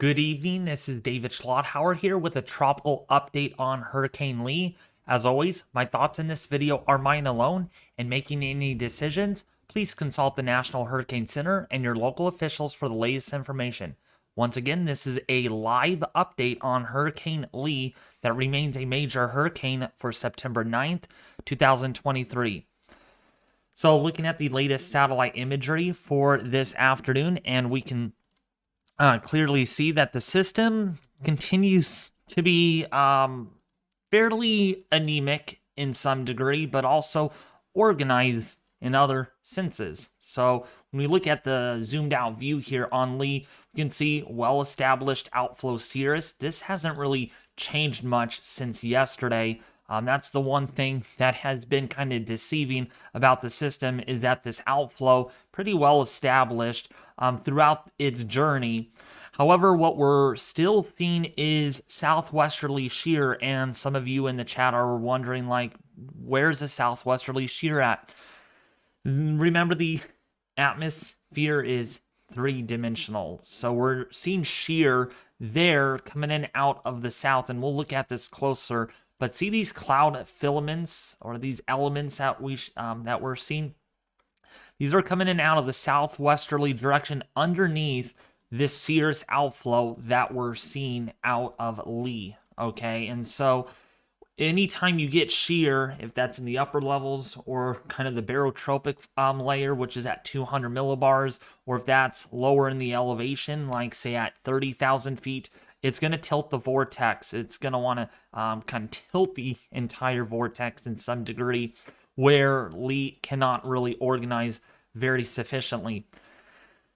Good evening, this is David Schlotthauer here with a tropical update on Hurricane Lee. As always, my thoughts in this video are mine alone, and making any decisions, please consult the National Hurricane Center and your local officials for the latest information. Once again, this is a live update on Hurricane Lee that remains a major hurricane for September 9th, 2023. So looking at the latest satellite imagery for this afternoon, and we can clearly see that the system continues to be fairly anemic in some degree, but also organized in other senses. So when we look at the zoomed out view here on Lee, we can see well-established outflow cirrus. This hasn't really changed much since yesterday. That's the one thing that has been kind of deceiving about the system, is that this outflow pretty well established throughout its journey. However, what we're still seeing is southwesterly shear, and some of you in the chat are wondering, like, where's the southwesterly shear at? Remember, the atmosphere is three-dimensional, so we're seeing shear there coming in out of the south, and we'll look at this closer. But see these cloud filaments, or these elements that we're seeing? These are coming in out of the southwesterly direction underneath this cirrus outflow that we're seeing out of Lee. Okay, and so anytime you get shear, if that's in the upper levels or kind of the barotropic layer, which is at 200 millibars, or if that's lower in the elevation, like say at 30,000 feet, it's going to tilt the vortex. It's going to want to kind of tilt the entire vortex in some degree, where Lee cannot really organize very sufficiently.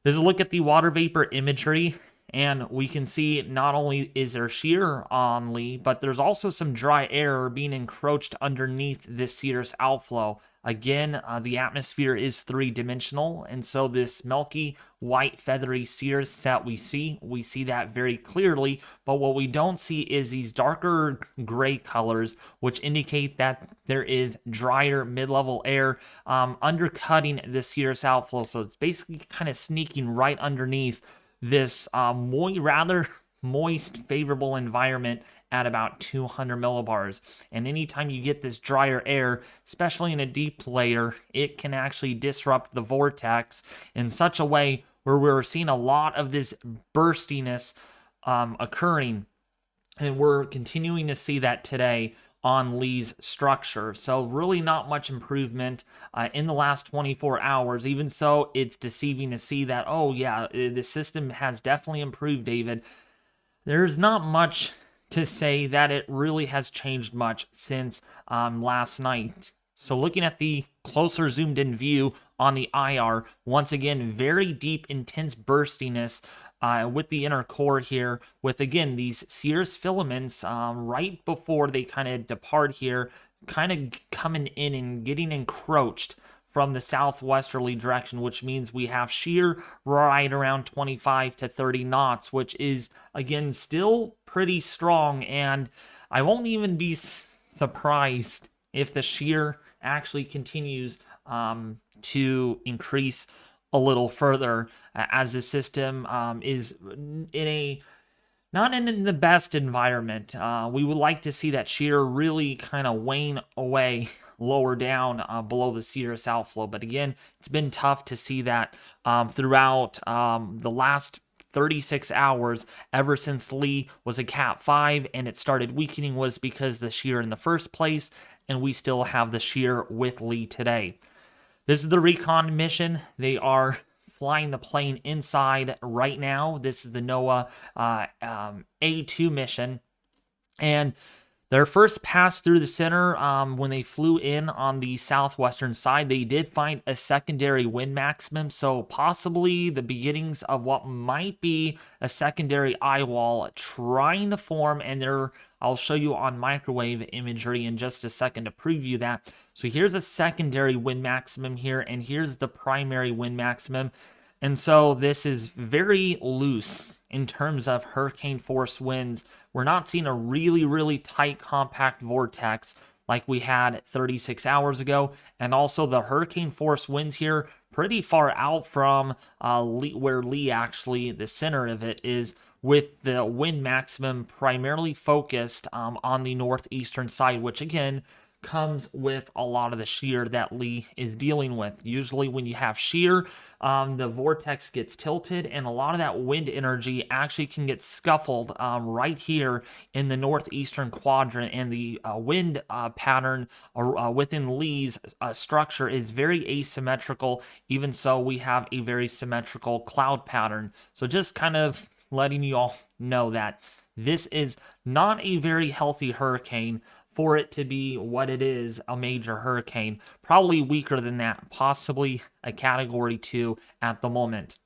This is a look at the water vapor imagery, and we can see not only is there shear on Lee, but there's also some dry air being encroached underneath this cirrus outflow. Again, the atmosphere is three-dimensional, and so this milky, white, feathery cirrus that we see that very clearly, but what we don't see is these darker gray colors, which indicate that there is drier mid-level air undercutting the cirrus outflow. So it's basically kind of sneaking right underneath this rather moist, favorable environment at about 200 millibars. And anytime you get this drier air, especially in a deep layer, it can actually disrupt the vortex in such a way where we're seeing a lot of this burstiness occurring. And we're continuing to see that today on Lee's structure. So really not much improvement in the last 24 hours. Even so, it's deceiving to see that, oh yeah, the system has definitely improved, David. There's not much to say that it really has changed much since last night. So looking at the closer zoomed in view on the IR, once again, very deep, intense burstiness with the inner core here, with again these cirrus filaments right before they kind of depart here, kind of coming in and getting encroached from the southwesterly direction, which means we have shear right around 25 to 30 knots, which is, again, still pretty strong. And I won't even be surprised if the shear actually continues to increase a little further, as the system is not in the best environment. We would like to see that shear really kind of wane away lower down below the cirrus outflow. But again, it's been tough to see that throughout the last 36 hours, ever since Lee was a Cat 5 and it started weakening, was because the shear in the first place, and we still have the shear with Lee today. This is the Recon mission. They are flying the plane inside right now. This is the NOAA A-2 mission, and their first pass through the center, when they flew in on the southwestern side, they did find a secondary wind maximum, so possibly the beginnings of what might be a secondary eyewall trying to form, and I'll show you on microwave imagery in just a second to preview that. So here's a secondary wind maximum here, and here's the primary wind maximum. And so this is very loose in terms of hurricane force winds. We're not seeing a really, really tight, compact vortex like we had 36 hours ago. And also the hurricane force winds here pretty far out from where Lee actually, the center of it is, with the wind maximum primarily focused on the northeastern side, which again comes with a lot of the shear that Lee is dealing with. Usually when you have shear, the vortex gets tilted, and a lot of that wind energy actually can get scuffled right here in the northeastern quadrant, and the wind pattern within Lee's structure is very asymmetrical. Even so, we have a very symmetrical cloud pattern. So just kind of letting you all know that this is not a very healthy hurricane for it to be what it is, a major hurricane. Probably weaker than that, possibly a category 2 at the moment.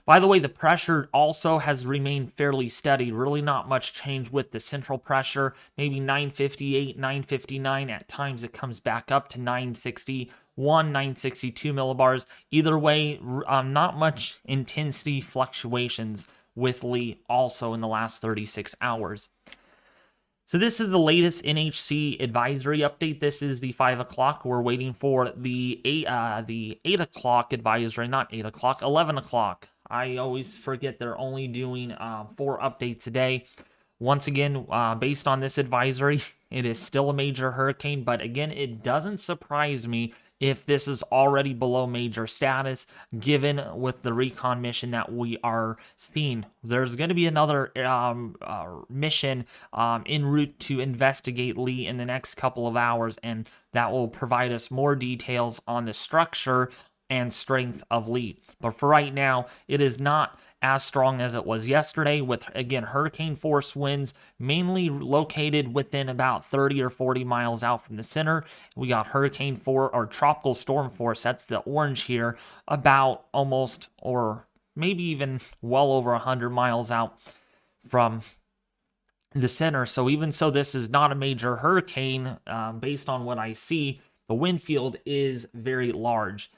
By the way, the pressure also has remained fairly steady. Really not much change with the central pressure. Maybe 958, 959. At times it comes back up to 961, 962 millibars. Either way, not much intensity fluctuations with Lee also in the last 36 hours. So this is the latest NHC advisory update. This is the 5 o'clock. We're waiting for the 8 o'clock advisory, not 8 o'clock, 11 o'clock. I always forget they're only doing 4 updates a day. Once again, based on this advisory, it is still a major hurricane, but again, it doesn't surprise me if this is already below major status, given with the Recon mission that we are seeing. There's going to be another mission en route to investigate Lee in the next couple of hours, and that will provide us more details on the structure and strength of Lee. But for right now, it is not as strong as it was yesterday, with, again, hurricane force winds mainly located within about 30 or 40 miles out from the center. We got hurricane force, or tropical storm force, that's the orange here, about almost, or maybe even well over 100 miles out from the center. So even so, this is not a major hurricane. Based on what I see, the wind field is very large.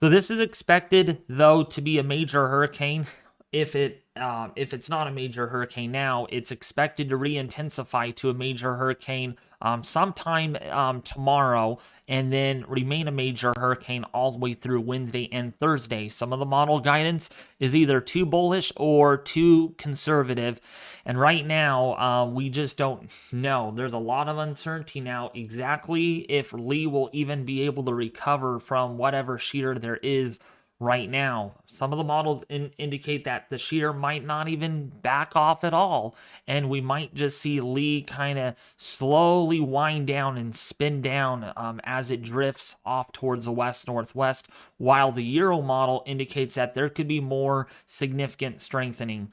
So this is expected, though, to be a major hurricane. If it's not a major hurricane now, it's expected to re-intensify to a major hurricane sometime tomorrow, and then remain a major hurricane all the way through Wednesday and Thursday. Some of the model guidance is either too bullish or too conservative, and right now we just don't know. There's a lot of uncertainty now exactly if Lee will even be able to recover from whatever shear there is right now. Some of the models indicate that the shear might not even back off at all, and we might just see Lee kind of slowly wind down and spin down as it drifts off towards the west-northwest, while the Euro model indicates that there could be more significant strengthening.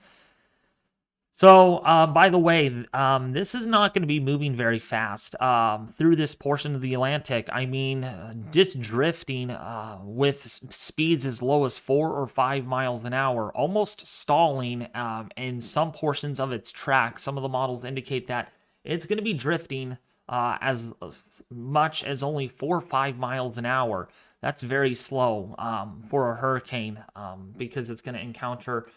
So, by the way, this is not going to be moving very fast through this portion of the Atlantic. I mean, just drifting with speeds as low as 4 or 5 miles an hour, almost stalling in some portions of its track. Some of the models indicate that it's going to be drifting as much as only 4 or 5 miles an hour. That's very slow for a hurricane because it's going to encounter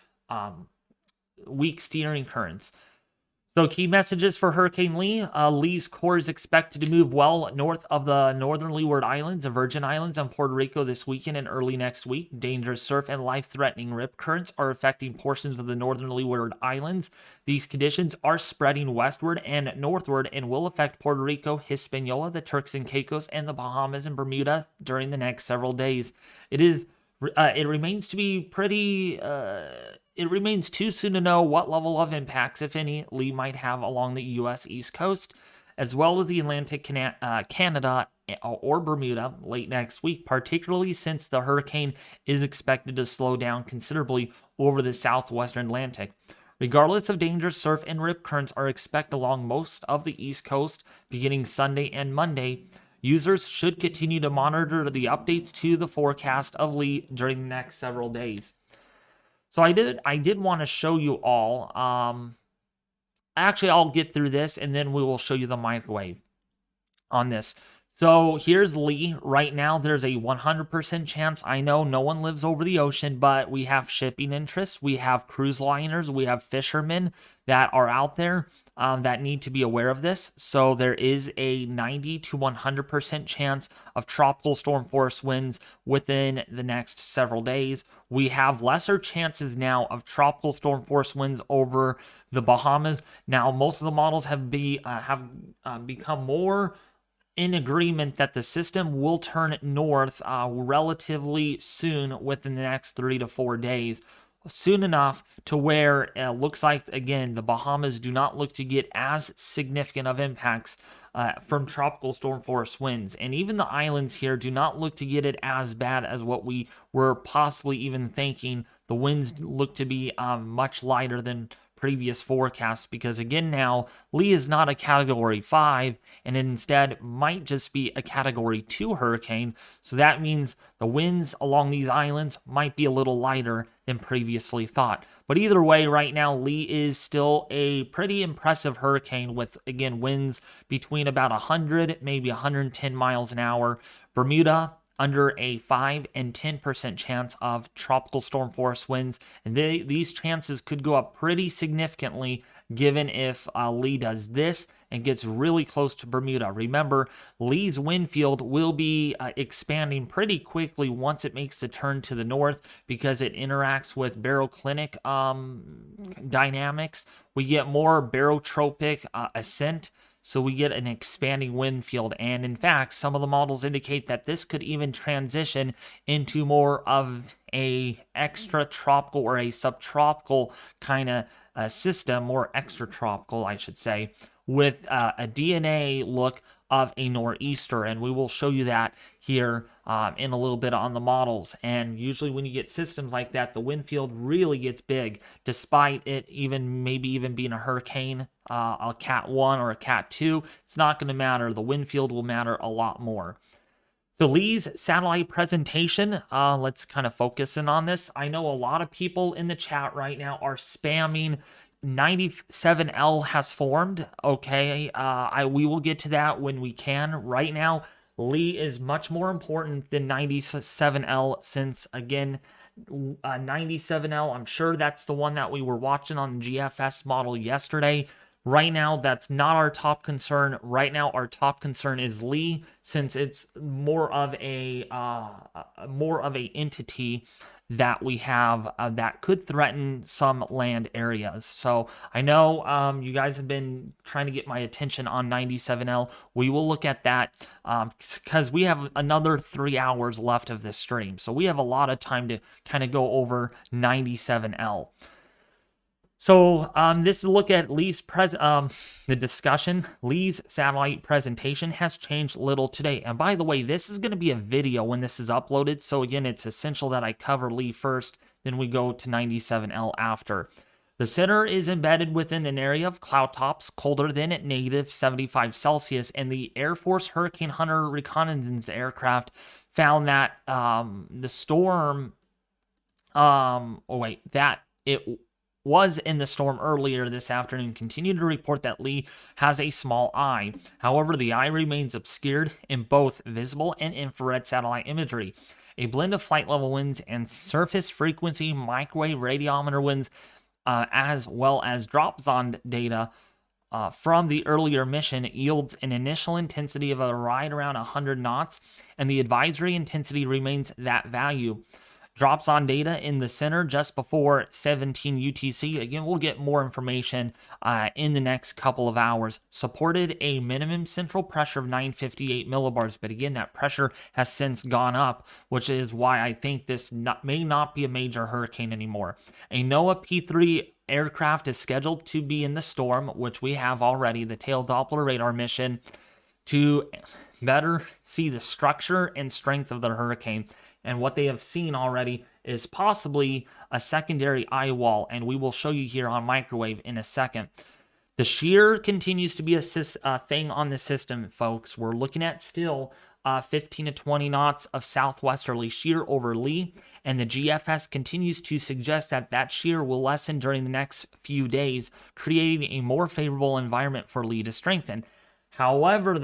weak steering currents. So key messages for Hurricane Lee. Lee's core is expected to move well north of the northern Leeward Islands, the Virgin Islands, and Puerto Rico this weekend and early next week. Dangerous surf and life-threatening rip currents are affecting portions of the northern Leeward Islands. These conditions are spreading westward and northward and will affect Puerto Rico, Hispaniola, the Turks and Caicos, and the Bahamas and Bermuda during the next several days. It remains to be pretty... It remains too soon to know what level of impacts, if any, Lee might have along the U.S. East Coast, as well as the Atlantic, Canada, or Bermuda late next week, particularly since the hurricane is expected to slow down considerably over the southwestern Atlantic. Regardless of dangerous surf and rip currents are expected along most of the East Coast beginning Sunday and Monday. Users should continue to monitor the updates to the forecast of Lee during the next several days. So I did want to show you all. Actually, I'll get through this, and then we will show you the microwave on this. So here's Lee. Right now, there's a 100% chance. I know no one lives over the ocean, but we have shipping interests. We have cruise liners. We have fishermen that are out there that need to be aware of this. So there is a 90 to 100% chance of tropical storm force winds within the next several days. We have lesser chances now of tropical storm force winds over the Bahamas. Now, most of the models have become more in agreement that the system will turn north relatively soon within the next 3 to 4 days. Soon enough to where it looks like, again, the Bahamas do not look to get as significant of impacts from tropical storm force winds. And even the islands here do not look to get it as bad as what we were possibly even thinking. The winds look to be much lighter than previous forecasts, because again now Lee is not a category 5 and instead might just be a category 2 hurricane. So that means the winds along these islands might be a little lighter than previously thought. But either way, right now Lee is still a pretty impressive hurricane with, again, winds between about 100 maybe 110 miles an hour. Bermuda under a 5 and 10% chance of tropical storm force winds. And these chances could go up pretty significantly given if Lee does this and gets really close to Bermuda. Remember, Lee's wind field will be expanding pretty quickly once it makes the turn to the north because it interacts with baroclinic dynamics. We get more barotropic ascent. So we get an expanding wind field, and in fact, some of the models indicate that this could even transition into more of a extratropical or a subtropical kind of system, more extratropical, I should say, with a DNA look of a nor'easter, and we will show you that here in a little bit on the models. And usually when you get systems like that, the wind field really gets big, despite it maybe even being a hurricane, a Cat 1 or a Cat 2. It's not going to matter. The wind field will matter a lot more. So Lee's satellite presentation, let's kind of focus in on this. I know a lot of people in the chat right now are spamming 97L has formed. Okay, we will get to that when we can. Right now, Lee is much more important than 97L since, again, 97L, I'm sure that's the one that we were watching on the GFS model yesterday. Right now, that's not our top concern. Right now, our top concern is Lee, since it's more of a entity that we have that could threaten some land areas. So I know you guys have been trying to get my attention on 97L. We will look at that because we have another 3 hours left of this stream. So we have a lot of time to kind of go over 97L. So this is a look at Lee's the discussion. Lee's satellite presentation has changed little today. And by the way, this is going to be a video when this is uploaded. So again, it's essential that I cover Lee first, then we go to 97L after. The center is embedded within an area of cloud tops colder than at -75 Celsius, and the Air Force Hurricane Hunter reconnaissance aircraft found that the storm, was in the storm earlier this afternoon, continued to report that Lee has a small eye. However, the eye remains obscured in both visible and infrared satellite imagery. A blend of flight level winds and surface frequency microwave radiometer winds, as well as Dropsonde data from the earlier mission, yields an initial intensity of right around 100 knots, and the advisory intensity remains that value. Dropsonde data in the center just before 17 UTC. Again, we'll get more information in the next couple of hours. Supported a minimum central pressure of 958 millibars, but again, that pressure has since gone up, which is why I think this may not be a major hurricane anymore. A NOAA P-3 aircraft is scheduled to be in the storm, which we have already, the tail Doppler radar mission, to better see the structure and strength of the hurricane. And what they have seen already is possibly a secondary eyewall, and we will show you here on microwave in a second. The shear continues to be a thing on the system, folks. We're looking at still 15 to 20 knots of southwesterly shear over Lee, and the GFS continues to suggest that that shear will lessen during the next few days, creating a more favorable environment for Lee to strengthen. However,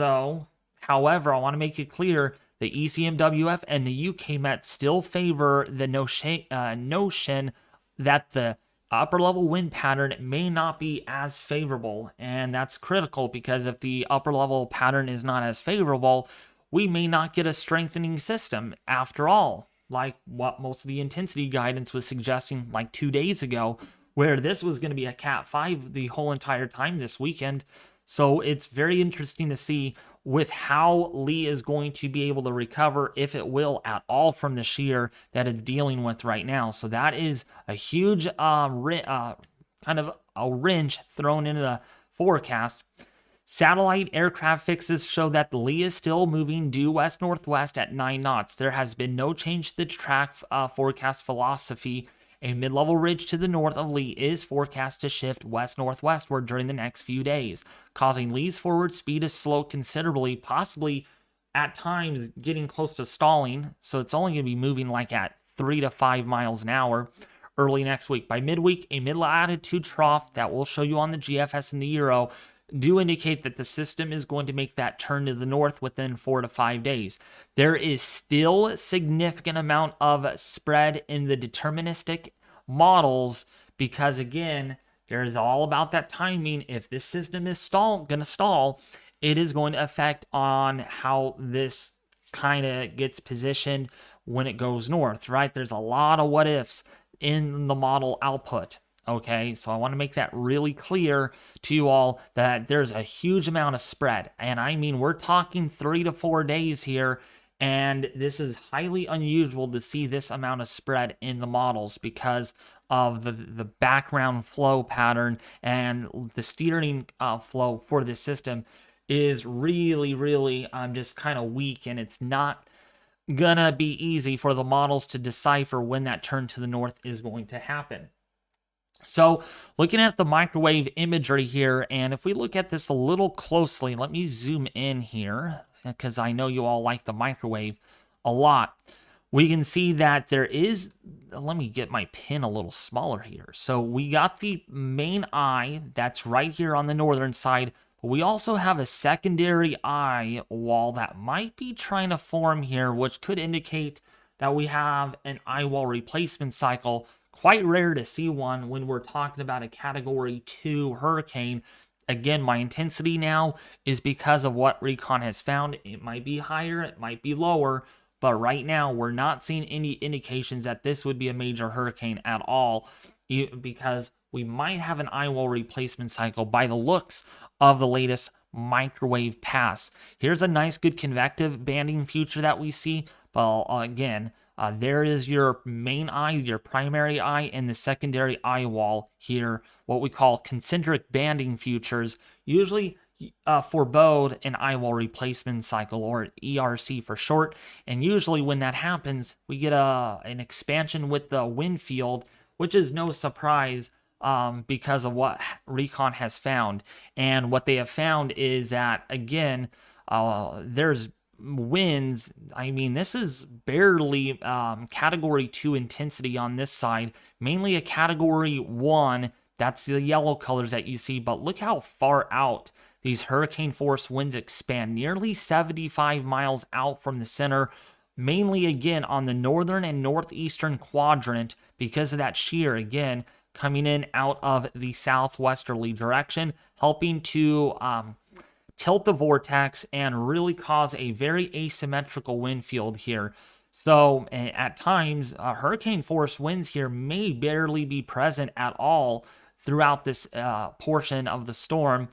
However, I want to make it clear the ECMWF and the UK Met still favor the notion that the upper level wind pattern may not be as favorable. And that's critical because if the upper level pattern is not as favorable, we may not get a strengthening system after all, like what most of the intensity guidance was suggesting like 2 days ago, where this was going to be a Cat 5 the whole entire time this weekend. So it's very interesting to see with how Lee is going to be able to recover, if it will at all, from the shear that it's dealing with right now. So that is a huge kind of a wrench thrown into the forecast. Satellite aircraft fixes show that the Lee is still moving due west-northwest at 9 knots. There has been no change to the track forecast philosophy. A mid-level ridge to the north of Lee is forecast to shift west-northwestward during the next few days, causing Lee's forward speed to slow considerably, possibly at times getting close to stalling. So it's only going to be moving like at 3 to 5 miles an hour early next week. By midweek, a mid-latitude trough that we'll show you on the GFS and the Euro do indicate that the system is going to make that turn to the north within 4 to 5 days. There is still a significant amount of spread in the deterministic models because, again, there's all about that timing. If this system is going to stall, it is going to affect on how this kind of gets positioned when it goes north, right? There's a lot of what ifs in the model output. Okay, so I want to make that really clear to you all that there's a huge amount of spread. And I mean, we're talking 3 to 4 days here. And this is highly unusual to see this amount of spread in the models because of the background flow pattern, and the steering flow for this system is really just kind of weak, and it's not gonna be easy for the models to decipher when that turn to the north is going to happen. So looking at the microwave imagery here, and if we look at this a little closely, let me zoom in here because I know you all like the microwave a lot. We can see that there is, let me get my pin a little smaller here. So we got the main eye that's right here on the northern side, but we also have a secondary eye wall that might be trying to form here, which could indicate that we have an eye wall replacement cycle. Quite rare to see one when we're talking about a Category 2 hurricane. Again, my intensity now is because of what Recon has found. It might be higher, it might be lower, but right now we're not seeing any indications that this would be a major hurricane at all, because we might have an eye wall replacement cycle by the looks of the latest microwave pass. Here's a nice good convective banding future that we see, but again, there is your main eye, your primary eye, and the secondary eye wall here, what we call concentric banding futures, usually forebode an eye wall replacement cycle, or ERC for short. And usually when that happens, we get an expansion with the wind field, which is no surprise because of what Recon has found. And what they have found is that, again, there's winds. I mean, this is barely Category 2 intensity on this side, mainly a Category 1. That's the yellow colors that you see, but look how far out these hurricane force winds expand, nearly 75 miles out from the center, mainly again on the northern and northeastern quadrant because of that shear, again, coming in out of the southwesterly direction, helping to tilt the vortex and really cause a very asymmetrical wind field here. So at times, hurricane force winds here may barely be present at all throughout this portion of the storm,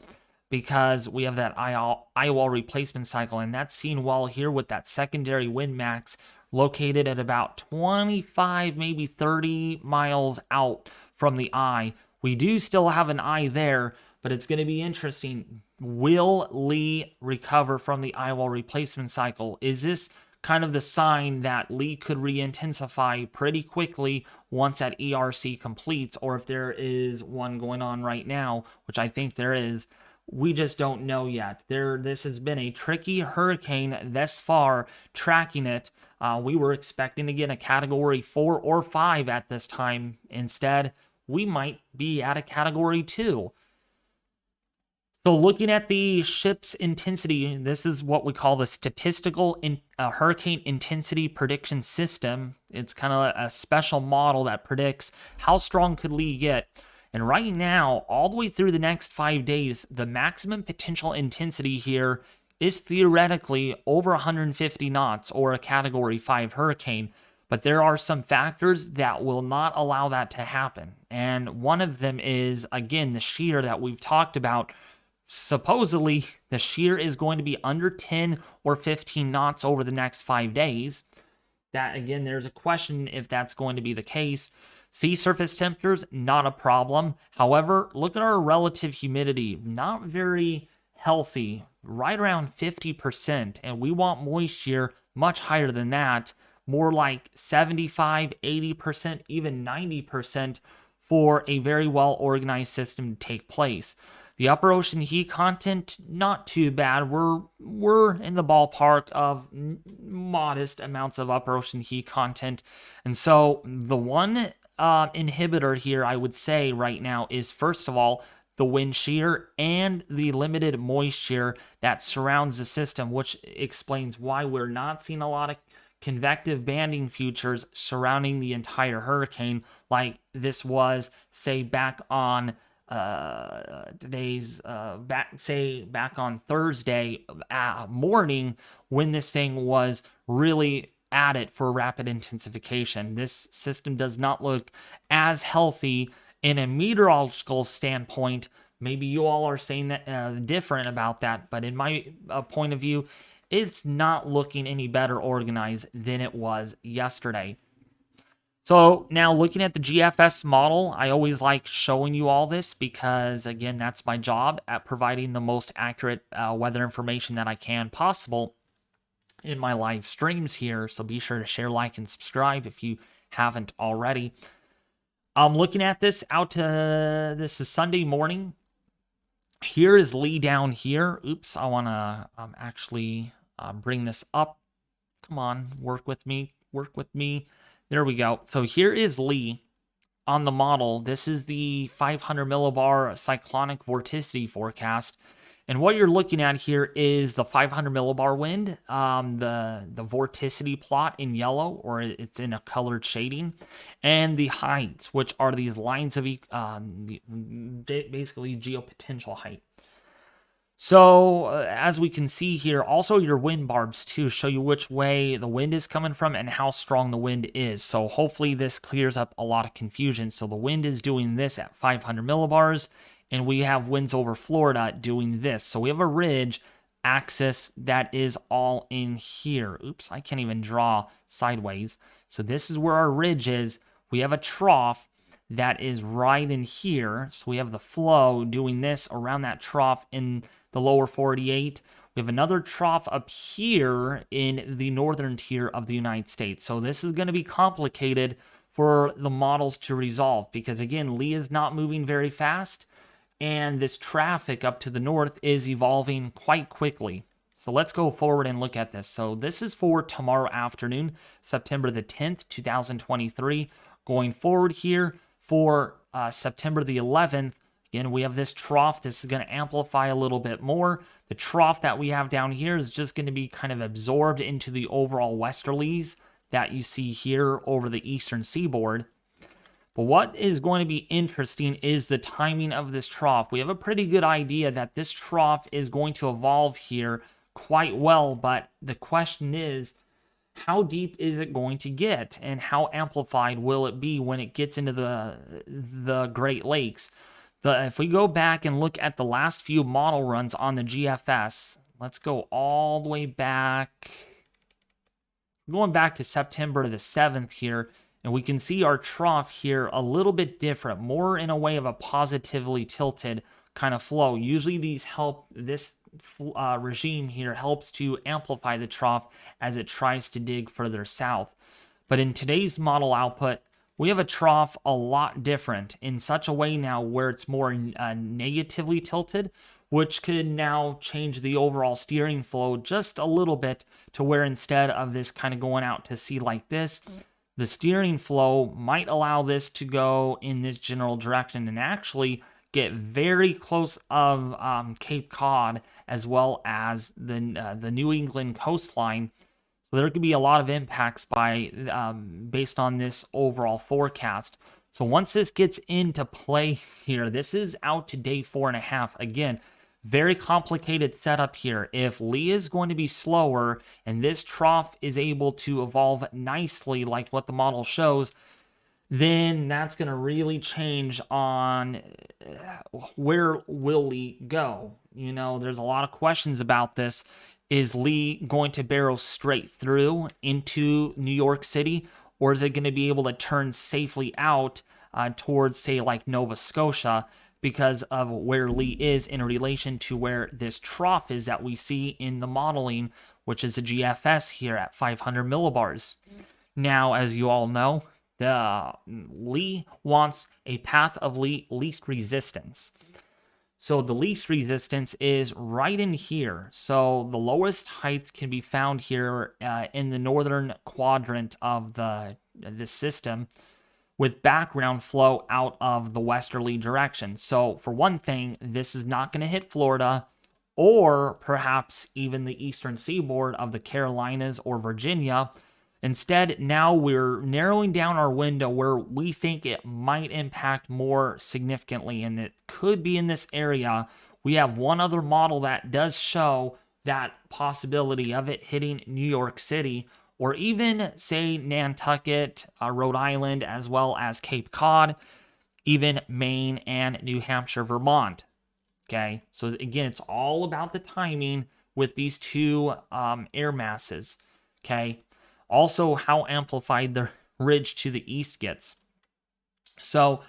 because we have that eye wall replacement cycle, and that's seen well here with that secondary wind max located at about 25, maybe 30 miles out from the eye. We do still have an eye there, but it's going to be interesting. Will Lee recover from the eye wall replacement cycle? Is this kind of the sign that Lee could re-intensify pretty quickly once that ERC completes, or if there is one going on right now, which I think there is? We just don't know yet. This has been a tricky hurricane thus far, tracking it. We were expecting to get a Category 4 or 5 at this time. Instead, we might be at a Category 2. So looking at the ship's intensity, this is what we call the statistical hurricane intensity prediction system. It's kind of a special model that predicts how strong could Lee get. And right now, all the way through the next 5 days, the maximum potential intensity here is theoretically over 150 knots or a Category 5 hurricane. But there are some factors that will not allow that to happen. And one of them is, again, the shear that we've talked about. Supposedly, the shear is going to be under 10 or 15 knots over the next 5 days. That, again, there's a question if that's going to be the case. Sea surface temperatures, not a problem. However, look at our relative humidity. Not very healthy, right around 50%. And we want moisture much higher than that, more like 75, 80%, even 90% for a very well-organized system to take place. The upper ocean heat content, not too bad. We're in the ballpark of modest amounts of upper ocean heat content. And so the one inhibitor here, I would say right now, is first of all, the wind shear and the limited moisture that surrounds the system, which explains why we're not seeing a lot of convective banding features surrounding the entire hurricane like this was, say, back on back on Thursday morning when this thing was really at it for rapid intensification. This system does not look as healthy in a meteorological standpoint. Maybe you all are saying that different about that, but in my point of view, it's not looking any better organized than it was yesterday. So now looking at the GFS model, I always like showing you all this because, again, that's my job at providing the most accurate weather information that I can possible in my live streams here. So be sure to share, like, and subscribe if you haven't already. I'm looking at this this is Sunday morning. Here is Lee down here. Oops, I want to actually bring this up. Come on, work with me. There we go. So here is Lee on the model. This is the 500 millibar cyclonic vorticity forecast. And what you're looking at here is the 500 millibar wind, the vorticity plot in yellow, or it's in a colored shading, and the heights, which are these lines of basically geopotential height. So as we can see here, also your wind barbs too show you which way the wind is coming from and how strong the wind is. So hopefully this clears up a lot of confusion. So the wind is doing this at 500 millibars, and we have winds over Florida doing this. So we have a ridge axis that is all in here. Oops, I can't even draw sideways. So this is where our ridge is. We have a trough that is right in here. So we have the flow doing this around that trough in the lower 48. We have another trough up here in the northern tier of the United States. So this is going to be complicated for the models to resolve because, again, Lee is not moving very fast, and this traffic up to the north is evolving quite quickly. So let's go forward and look at this. So this is for tomorrow afternoon, September the 10th, 2023. Going forward here for September the 11th, again, we have this trough. This is going to amplify a little bit more. The trough that we have down here is just going to be kind of absorbed into the overall westerlies that you see here over the eastern seaboard. But what is going to be interesting is the timing of this trough. We have a pretty good idea that this trough is going to evolve here quite well, but the question is, how deep is it going to get, and how amplified will it be when it gets into the Great Lakes? If we go back and look at the last few model runs on the GFS, let's go all the way back, going back to September the 7th here, and we can see our trough here a little bit different, more in a way of a positively tilted kind of flow. Usually this regime here helps to amplify the trough as it tries to dig further south. But in today's model output, we have a trough a lot different in such a way now where it's more negatively tilted, which could now change the overall steering flow just a little bit to where instead of this kind of going out to sea like this, the steering flow might allow this to go in this general direction and actually get very close of Cape Cod as well as the New England coastline. So there could be a lot of impacts based on this overall forecast. So once this gets into play here, this is out to day 4.5. Again, very complicated setup here. If Lee is going to be slower and this trough is able to evolve nicely like what the model shows, then that's going to really change on where will Lee go. You know, there's a lot of questions about this. Is Lee going to barrel straight through into New York City, or is it going to be able to turn safely out towards, say, like Nova Scotia, because of where Lee is in relation to where this trough is that we see in the modeling, which is a GFS here at 500 millibars. Now, as you all know, the Lee wants a path of least resistance. So the least resistance is right in here. So the lowest heights can be found here in the northern quadrant of the system, with background flow out of the westerly direction. So for one thing, this is not going to hit Florida or perhaps even the eastern seaboard of the Carolinas or Virginia. Instead, now we're narrowing down our window where we think it might impact more significantly, and it could be in this area. We have one other model that does show that possibility of it hitting New York City, or even, say, Nantucket, Rhode Island, as well as Cape Cod, even Maine and New Hampshire, Vermont. Okay, so again, it's all about the timing with these two air masses. Okay, also how amplified the ridge to the east gets. So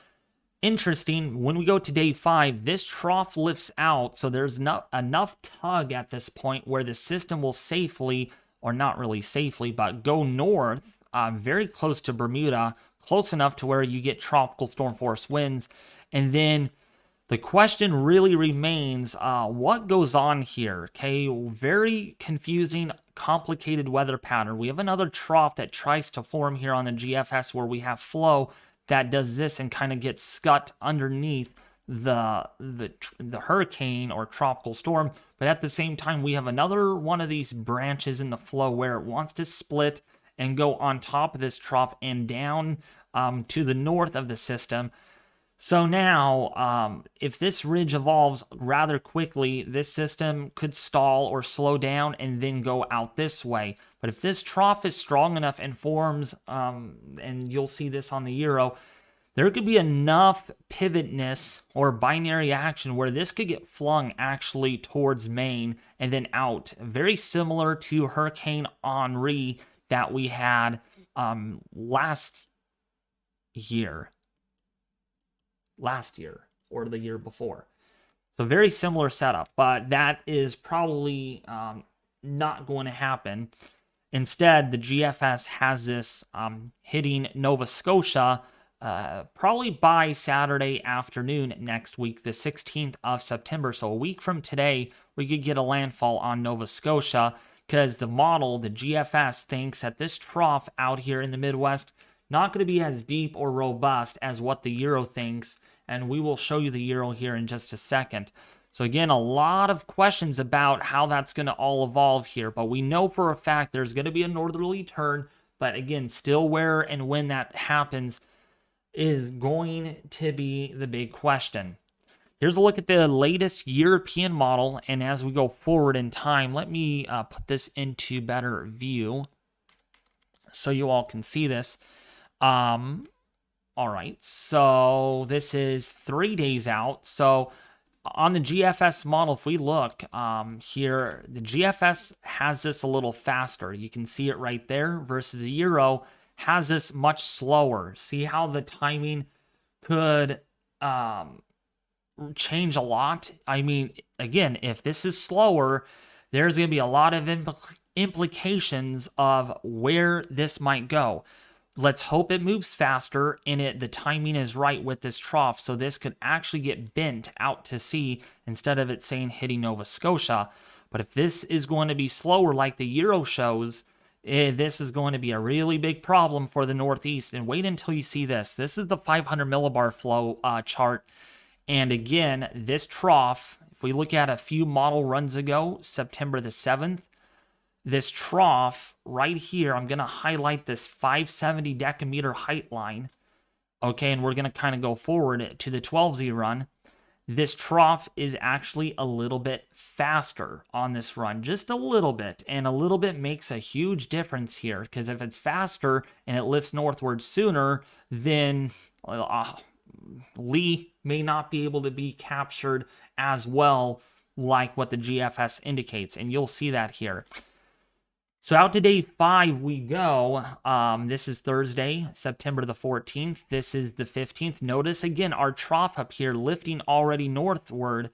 interesting, when we go to day 5, this trough lifts out, so there's enough tug at this point where the system will safely, or not really safely, but go north, very close to Bermuda, close enough to where you get tropical storm force winds. And then the question really remains, what goes on here? Okay, very confusing, complicated weather pattern. We have another trough that tries to form here on the GFS where we have flow that does this and kind of gets scut underneath the hurricane or tropical storm. But at the same time, we have another one of these branches in the flow where it wants to split and go on top of this trough and down to the north of the system. So now, if this ridge evolves rather quickly, this system could stall or slow down and then go out this way. But if this trough is strong enough and forms, and you'll see this on the Euro, there could be enough pivotness or binary action where this could get flung actually towards Maine and then out. Very similar to Hurricane Henri that we had last year or the year before. So very similar setup, but that is probably not going to happen. Instead, the GFS has this hitting Nova Scotia probably by Saturday afternoon next week, the 16th of September. So a week from today, we could get a landfall on Nova Scotia because the model, the GFS, thinks that this trough out here in the Midwest not going to be as deep or robust as what the Euro thinks, and we will show you the Euro here in just a second. So again, a lot of questions about how that's going to all evolve here, but we know for a fact there's going to be a northerly turn, but again, still where and when that happens is going to be the big question. Here's a look at the latest European model, and as we go forward in time, let me put this into better view so you all can see this. All right, so this is 3 days out. So on the GFS model, if we look here, the GFS has this a little faster. You can see it right there versus the Euro has this much slower. See how the timing could change a lot? I mean, again, if this is slower, there's going to be a lot of implications of where this might go. Let's hope it moves faster and the timing is right with this trough, so this could actually get bent out to sea instead of it saying hitting Nova Scotia. But if this is going to be slower like the Euro shows, this is going to be a really big problem for the Northeast. And wait until you see this. This is the 500 millibar flow chart. And again, this trough, if we look at a few model runs ago, September the 7th, this trough right here, I'm going to highlight this 570 decameter height line. Okay, and we're going to kind of go forward to the 12Z run. This trough is actually a little bit faster on this run, just a little bit. And a little bit makes a huge difference here, because if it's faster and it lifts northward sooner, then Lee may not be able to be captured as well like what the GFS indicates. And you'll see that here. So out to day 5 we go. This is Thursday, September the 14th. This is the 15th. Notice again our trough up here lifting already northward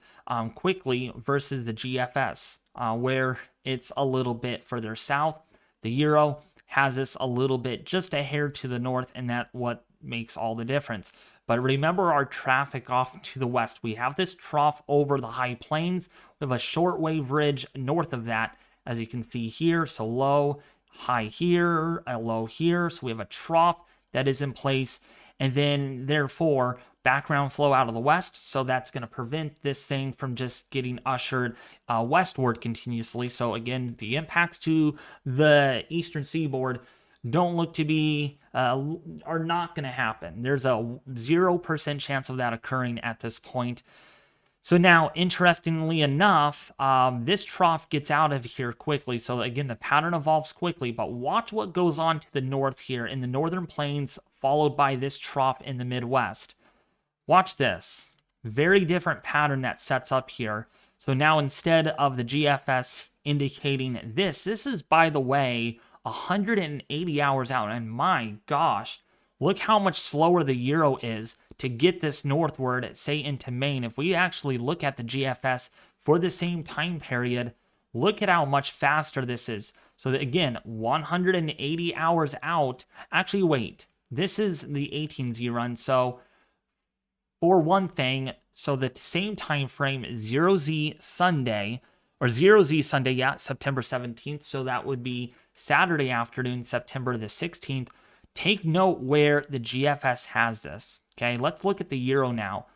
quickly versus the GFS, where it's a little bit further south. The Euro has this a little bit just a hair to the north, and that's what makes all the difference. But remember our traffic off to the west. We have this trough over the high plains. We have a shortwave ridge north of that, as you can see here. So low, high here, a low here. So we have a trough that is in place. And then therefore background flow out of the west. So that's going to prevent this thing from just getting ushered westward continuously. So again, the impacts to the eastern seaboard don't look to be, are not going to happen. There's a 0% chance of that occurring at this point. So now, interestingly enough, this trough gets out of here quickly. So again, the pattern evolves quickly, but watch what goes on to the north here in the northern plains, followed by this trough in the Midwest. Watch this. Very different pattern that sets up here. So now instead of the GFS indicating this is, by the way, 180 hours out. And my gosh, look how much slower the Euro is to get this northward, say into Maine. If we actually look at the GFS for the same time period, look at how much faster this is. So that, again, 180 hours out. Actually, wait, this is the 18Z run. So for one thing, so the same time frame, 0Z Sunday, or 0Z Sunday, yeah, September 17th. So that would be Saturday afternoon, September the 16th. Take note where the GFS has this. Okay, let's look at the Euro now.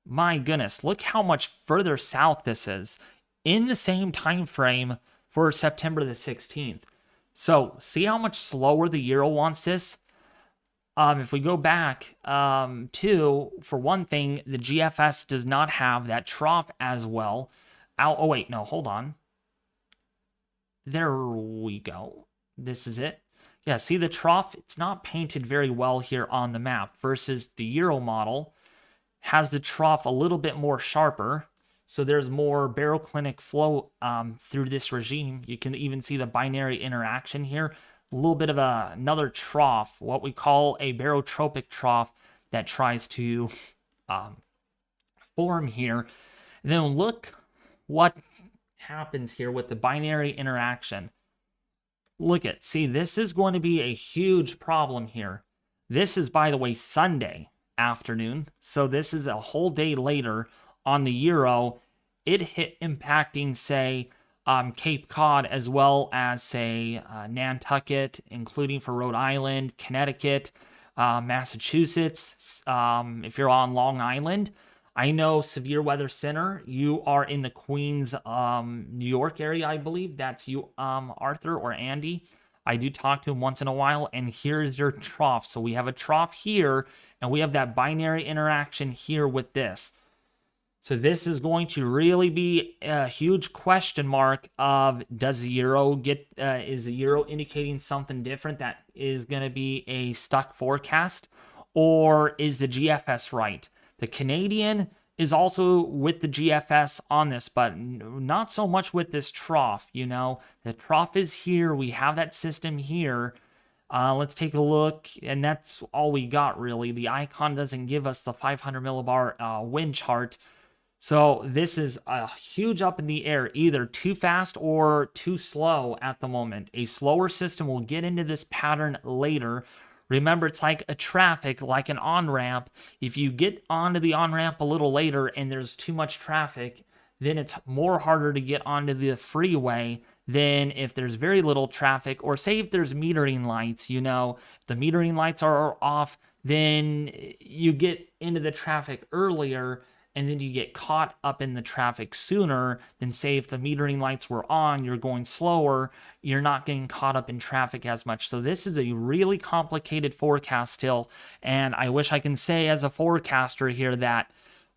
My goodness, look how much further south this is in the same time frame for September the 16th. So see how much slower the Euro wants this? If we go back to, for one thing, the GFS does not have that trough as well. Oh wait, no, hold on. There we go. This is it. Yeah, see the trough? It's not painted very well here on the map versus the Euro model has the trough a little bit more sharper. So there's more baroclinic flow through this regime. You can even see the binary interaction here. A little bit of another trough, what we call a barotropic trough that tries to form here. And then look what happens here with the binary interaction. Look at, see, this is going to be a huge problem here. This is, by the way, Sunday afternoon. So this is a whole day later on the Euro. It hit impacting, say, Cape Cod, as well as, say, Nantucket, including for Rhode Island, Connecticut, Massachusetts. If you're on Long Island, I know Severe Weather Center, you are in the Queens, New York area, I believe. That's you, Arthur or Andy. I do talk to him once in a while, and here's your trough. So we have a trough here, and we have that binary interaction here with this. So this is going to really be a huge question mark of, does the Euro get, is the Euro indicating something different that is going to be a stuck forecast, or is the GFS right? The Canadian is also with the GFS on this, but not so much with this trough, you know. The trough is here. We have that system here. Let's take a look, and that's all we got, really. The icon doesn't give us the 500 millibar wind chart. So this is a huge up in the air, either too fast or too slow at the moment. A slower system will get into this pattern later. Remember, it's like a traffic, like an on-ramp. If you get onto the on-ramp a little later and there's too much traffic, then it's more harder to get onto the freeway than if there's very little traffic. Or say if there's metering lights, you know, if the metering lights are off, then you get into the traffic earlier and then you get caught up in the traffic sooner than, say, if the metering lights were on, you're going slower, you're not getting caught up in traffic as much. So this is a really complicated forecast still, and I wish I can say as a forecaster here that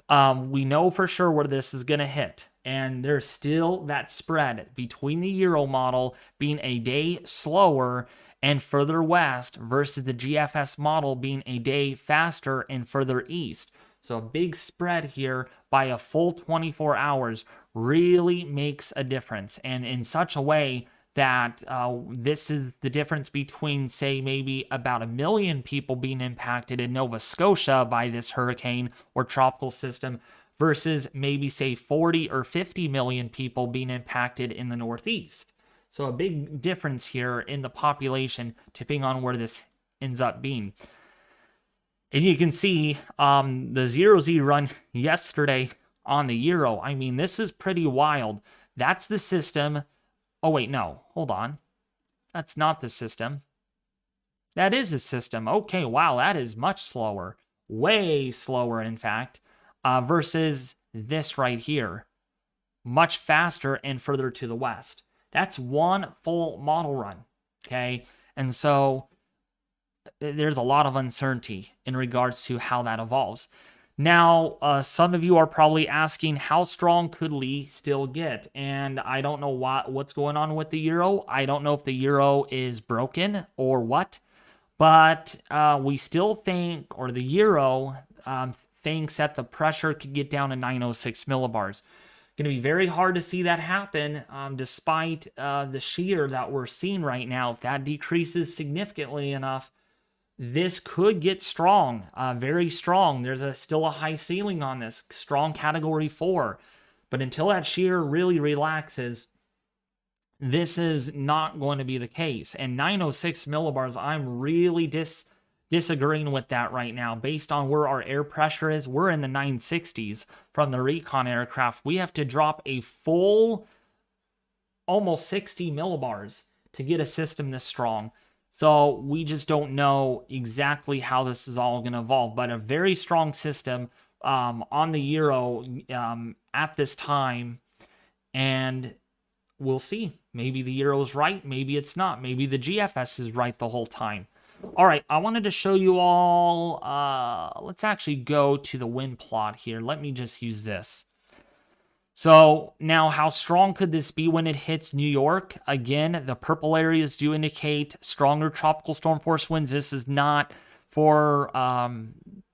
we know for sure where this is going to hit. And there's still that spread between the Euro model being a day slower and further west versus the GFS model being a day faster and further east. So a big spread here by a full 24 hours really makes a difference. And in such a way that this is the difference between, say, maybe about 1 million people being impacted in Nova Scotia by this hurricane or tropical system versus maybe, say, 40 or 50 million people being impacted in the Northeast. So a big difference here in the population, depending on where this ends up being. And you can see the 0Z run yesterday on the Euro. I mean, this is pretty wild. That's the system. Oh, wait, no. Hold on. That's not the system. That is the system. Okay, wow, that is much slower. Way slower, in fact, versus this right here. Much faster and further to the west. That's one full model run, okay? And so there's a lot of uncertainty in regards to how that evolves. Now, some of you are probably asking, how strong could Lee still get? And I don't know what's going on with the Euro. I don't know if the Euro is broken or what, but we still think, or the Euro thinks that the pressure could get down to 906 millibars. Going to be very hard to see that happen despite the shear that we're seeing right now. If that decreases significantly enough, this could get strong, very strong. There's still a high ceiling on this, strong category 4. But until that shear really relaxes, this is not going to be the case. And 906 millibars, I'm really disagreeing with that right now. Based on where our air pressure is, we're in the 960s from the Recon aircraft. We have to drop a full almost 60 millibars to get a system this strong. So we just don't know exactly how this is all going to evolve. But a very strong system on the Euro at this time. And we'll see. Maybe the Euro's right. Maybe it's not. Maybe the GFS is right the whole time. All right, I wanted to show you all, let's actually go to the wind plot here. Let me just use this. So now how strong could this be when it hits New York? Again, the purple areas do indicate stronger tropical storm force winds. This is not for,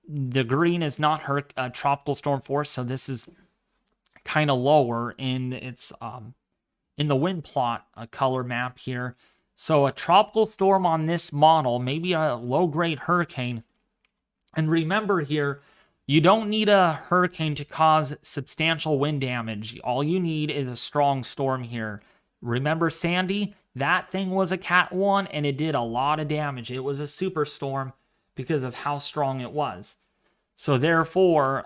the green is not tropical storm force, so this is kind of lower in its, in the wind plot color map here. So a tropical storm on this model, maybe a low-grade hurricane. And remember here, you don't need a hurricane to cause substantial wind damage. All you need is a strong storm here. Remember Sandy? That thing was a Cat 1 and it did a lot of damage. It was a superstorm because of how strong it was. So therefore,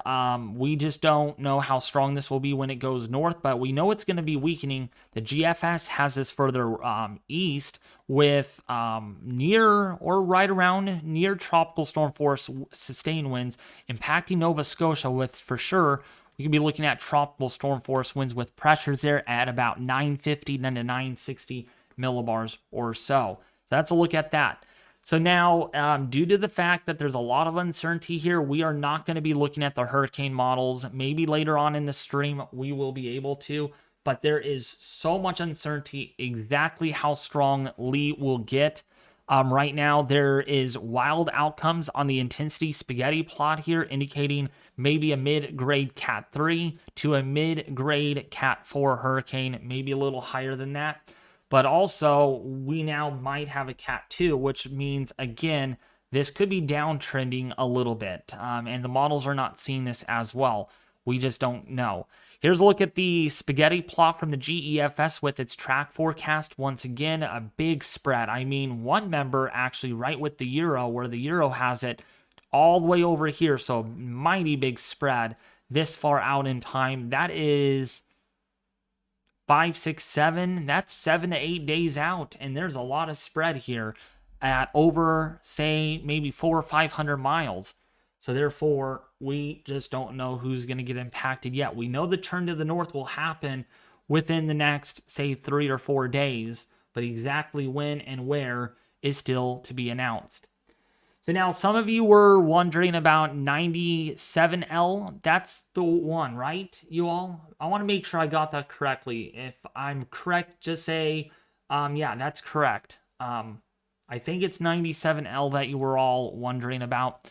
we just don't know how strong this will be when it goes north, but we know it's going to be weakening. The GFS has this further east with near or right around near tropical storm force sustained winds impacting Nova Scotia with, for sure, we could be looking at tropical storm force winds with pressures there at about 950 to 960 millibars or so. So that's a look at that. So now, due to the fact that there's a lot of uncertainty here, we are not going to be looking at the hurricane models. Maybe later on in the stream, we will be able to, but there is so much uncertainty exactly how strong Lee will get. Right now, there is wild outcomes on the intensity spaghetti plot here, indicating maybe a mid-grade Cat 3 to a mid-grade Cat 4 hurricane, maybe a little higher than that. But also, we now might have a Cat 2, which means, again, this could be downtrending a little bit. And the models are not seeing this as well. We just don't know. Here's a look at the spaghetti plot from the GEFS with its track forecast. Once again, a big spread. I mean, one member actually right with the Euro, where the Euro has it all the way over here. So, mighty big spread this far out in time. That is 5, 6, 7, that's 7 to 8 days out, and there's a lot of spread here at over, say, maybe 400 or 500 miles. So therefore, we just don't know who's going to get impacted yet. We know the turn to the north will happen within the next, say, 3 or 4 days, but exactly when and where is still to be announced. So now some of you were wondering about 97L. That's the one, right, you all? I want to make sure I got that correctly. If I'm correct, just say, yeah, that's correct. I think it's 97L that you were all wondering about.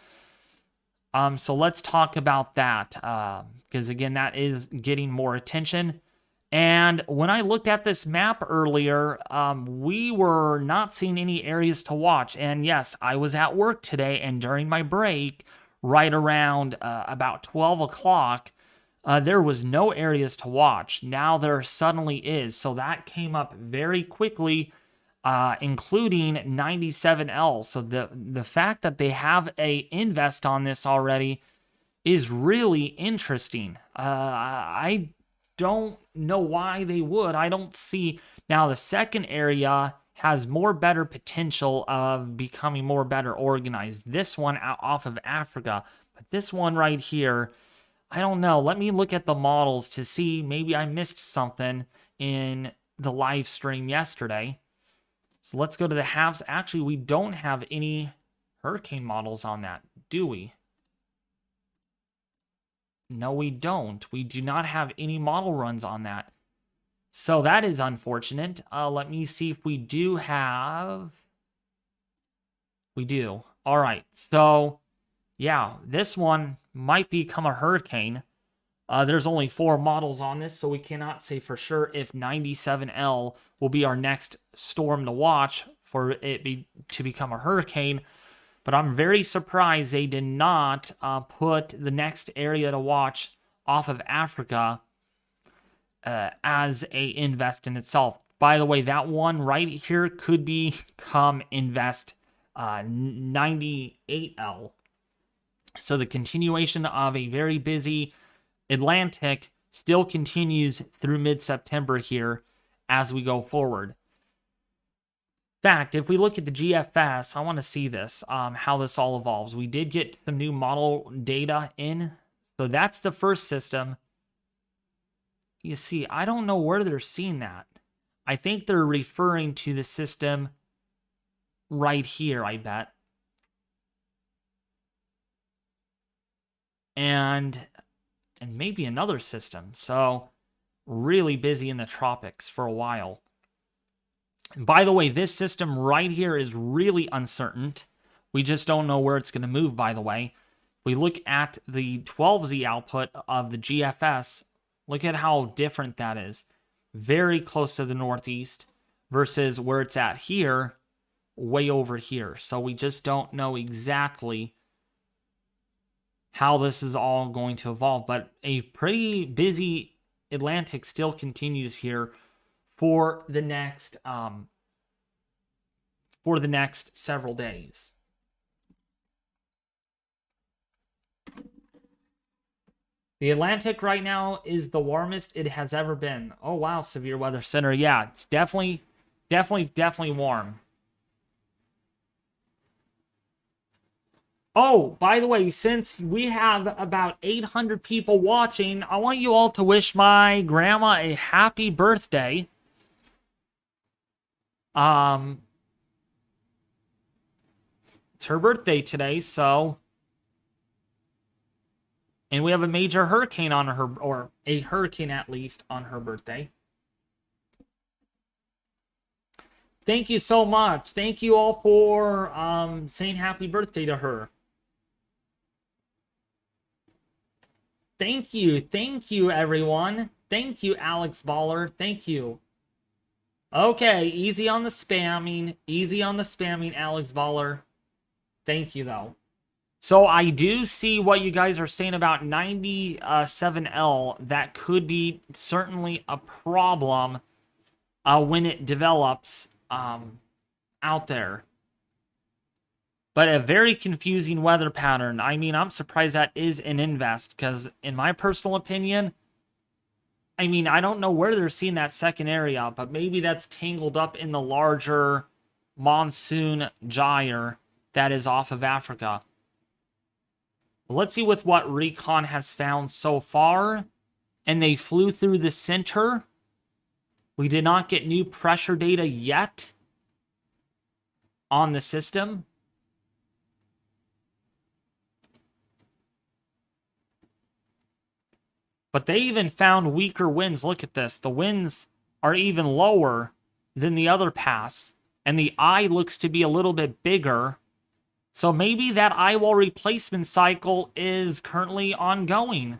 So let's talk about that, because again, that is getting more attention. And when I looked at this map earlier, we were not seeing any areas to watch. And yes, I was at work today, and during my break, right around about 12 o'clock, there was no areas to watch. Now there suddenly is. So that came up very quickly, including 97L. So the fact that they have a invest on this already is really interesting. I don't know why they would. I don't see. Now the second area has more better potential of becoming more better organized. This one off of Africa, but this one right here, I don't know. Let me look at the models to see. Maybe I missed something in the live stream yesterday. So let's go to the halves. Actually, we don't have any hurricane models on that, do we? No, we don't. We do not have any model runs on that. So that is unfortunate. Let me see if we do have... We do. All right. So, yeah, this one might become a hurricane. There's only 4 models on this, so we cannot say for sure if 97L will be our next storm to watch for it to become a hurricane. But I'm very surprised they did not put the next area to watch off of Africa as a invest in itself. By the way, that one right here could become invest 98L. So the continuation of a very busy Atlantic still continues through mid-September here as we go forward. In fact, if we look at the GFS, I want to see this, how this all evolves. We did get some new model data in. So that's the first system. You see, I don't know where they're seeing that. I think they're referring to the system right here, I bet. And maybe another system. So really busy in the tropics for a while. And by the way, this system right here is really uncertain. We just don't know where it's going to move, by the way. We look at the 12Z output of the GFS. Look at how different that is. Very close to the northeast versus where it's at here, way over here. So we just don't know exactly how this is all going to evolve. But a pretty busy Atlantic still continues here for the next several days. The Atlantic right now is the warmest it has ever been. Oh wow, Severe Weather Center. Yeah, it's definitely warm. Oh, by the way, since we have about 800 people watching, I want you all to wish my grandma a happy birthday. It's her birthday today, so... And we have a major hurricane on her, or a hurricane at least, on her birthday. Thank you so much. Thank you all for saying happy birthday to her. Thank you, everyone. Thank you, Alex Baller. Thank you. Okay, easy on the spamming. Easy on the spamming, Alex Baller. Thank you, though. So I do see what you guys are saying about 97L. That could be certainly a problem when it develops out there. But a very confusing weather pattern. I mean, I'm surprised that is an invest, because in my personal opinion, I mean, I don't know where they're seeing that second area, but maybe that's tangled up in the larger monsoon gyre that is off of Africa. Let's see with what Recon has found so far. And they flew through the center. We did not get new pressure data yet on the system. But they even found weaker winds. Look at this. The winds are even lower than the other pass. And the eye looks to be a little bit bigger. So maybe that eyewall replacement cycle is currently ongoing.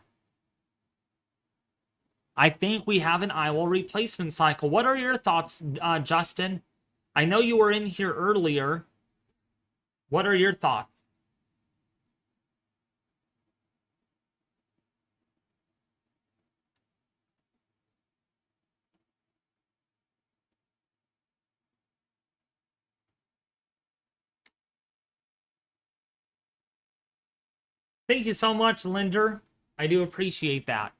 I think we have an eyewall replacement cycle. What are your thoughts, Justin? I know you were in here earlier. What are your thoughts? Thank you so much, Linder. I do appreciate that.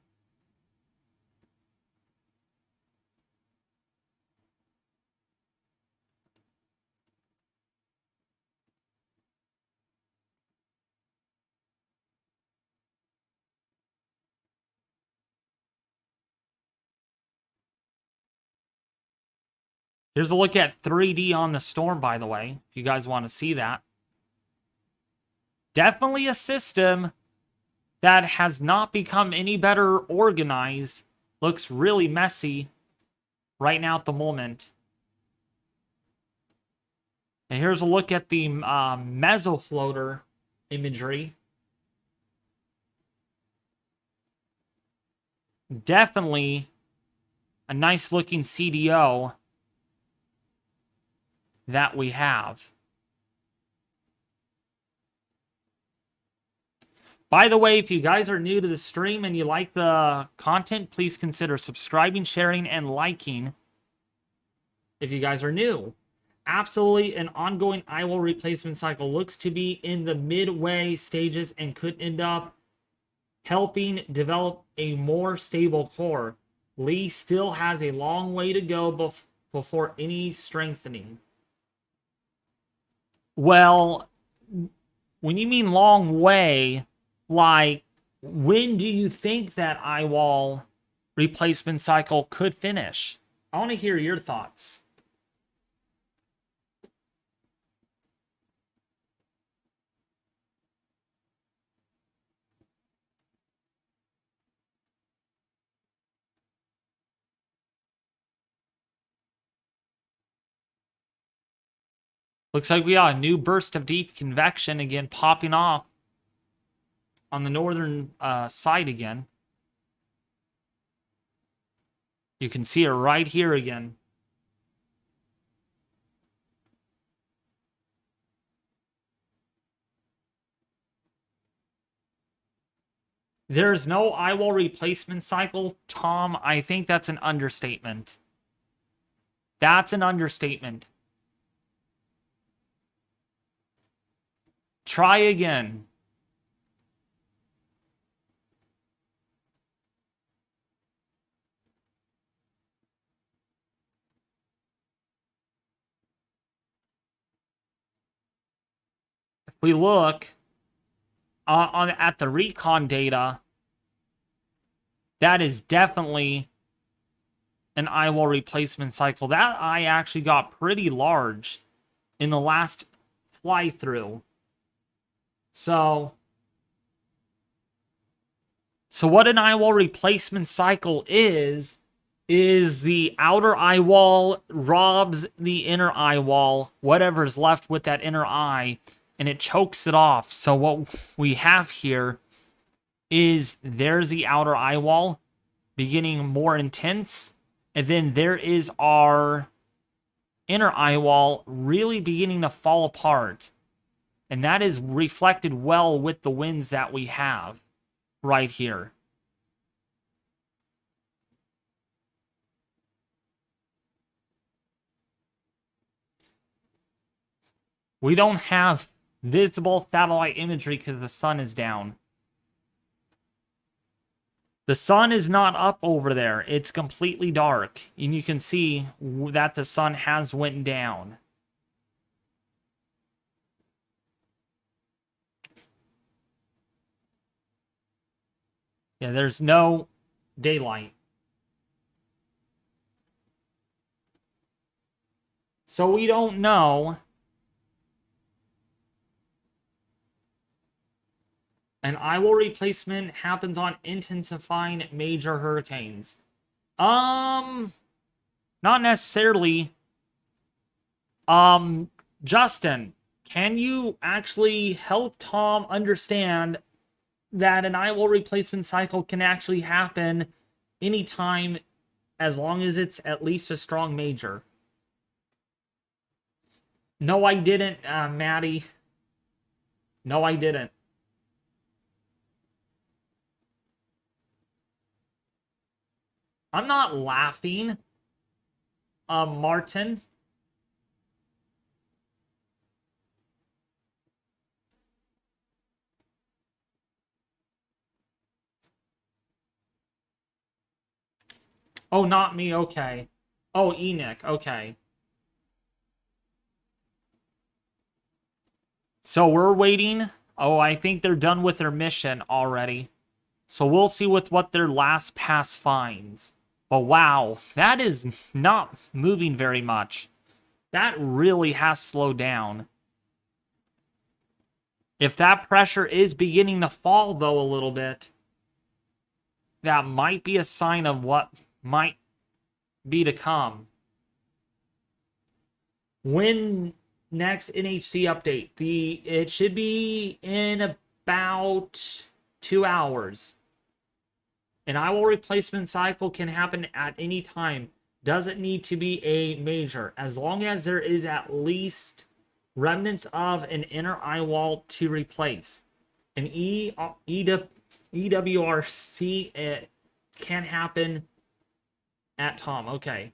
Here's a look at 3D on the storm, by the way, if you guys want to see that. Definitely a system that has not become any better organized. Looks really messy right now at the moment. And here's a look at the mesofloater imagery. Definitely a nice looking CDO that we have. By the way, if you guys are new to the stream and you like the content, please consider subscribing, sharing, and liking if you guys are new. Absolutely, an ongoing eyewall replacement cycle looks to be in the midway stages and could end up helping develop a more stable core. Lee still has a long way to go before any strengthening. Well, when you mean long way, like, when do you think that eyewall replacement cycle could finish? I want to hear your thoughts. Looks like we got a new burst of deep convection again popping off on the northern side again. You can see it right here again. There's no eyewall replacement cycle, Tom. I think that's an understatement. That's an understatement. Try again. If we look at the Recon data, that is definitely an eyewall replacement cycle. That eye actually got pretty large in the last fly through. So what an eyewall replacement cycle is the outer eyewall robs the inner eyewall, whatever's left with that inner eye, and it chokes it off. So what we have here is there's the outer eyewall beginning more intense, and then there is our inner eyewall really beginning to fall apart. And that is reflected well with the winds that we have right here. We don't have visible satellite imagery because the sun is down. The sun is not up over there. It's completely dark. And you can see that the sun has went down. Yeah, there's no daylight. So we don't know. An Eyewall replacement happens on intensifying major hurricanes. Not necessarily. Justin, can you actually help Tom understand that an Eyewall replacement cycle can actually happen anytime as long as it's at least a strong major? No, I didn't, Maddie. No, I didn't. I'm not laughing, Martin. Oh, not me, okay. Oh, Enoch, okay. So we're waiting. Oh, I think they're done with their mission already. So we'll see with what their last pass finds. But wow, that is not moving very much. That really has slowed down. If that pressure is beginning to fall, though, a little bit, that might be a sign of what might be to come. When next NHC update? It should be in about 2 hours. An Eyewall replacement cycle can happen at any time. Doesn't need to be a major, as long as there is at least remnants of an inner eyewall to replace. An EWRC, it can happen at Tom. Okay.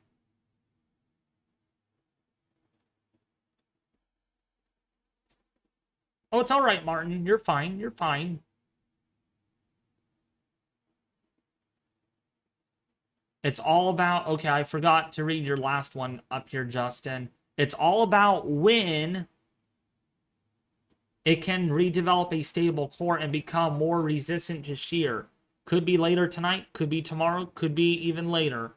Oh, it's all right, Martin. You're fine. You're fine. It's all about... Okay, I forgot to read your last one up here, Justin. It's all about when it can redevelop a stable core and become more resistant to shear. Could be later tonight, could be tomorrow, could be even later.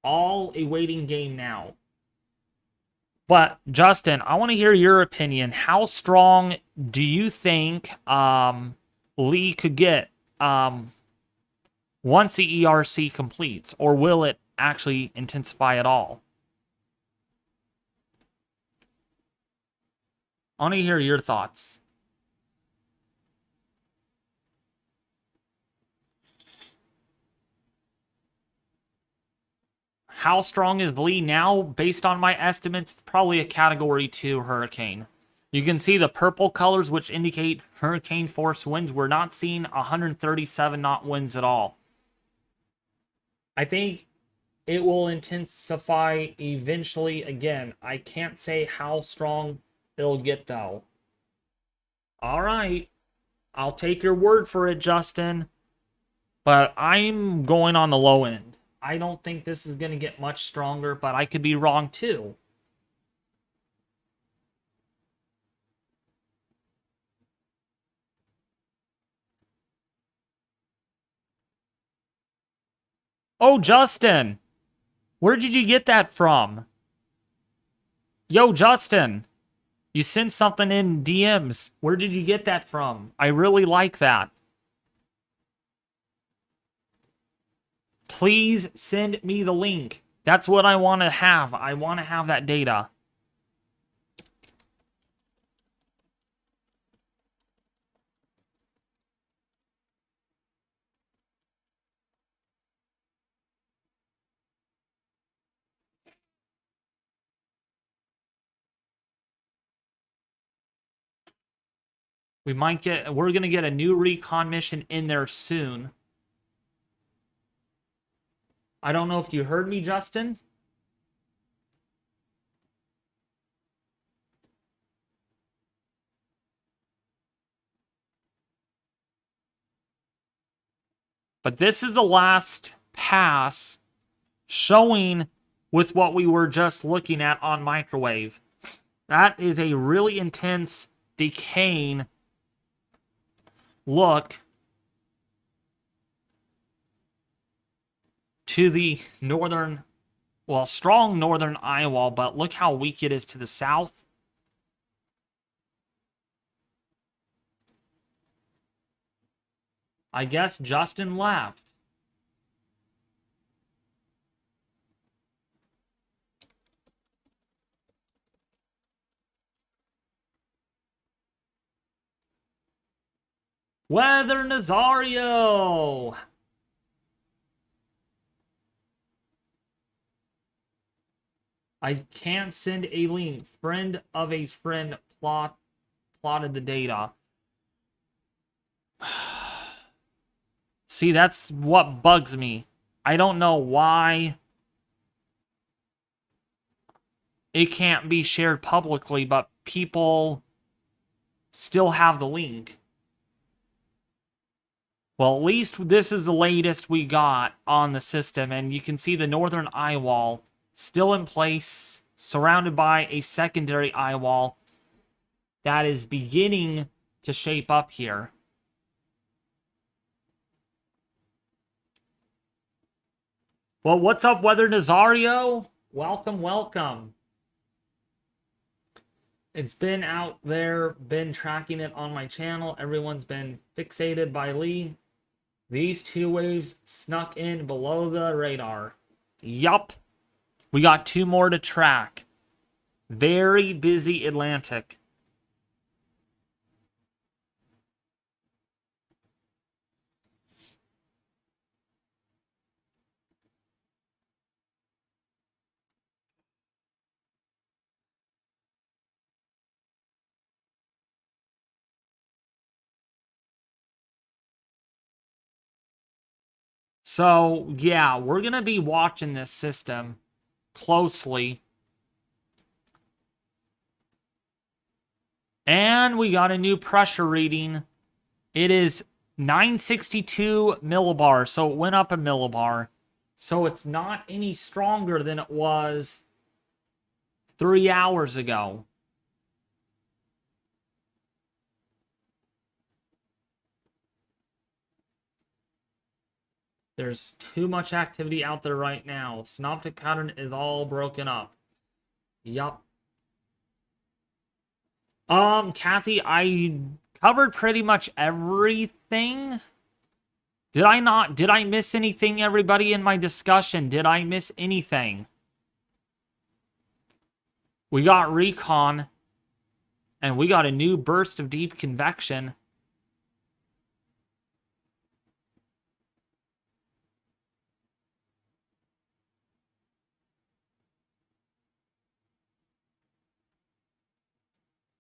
All a waiting game now. But, Justin, I want to hear your opinion. How strong do you think Lee could get once the ERC completes? Or will it actually intensify at all? I want to hear your thoughts. How strong is Lee now? Based on my estimates, probably a Category 2 hurricane. You can see the purple colors, which indicate hurricane force winds. We're not seeing 137 knot winds at all. I think it will intensify eventually again. I can't say how strong it'll get, though. All right. I'll take your word for it, Justin. But I'm going on the low end. I don't think this is going to get much stronger, but I could be wrong too. Oh, Justin! Where did you get that from? Yo, Justin! You sent something in DMs. Where did you get that from? I really like that. Please send me the link. That's what I want to have. I want to have that data. We're going to get a new recon mission in there soon. I don't know if you heard me, Justin. But this is the last pass showing with what we were just looking at on microwave. That is a really intense decaying look to the northern, well, strong northern Eyewall, but look how weak it is to the south. I guess Justin left. Weather Nazario! I can't send a link. Friend of a friend plotted the data. See, that's what bugs me. I don't know why it can't be shared publicly, but people still have the link. Well, at least this is the latest we got on the system, and you can see the northern eyewall still in place, surrounded by a secondary eyewall that is beginning to shape up here. Well, what's up, Weather Nazario? Welcome, welcome. It's been out there, been tracking it on my channel. Everyone's been fixated by Lee. These two waves snuck in below the radar. Yup. We got two more to track. Very busy Atlantic. So, yeah, we're going to be watching this system closely. And we got a new pressure reading. It is 962 millibars, so it went up a millibar. So it's not any stronger than it was 3 hours ago. There's too much activity out there right now. Synoptic pattern is all broken up. Yup. Kathy, I covered pretty much everything. Did I not? Did I miss anything, everybody, in my discussion? Did I miss anything? We got Recon, and we got a new burst of deep convection.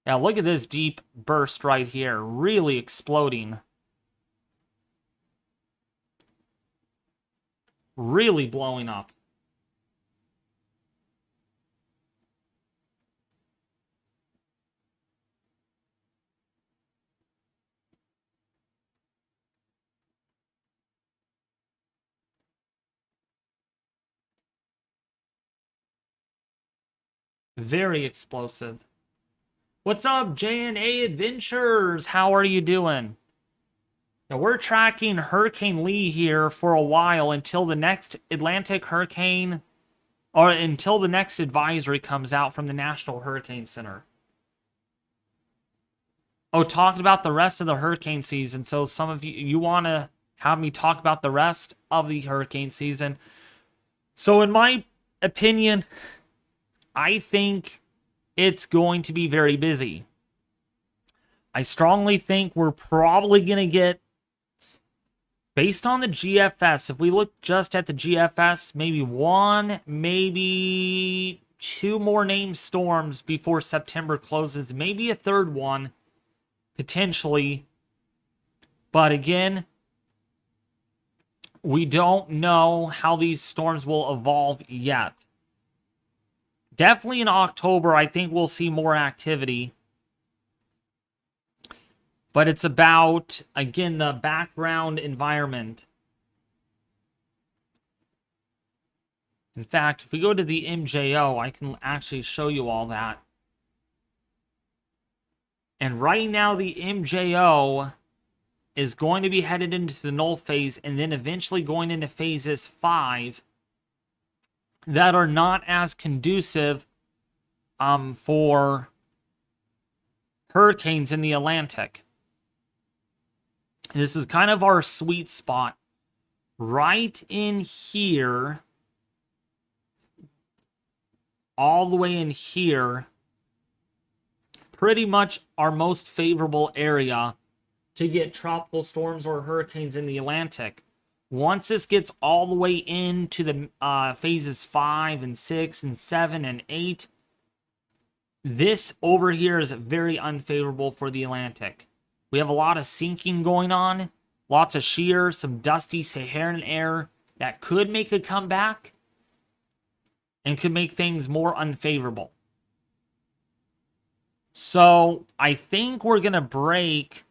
Now look at this deep burst right here, really exploding. Really blowing up. Very explosive. What's up, J&A Adventures? How are you doing? Now, we're tracking Hurricane Lee here for a while until the next Atlantic hurricane, or until the next advisory comes out from the National Hurricane Center. Oh, talking about the rest of the hurricane season. So some of you want to have me talk about the rest of the hurricane season. So in my opinion, I think it's going to be very busy. I strongly think we're probably going to get, based on the GFS, if we look just at the GFS, maybe one, maybe two more named storms before September closes. Maybe a third one, potentially. But again, we don't know how these storms will evolve yet. Definitely in October, I think we'll see more activity. But it's about, again, the background environment. In fact, if we go to the MJO, I can actually show you all that. And right now, the MJO is going to be headed into the null phase and then eventually going into phases 5 that are not as conducive for hurricanes in the Atlantic. This is kind of our sweet spot. Right in here, all the way in here, pretty much our most favorable area to get tropical storms or hurricanes in the Atlantic. Once this gets all the way into the phases 5 and 6 and 7 and 8, this over here is very unfavorable for the Atlantic. We have a lot of sinking going on, lots of shear, some dusty Saharan air that could make a comeback and could make things more unfavorable. So I think we're going to break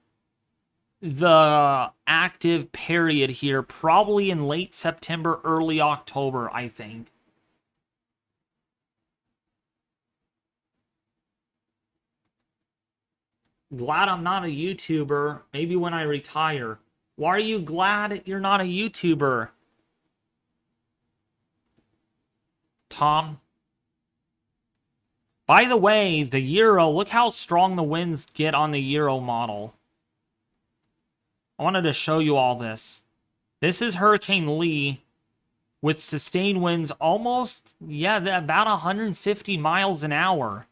the active period here probably in late September, early October, I think. Glad I'm not a YouTuber. Maybe when I retire. Why are you glad you're not a YouTuber, Tom? By the way, the Euro, look how strong the winds get on the Euro model. I wanted to show you all this. This is Hurricane Lee with sustained winds almost, about 150 miles an hour.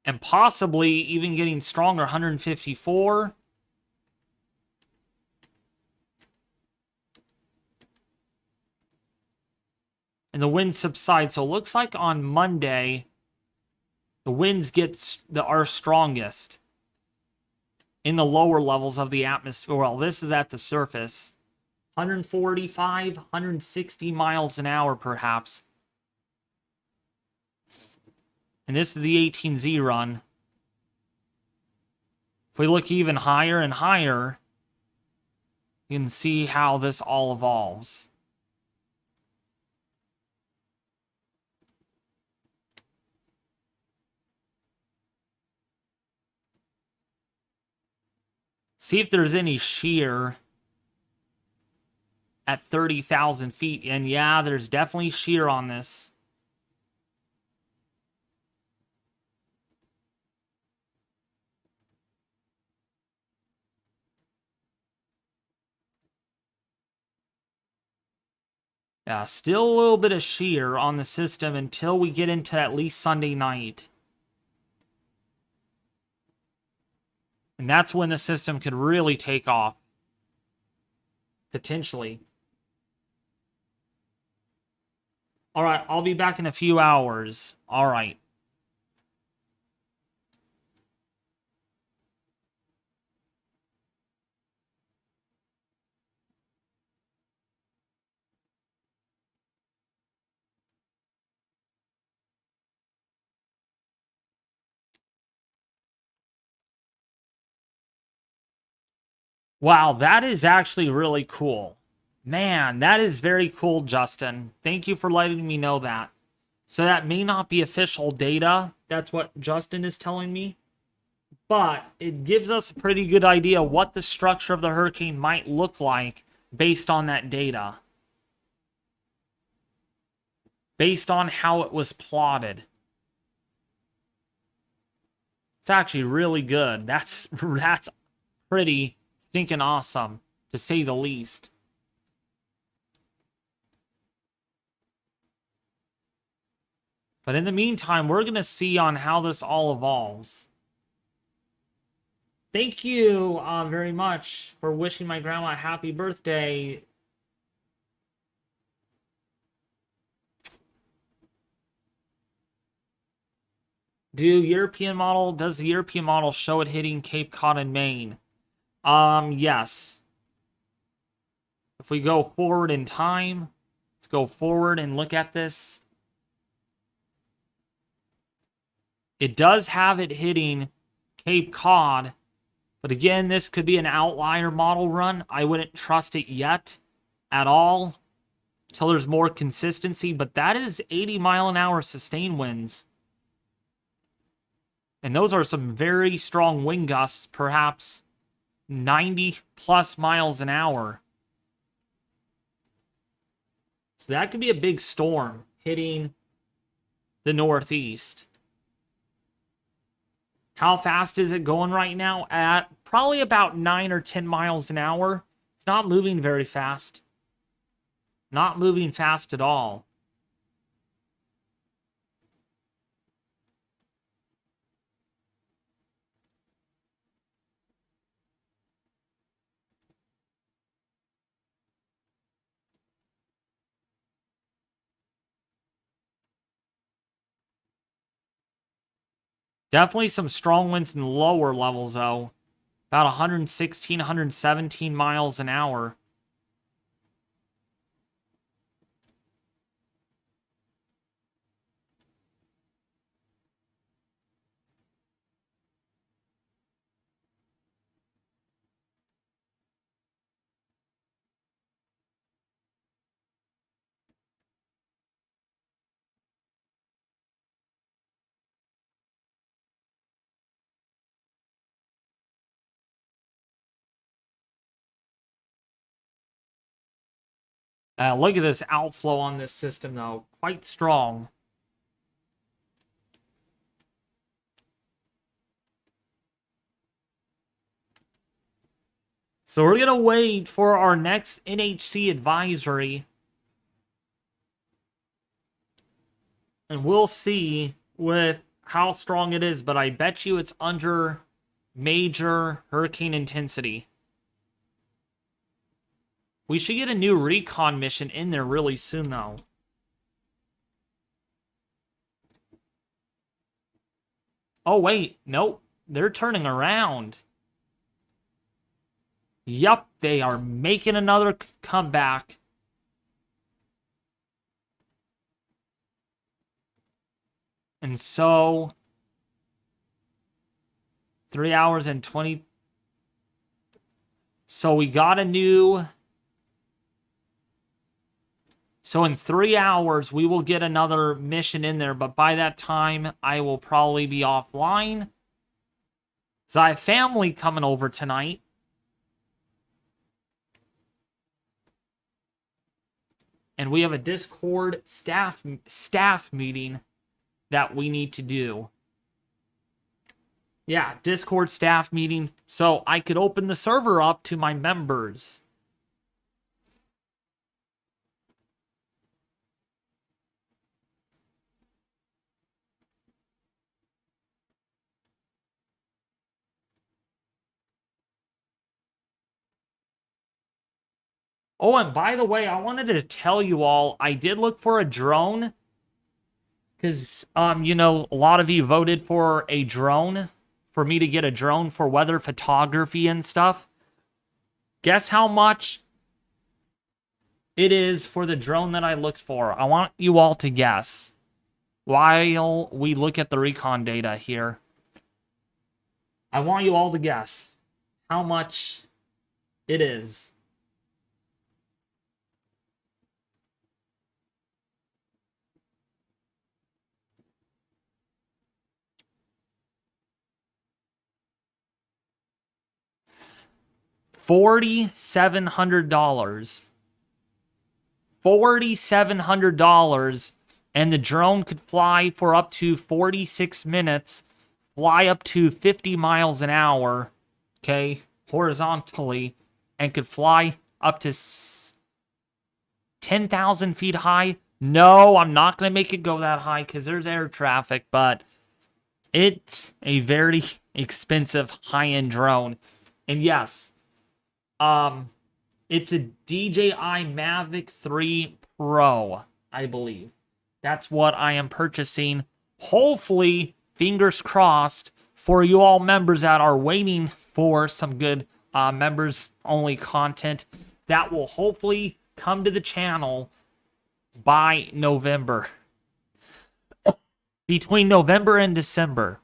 And possibly even getting stronger, 154. And the winds subside. So it looks like on Monday, the winds are strongest in the lower levels of the atmosphere. Well, this is at the surface. 145, 160 miles an hour, perhaps. And this is the 18Z run. If we look even higher and higher, you can see how this all evolves. See if there's any shear at 30,000 feet. And yeah, there's definitely shear on this. Yeah, still a little bit of shear on the system until we get into at least Sunday night. And that's when the system could really take off. Potentially. All right, I'll be back in a few hours. All right. Wow, that is actually really cool. Man, that is very cool, Justin. Thank you for letting me know that. So that may not be official data. That's what Justin is telling me. But it gives us a pretty good idea what the structure of the hurricane might look like based on that data. Based on how it was plotted. It's actually really good. That's pretty stinking awesome, to say the least. But in the meantime, we're going to see on how this all evolves. Thank you very much for wishing my grandma a happy birthday. Does the European model show it hitting Cape Cod and Maine? Yes. If we go forward in time, let's go forward and look at this. It does have it hitting Cape Cod, but again, this could be an outlier model run. I wouldn't trust it yet at all until there's more consistency, but that is 80-mile-an-hour sustained winds. And those are some very strong wind gusts, perhaps 90 plus miles an hour. So that could be a big storm hitting the Northeast. How fast is it going right now? At probably about 9 or 10 miles an hour. It's not moving very fast. Not moving fast at all. Definitely some strong winds in the lower levels, though. About 116, 117 miles an hour. Look at this outflow on this system, though. Quite strong. So we're going to wait for our next NHC advisory. And we'll see with how strong it is. But I bet you it's under major hurricane intensity. We should get a new Recon mission in there really soon, though. Oh, wait. Nope. They're turning around. Yup, they are making another comeback. And so, 3 hours and 20. So we got a new... So in 3 hours, we will get another mission in there. But by that time, I will probably be offline. So I have family coming over tonight. And we have a Discord staff meeting that we need to do. Yeah, Discord staff meeting. So I could open the server up to my members. Oh, and by the way, I wanted to tell you all, I did look for a drone. Because, you know, a lot of you voted for a drone. For me to get a drone for weather photography and stuff. Guess how much it is for the drone that I looked for. I want you all to guess. While we look at the Recon data here. I want you all to guess how much it is. $4,700. $4,700, and the drone could fly for up to 46 minutes, fly up to 50 miles an hour, okay, horizontally, and could fly up to 10,000 feet high. No, I'm not going to make it go that high because there's air traffic, but it's a very expensive high-end drone. And yes, it's a DJI Mavic 3 Pro, I believe. That's what I am purchasing. Hopefully, fingers crossed, for you all members that are waiting for some good members-only content that will hopefully come to the channel by November. Between November and December.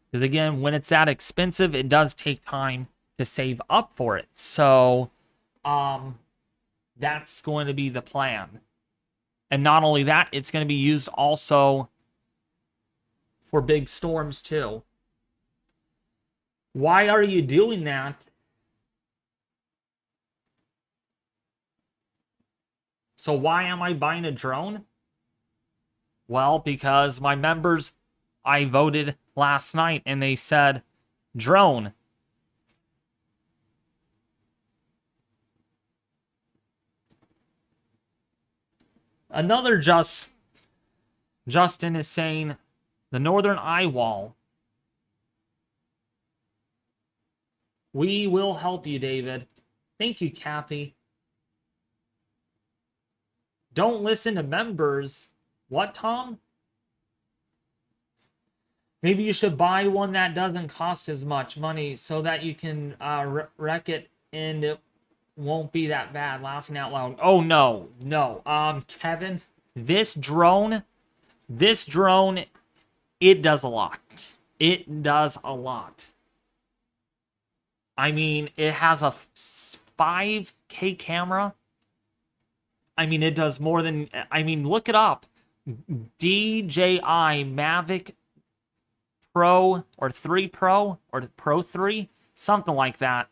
Because again, when it's that expensive, it does take time to save up for it. So, that's going to be the plan. And not only that, it's going to be used also for big storms too. Why are you doing that? So why am I buying a drone? Well, because my members, I voted last night and they said drone. Another Justin is saying the northern Eyewall. We will help you, David. Thank you, Kathy. Don't listen to members. What, Tom? Maybe you should buy one that doesn't cost as much money so that you can wreck it and it won't be that bad. Laughing out loud. Oh, no. Kevin, this drone, it does a lot. It does a lot. I mean, it has a 5K camera. I mean, it does more than... I mean, look it up. DJI Mavic Pro or 3 Pro or Pro 3. Something like that.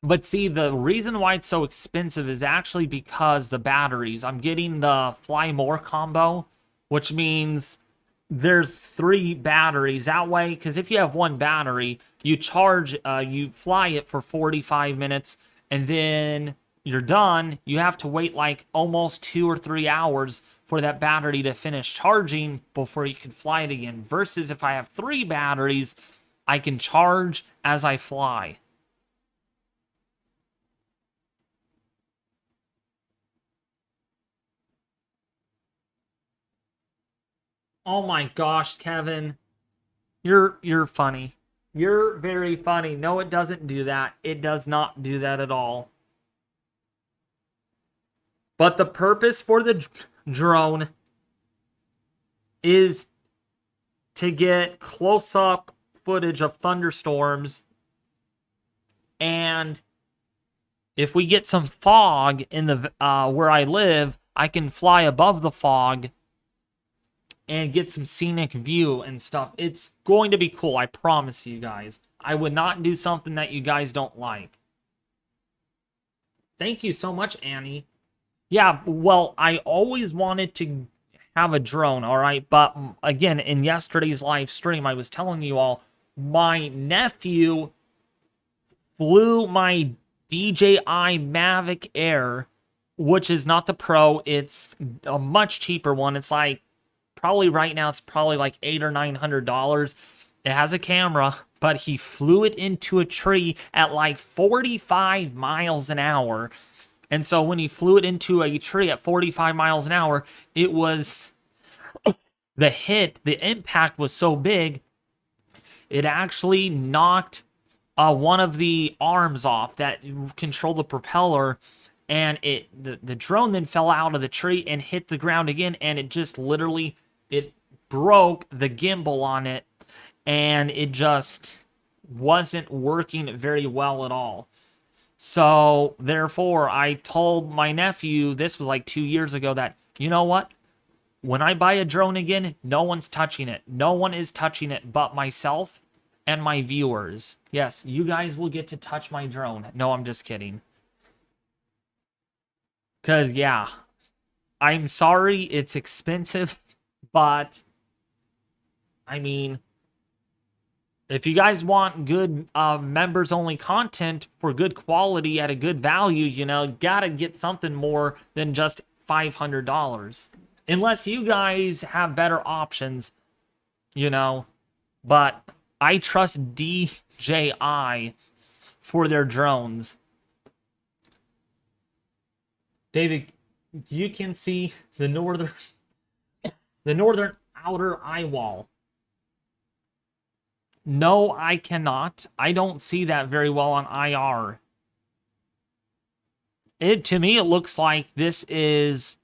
But see, the reason why it's so expensive is actually because the batteries. I'm getting the Fly More combo, which means there's 3 batteries. That way, because if you have one battery, you charge, you fly it for 45 minutes, and then you're done. You have to wait like almost 2 or 3 hours for that battery to finish charging before you can fly it again. Versus if I have 3 batteries, I can charge as I fly. Oh my gosh, Kevin. You're funny. You're very funny. No, it doesn't do that. It does not do that at all. But the purpose for the drone is to get close-up footage of thunderstorms. And if we get some fog in the where I live, I can fly above the fog and get some scenic view and stuff. It's going to be cool, I promise you guys. I would not do something that you guys don't like. Thank you so much, Annie. Yeah, well, I always wanted to have a drone, all right? But again, in yesterday's live stream, I was telling you all, my nephew flew my DJI Mavic Air, which is not the Pro. It's a much cheaper one. It's like, probably right now, it's probably like $800 or $900. It has a camera, but he flew it into a tree at like 45 miles an hour. And so when he flew it into a tree at 45 miles an hour, it was... the impact was so big, it actually knocked one of the arms off that control the propeller, and the drone then fell out of the tree and hit the ground again, and it just literally, it broke the gimbal on it, and it just wasn't working very well at all. So, therefore, I told my nephew, this was like 2 years ago, that, you know what? When I buy a drone again, no one's touching it. No one is touching it but myself and my viewers. Yes, you guys will get to touch my drone. No, I'm just kidding. Because, yeah, I'm sorry it's expensive, but, I mean, if you guys want good members-only content for good quality at a good value, you know, gotta get something more than just $500. Unless you guys have better options, you know. But I trust DJI for their drones. David, you can see the northern outer eyewall. No, I cannot. I don't see that very well on IR. To me, it looks like this is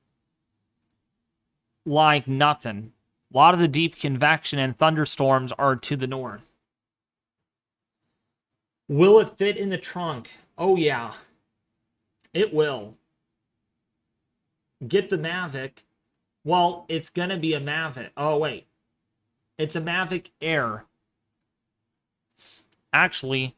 like nothing. A lot of the deep convection and thunderstorms are to the north. Will it fit in the trunk? Oh, yeah. It will. Get the Mavic. Well, it's going to be a Mavic. Oh, wait. It's a Mavic Air. Actually,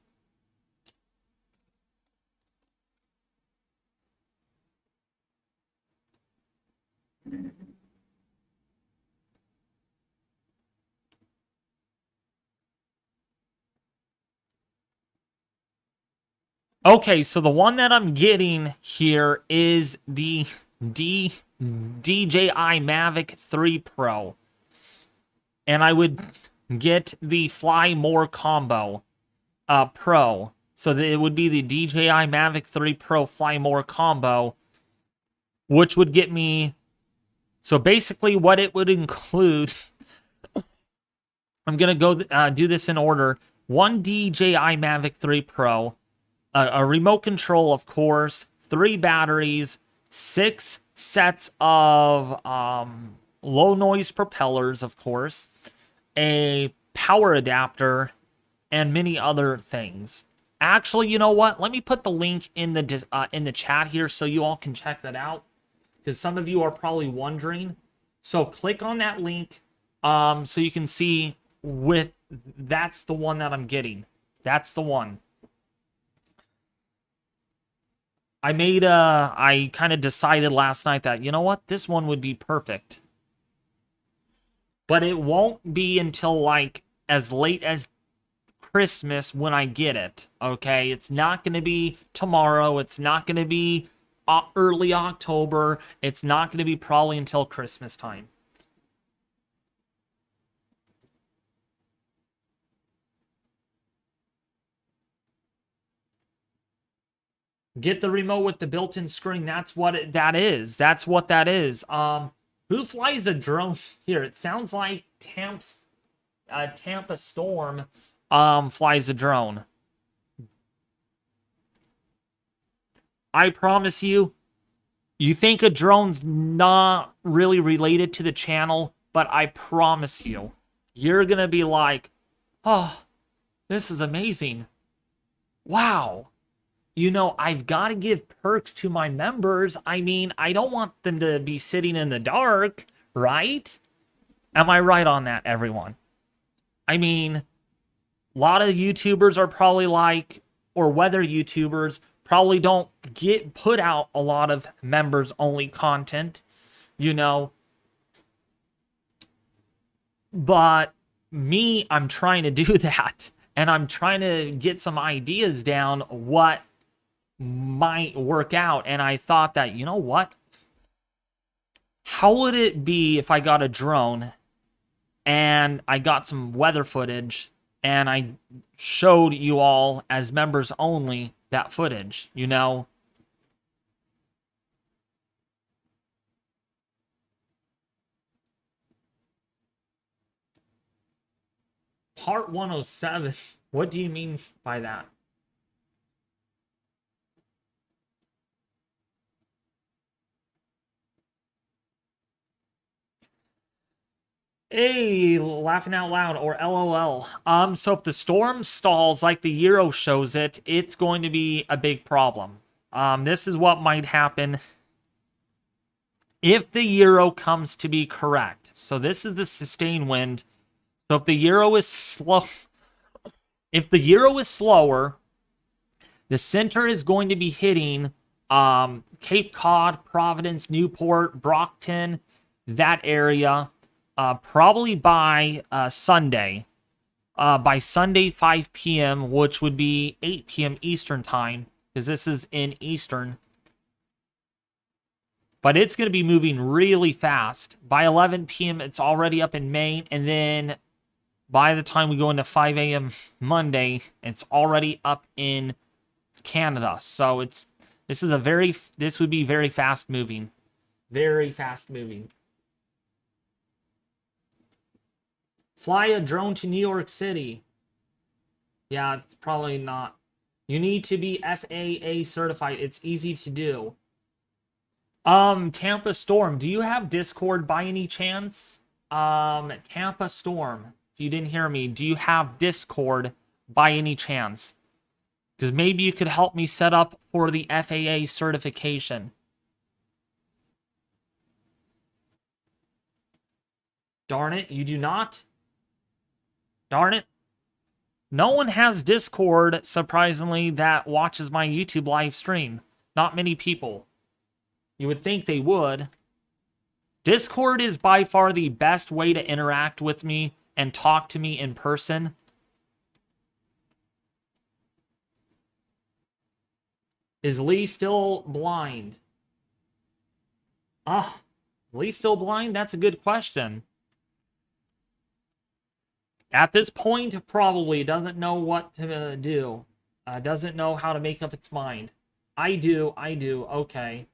Okay, so the one that I'm getting here is the DJI Mavic 3 Pro. And I would get the Fly More Combo Pro. So it would be the DJI Mavic 3 Pro Fly More Combo, which would get me... So basically what it would include... I'm going to go do this in order. One DJI Mavic 3 Pro, a remote control, of course, 3 batteries, 6 sets of low noise propellers, of course, a power adapter, and many other things. Actually, you know what? Let me put the link in the chat here so you all can check that out, because some of you are probably wondering. So click on that link so you can see that's the one that I'm getting. That's the one. I kind of decided last night that, you know what, this one would be perfect. But it won't be until like as late as Christmas when I get it, okay? It's not going to be tomorrow. It's not going to be early October. It's not going to be probably until Christmas time. Get the remote with the built-in screen. That's what that is. That's what that is. Who flies a drone here? It sounds like Tampa Storm flies a drone. I promise you, you think a drone's not really related to the channel, but I promise you, you're gonna be like, oh, this is amazing. Wow. You know, I've got to give perks to my members. I mean, I don't want them to be sitting in the dark, right? Am I right on that, everyone? I mean, a lot of YouTubers are probably like, or weather YouTubers probably don't put out a lot of members-only content, you know. But me, I'm trying to do that. And I'm trying to get some ideas down what might work out. And I thought that, you know what? How would it be if I got a drone and I got some weather footage and I showed you all as members only that footage, you know? Part 107. What do you mean by that? Hey, laughing out loud, or LOL. So if the storm stalls like the Euro shows it, it's going to be a big problem. This is what might happen if the Euro comes to be correct. So this is the sustained wind. So if the Euro is slow, if the Euro is slower, the center is going to be hitting Cape Cod, Providence, Newport, Brockton, that area. Probably by Sunday. By Sunday, 5 p.m., which would be 8 p.m. Eastern time, because this is in Eastern. But it's going to be moving really fast. By 11 p.m., it's already up in Maine, and then by the time we go into 5 a.m. Monday, it's already up in Canada. So this would be very fast moving. Very fast moving. Fly a drone to New York City. Yeah, it's probably not. You need to be FAA certified. It's easy to do. Tampa Storm, do you have Discord by any chance? Tampa Storm, if you didn't hear me, do you have Discord by any chance? Because maybe you could help me set up for the FAA certification. Darn it, you do not? Darn it. No one has Discord, surprisingly, that watches my YouTube live stream. Not many people. You would think they would. Discord is by far the best way to interact with me and talk to me in person. Is Lee still blind? Lee still blind? That's a good question. At this point, probably doesn't know what to do. Doesn't know how to make up its mind. I do. Okay.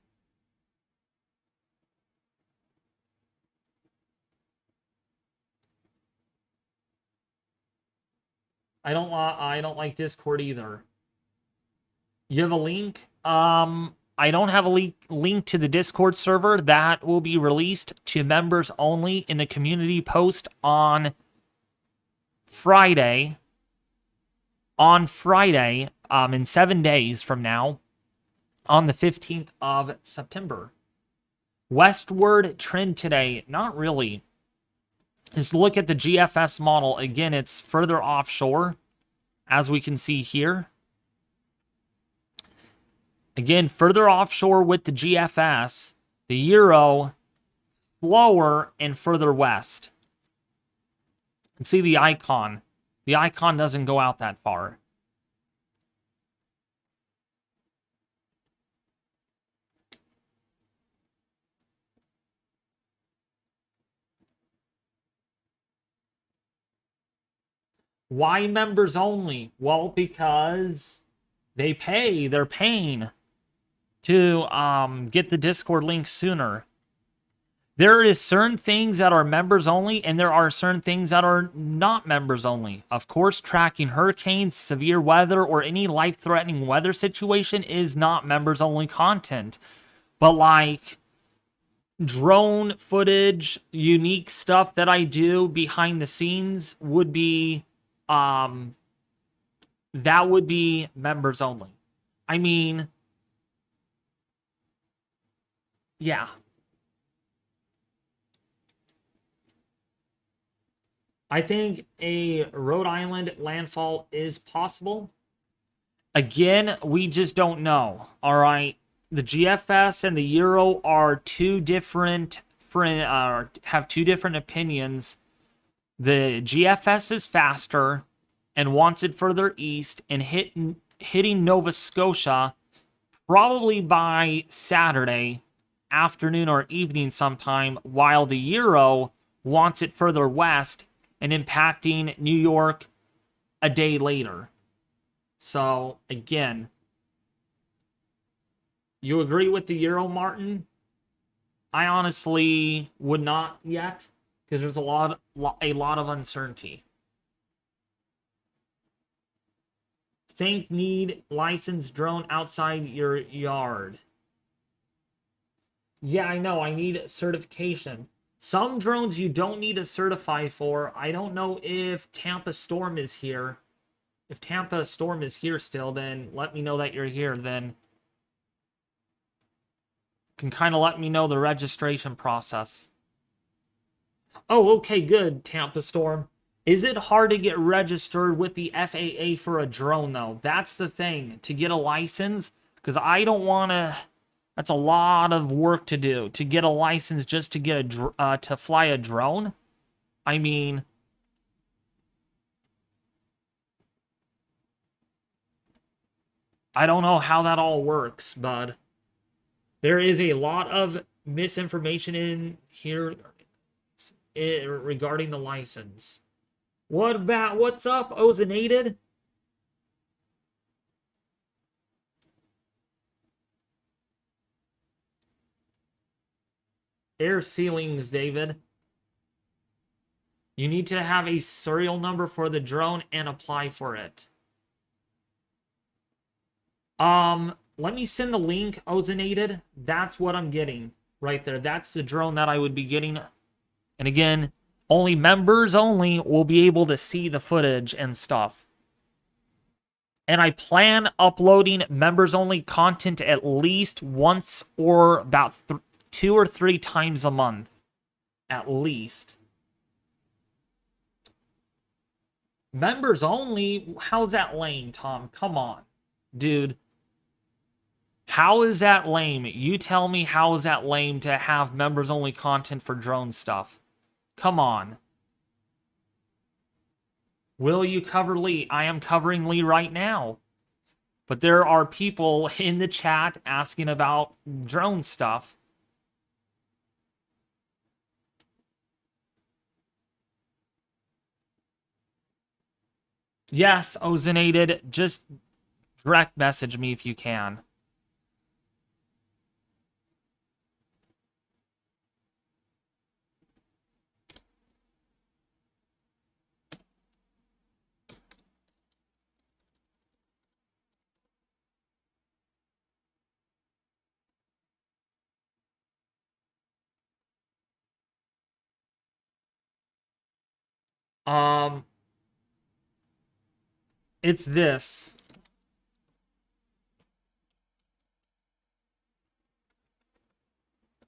I don't like Discord either. You have a link? I don't have a link to the Discord server. That will be released to members only in the community post on Friday. In 7 days from now, on the 15th of September. Westward trend today, not really. Just look at the GFS model. Again, it's further offshore, as we can see here. Again, further offshore with the GFS, the Euro slower and further west. And see the icon. The icon doesn't go out that far. Why members only? Well, because they pay. They're paying to get the Discord link sooner. There is certain things that are members only, and there are certain things that are not members only. Of course, tracking hurricanes, severe weather, or any life-threatening weather situation is not members only content. But like drone footage, unique stuff that I do behind the scenes would be that would be members only. I mean, yeah. I think a Rhode Island landfall is possible. Again, we just don't know. All right. The GFS and the Euro are have two different opinions. The GFS is faster and wants it further east and hitting Nova Scotia probably by Saturday afternoon or evening sometime, while the Euro wants it further west and impacting New York a day later. So, again, you agree with the Euro, Martin? I honestly would not yet, because there's a lot of uncertainty. Think need licensed drone outside your yard. Yeah, I know. I need certification. Some drones you don't need to certify for. I don't know if Tampa Storm is here. If Tampa Storm is here still, then let me know that you're here. Then can kind of let me know the registration process. Oh, okay, good, Tampa Storm. Is it hard to get registered with the FAA for a drone, though? That's the thing. To get a license, because I don't want to... That's a lot of work to do. To get a license just to get to fly a drone? I mean... I don't know how that all works, but... There is a lot of misinformation in here regarding the license. What's up, Ozonated? Air ceilings, David. You need to have a serial number for the drone and apply for it. Let me send the link, Ozonated. That's what I'm getting right there. That's the drone that I would be getting. And again, only members only will be able to see the footage and stuff. And I plan uploading members only content at least once or about 2 or 3 times a month. At least. Members only? How's that lame, Tom? Come on. Dude. How is that lame? You tell me, how is that lame to have members only content for drone stuff? Come on. Will you cover Lee? I am covering Lee right now. But there are people in the chat asking about drone stuff. Yes, Ozonated, just direct message me if you can. It's this.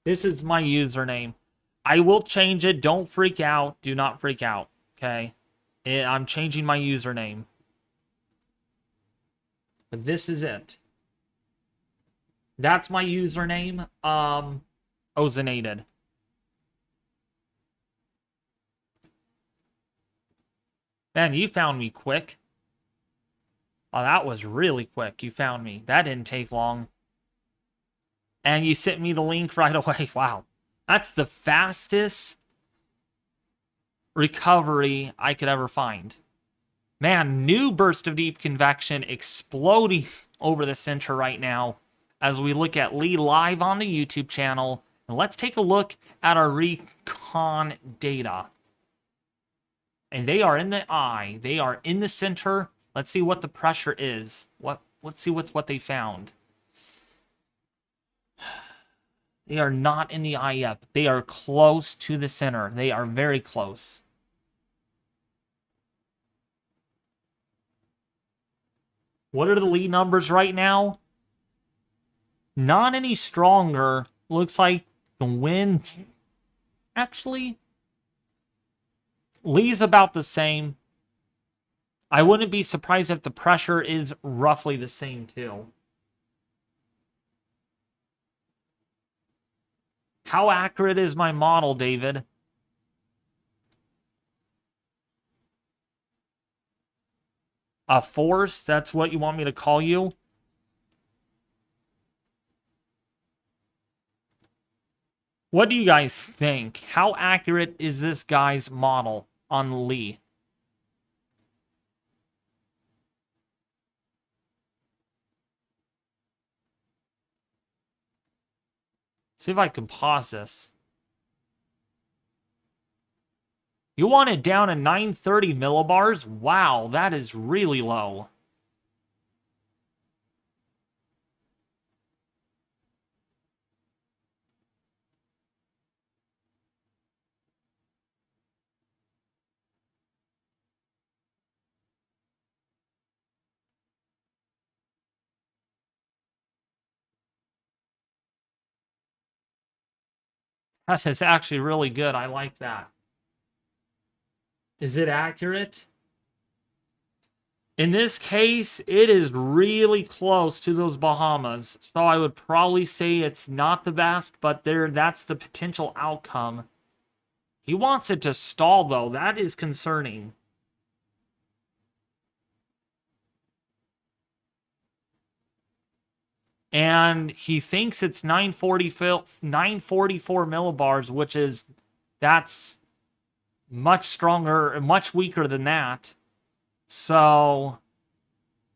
This is my username. I will change it. Don't freak out. Do not freak out. Okay? I'm changing my username. But this is it. That's my username. Ozonated. Man, you found me quick. Oh, that was really quick. You found me. That didn't take long. And you sent me the link right away. Wow. That's the fastest recovery I could ever find. Man, new burst of deep convection exploding over the center right now as we look at Lee live on the YouTube channel. And let's take a look at our Recon data. And they are in the eye. They are in the center. Let's see what the pressure is. Let's see what they found. They are not in the eye yet. They are close to the center. They are very close. What are the lead numbers right now? Not any stronger. Looks like the wind... Actually, Lee's about the same. I wouldn't be surprised if the pressure is roughly the same too. How accurate is my model, David? A force? That's what you want me to call you? What do you guys think? How accurate is this guy's model on Lee? See if I can pause this. You want it down at 930 millibars? Wow, that is really low. That is actually really good. I like that. Is it accurate? In this case, it is really close to those Bahamas. So I would probably say it's not the best, but that's the potential outcome. He wants it to stall, though. That is concerning. And he thinks it's 944 millibars, which is... That's much stronger, much weaker than that. So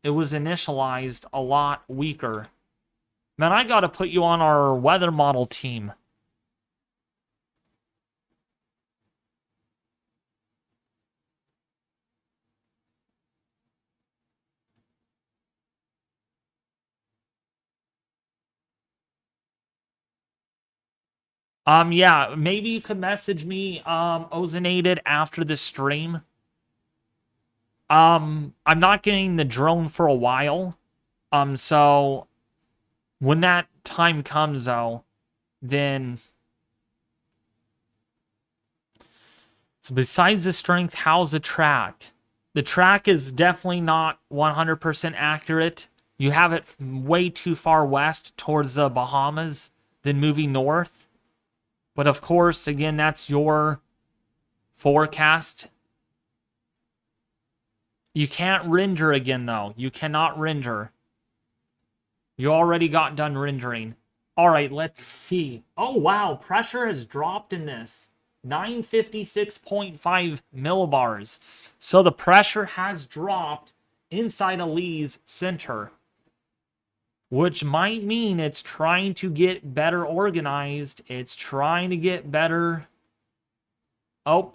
it was initialized a lot weaker. Man, I gotta put you on our weather model team. Yeah, maybe you could message me, Ozonated, after the stream. I'm not getting the drone for a while. So when that time comes, though, then... So besides the strength, how's the track? The track is definitely not 100% accurate. You have it way too far west towards the Bahamas than moving north. But of course, again, that's your forecast. You can't render again, though. You cannot render. You already got done rendering. All right, let's see. Oh, wow. Pressure has dropped in this. 956.5 millibars. So the pressure has dropped inside of Lee's center, which might mean it's trying to get better organized. It's trying to get better. Oh.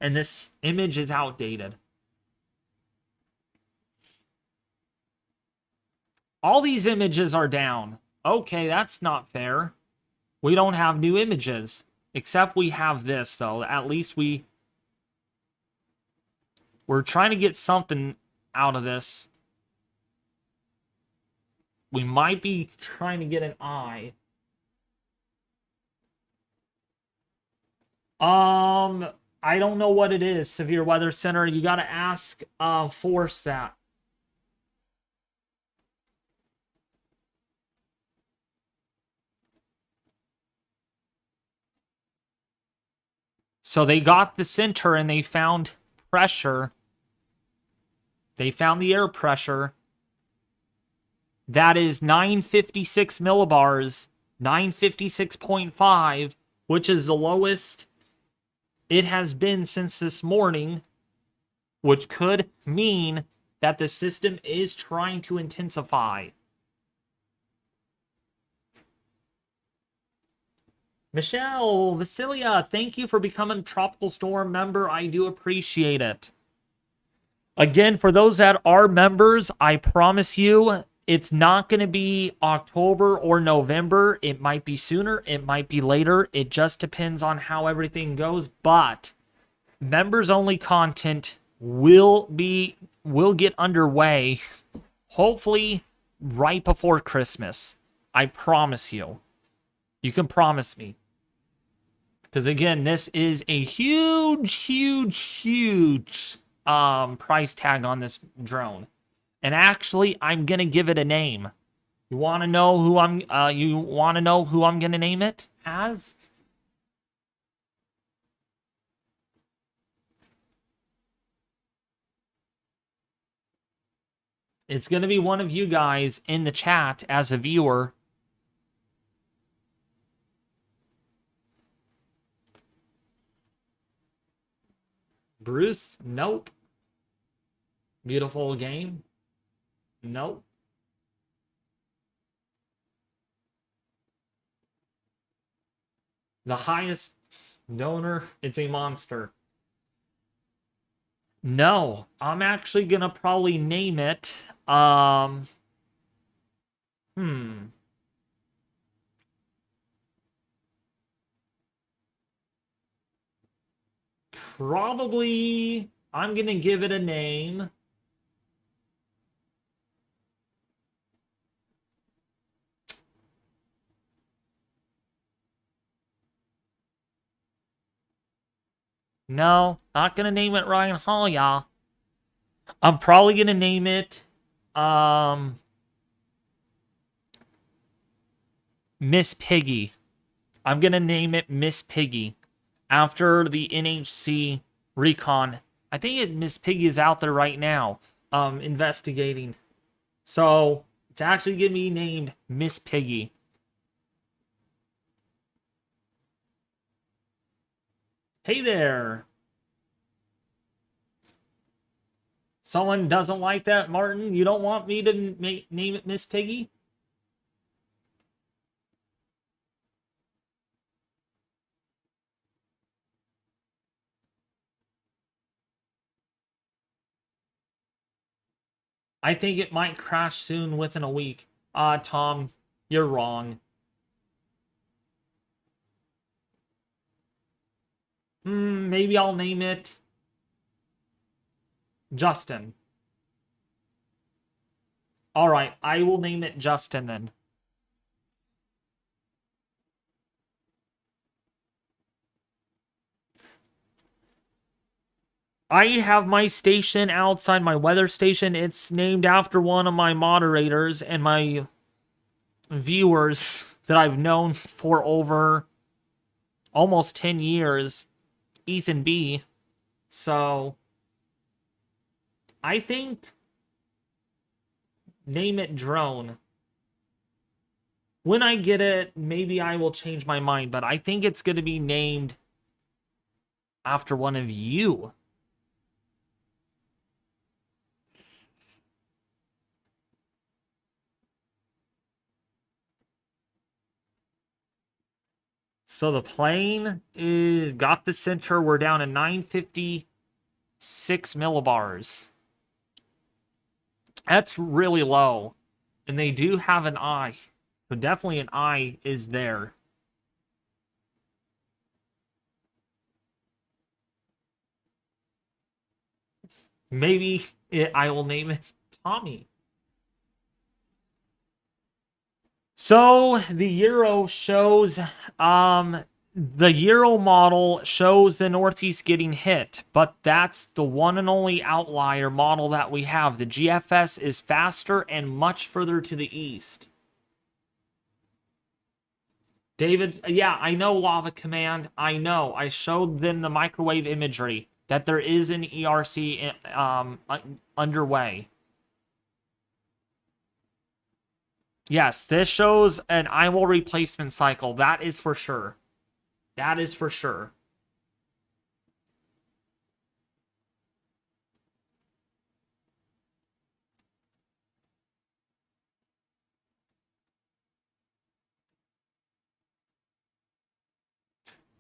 And this image is outdated. All these images are down. Okay, that's not fair. We don't have new images. Except we have this, though. At least we're trying to get something out of this. We might be trying to get an eye. I don't know what it is, Severe Weather Center. You got to ask Force that. So they got the center and they found pressure. They found the air pressure. That is 956 millibars, 956.5, which is the lowest it has been since this morning, which could mean that the system is trying to intensify. Michelle, Vasilia, thank you for becoming a Tropical Storm member. I do appreciate it. Again, for those that are members, I promise you, it's not going to be October or November. It might be sooner. It might be later. It just depends on how everything goes. But members-only content will get underway, hopefully right before Christmas. I promise you. You can promise me. Because again, this is a huge price tag on this drone. And actually, I'm gonna give it a name. You want to know who I'm gonna name it as? It's gonna be one of you guys in the chat as a viewer. Bruce? Nope. Beautiful game? Nope. The highest donor? It's a monster. No, I'm actually gonna probably name it, Probably, I'm gonna give it a name. No, not gonna name it Ryan Hall, y'all. I'm probably gonna name it, Miss Piggy. I'm gonna name it Miss Piggy. After the NHC Recon. I think Miss Piggy is out there right now, investigating. So, it's actually gonna be named Miss Piggy. Hey there! Someone doesn't like that, Martin? You don't want me to name it Miss Piggy? I think it might crash soon within a week. Tom, you're wrong. Maybe I'll name it Justin. Alright, I will name it Justin then. I have my station outside, my weather station. It's named after one of my moderators and my viewers that I've known for over almost 10 years, Ethan B. So I think name it drone. When I get it, maybe I will change my mind, but I think it's going to be named after one of you. So the plane is got the center. We're down to 956 millibars. That's really low. And they do have an eye. So definitely an eye is there. Maybe I will name it Tommy. So the Euro shows, the Euro model shows the Northeast getting hit, but that's the one and only outlier model that we have. The GFS is faster and much further to the east. David, yeah, I know Lava Command. I know. I showed them the microwave imagery that there is an ERC underway. Yes, this shows an Eyewall replacement cycle. That is for sure. That is for sure.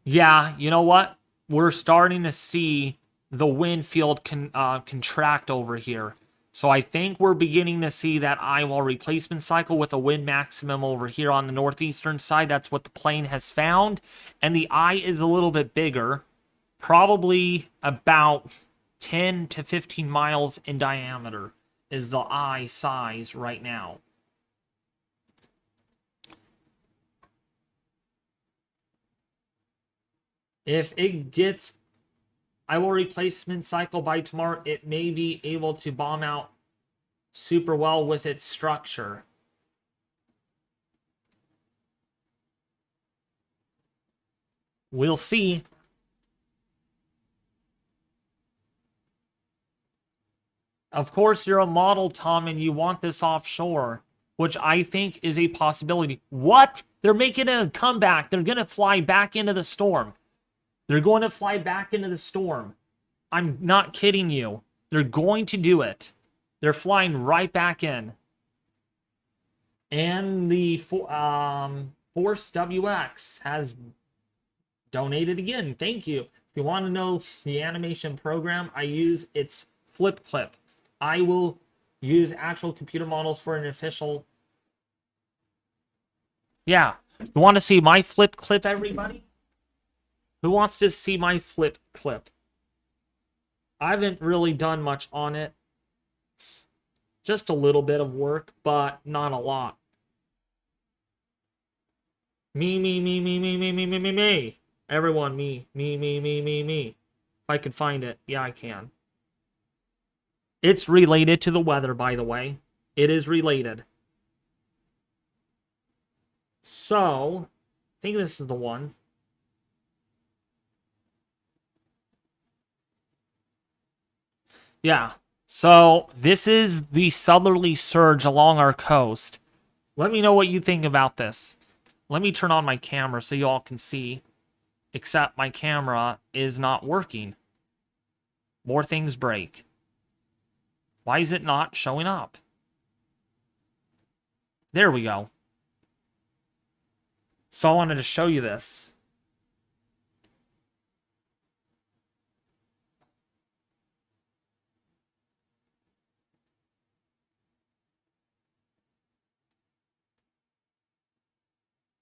Yeah, you know what? We're starting to see the wind field contract over here. So I think we're beginning to see that eyewall replacement cycle with a wind maximum over here on the northeastern side. That's what the plane has found. And the eye is a little bit bigger, probably about 10 to 15 miles in diameter is the eye size right now. If it gets Eyewall replacement cycle by tomorrow, it may be able to bomb out super well with its structure. We'll see. Of course, you're a model, Tom, and you want this offshore, which I think is a possibility. What? They're making a comeback. They're going to fly back into the storm. They're going to fly back into the storm. I'm not kidding you. They're going to do it. They're flying right back in. And the Force WX has donated again. Thank you. If you want to know the animation program I use, it's Flip Clip. I will use actual computer models for an official. Yeah. You want to see my Flip Clip, everybody? Who wants to see my Flip Clip? I haven't really done much on it. Just a little bit of work, but not a lot. Me. Everyone, me. If I could find it. Yeah, I can. It's related to the weather, by the way. It is related. So, I think this is the one. Yeah. So, this is the southerly surge along our coast. Let me know what you think about this. Let me turn on my camera so you all can see. Except my camera is not working. More things break. Why is it not showing up? There we go. So I wanted to show you this.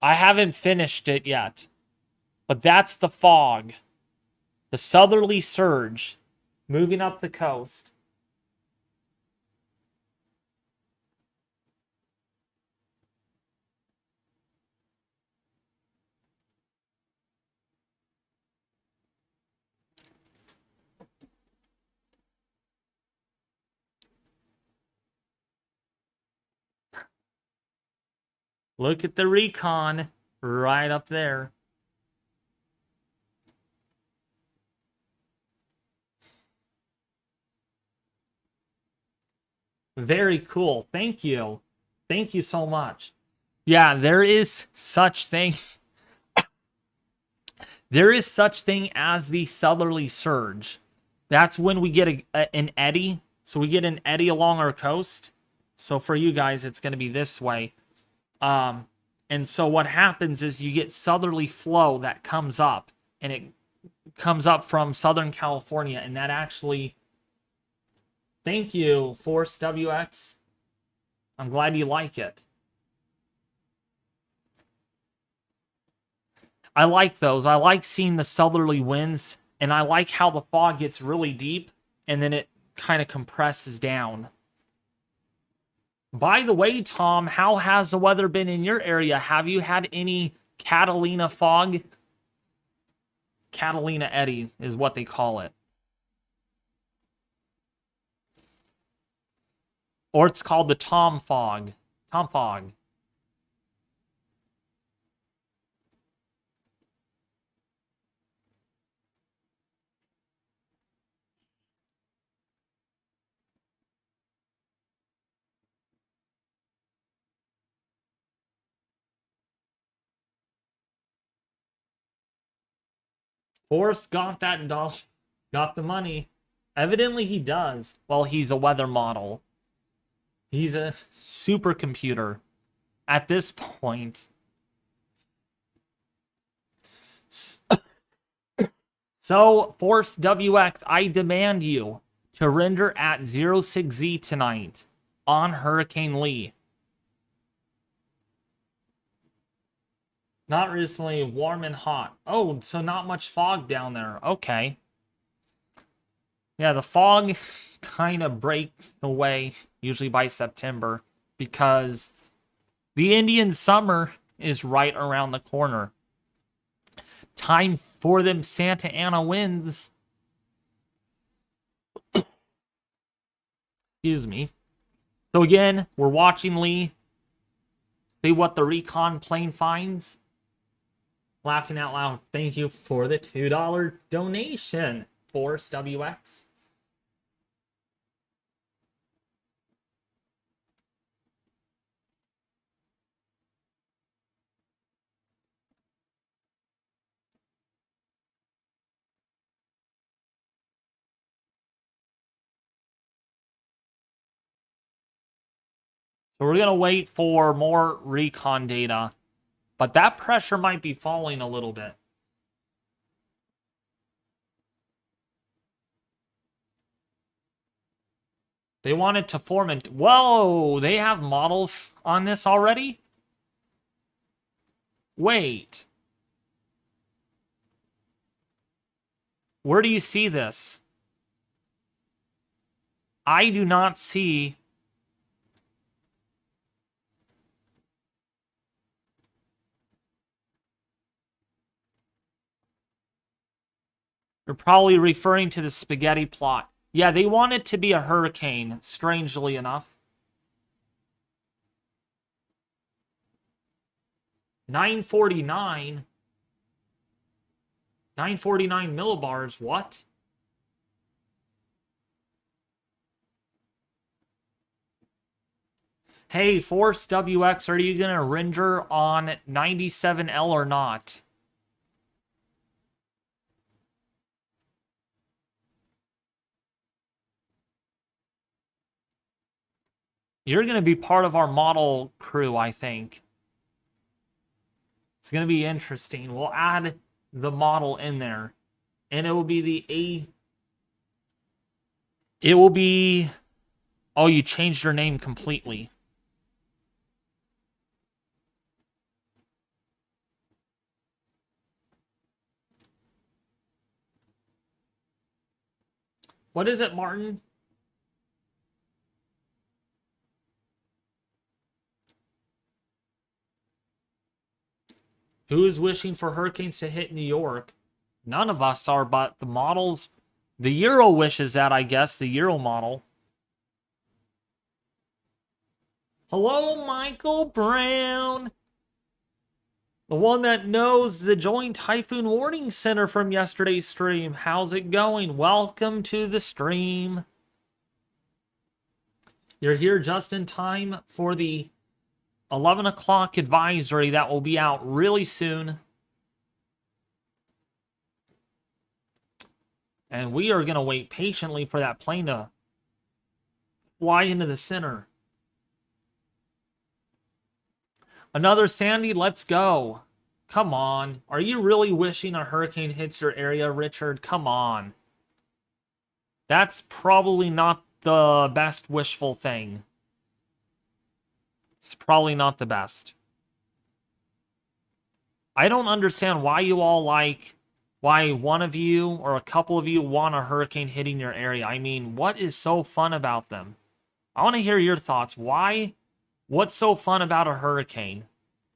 I haven't finished it yet. But that's the fog. The southerly surge moving up the coast. Look at the Recon right up there. Very cool. Thank you. Thank you so much. Yeah, there is such thing. There is such thing as the southerly surge. That's when we get an eddy. So we get an eddy along our coast. So for you guys, it's going to be this way. And so what happens is you get southerly flow that comes up. And it comes up from Southern California. And that actually... Thank you, Force WX. I'm glad you like it. I like those. I like seeing the southerly winds, and I like how the fog gets really deep, and then it kind of compresses down. By the way, Tom, how has the weather been in your area? Have you had any Catalina fog? Catalina eddy is what they call it. Or it's called the Tom fog. Tom fog. Forrest got that dust, got the money. Evidently he does. Well, he's a weather model. He's a supercomputer at this point. So, Force WX, I demand you to render at 06Z tonight on Hurricane Lee. Not recently, warm and hot. Oh, so not much fog down there. Okay. Yeah, the fog kind of breaks away usually by September because the Indian summer is right around the corner. Time for them Santa Ana winds. Excuse me. So again, we're watching Lee. See what the Recon plane finds. Laughing out loud. Thank you for the $2 donation, Force WX. So we're going to wait for more Recon data. But that pressure might be falling a little bit. They wanted to form it. Whoa, they have models on this already? Wait. Where do you see this? I do not see... You're probably referring to the spaghetti plot. Yeah, they want it to be a hurricane, strangely enough. 949? 949 millibars, what? Hey, Force WX, are you going to render on 97L or not? You're going to be part of our model crew, I think. It's going to be interesting. We'll add the model in there. And it will be the A... It will be... Oh, you changed your name completely. What is it, Martin? Who is wishing for hurricanes to hit New York? None of us are, but the models... The Euro wishes that, I guess. The Euro model. Hello, Michael Brown. The one that knows the Joint Typhoon Warning Center from yesterday's stream. How's it going? Welcome to the stream. You're here just in time for the 11 o'clock advisory that will be out really soon. And we are going to wait patiently for that plane to fly into the center. Another Sandy, let's go. Come on. Are you really wishing a hurricane hits your area, Richard? Come on. That's probably not the best wishful thing. It's probably not the best. I don't understand why you all why one of you or a couple of you want a hurricane hitting your area. I mean, what is so fun about them? I want to hear your thoughts. Why? What's so fun about a hurricane?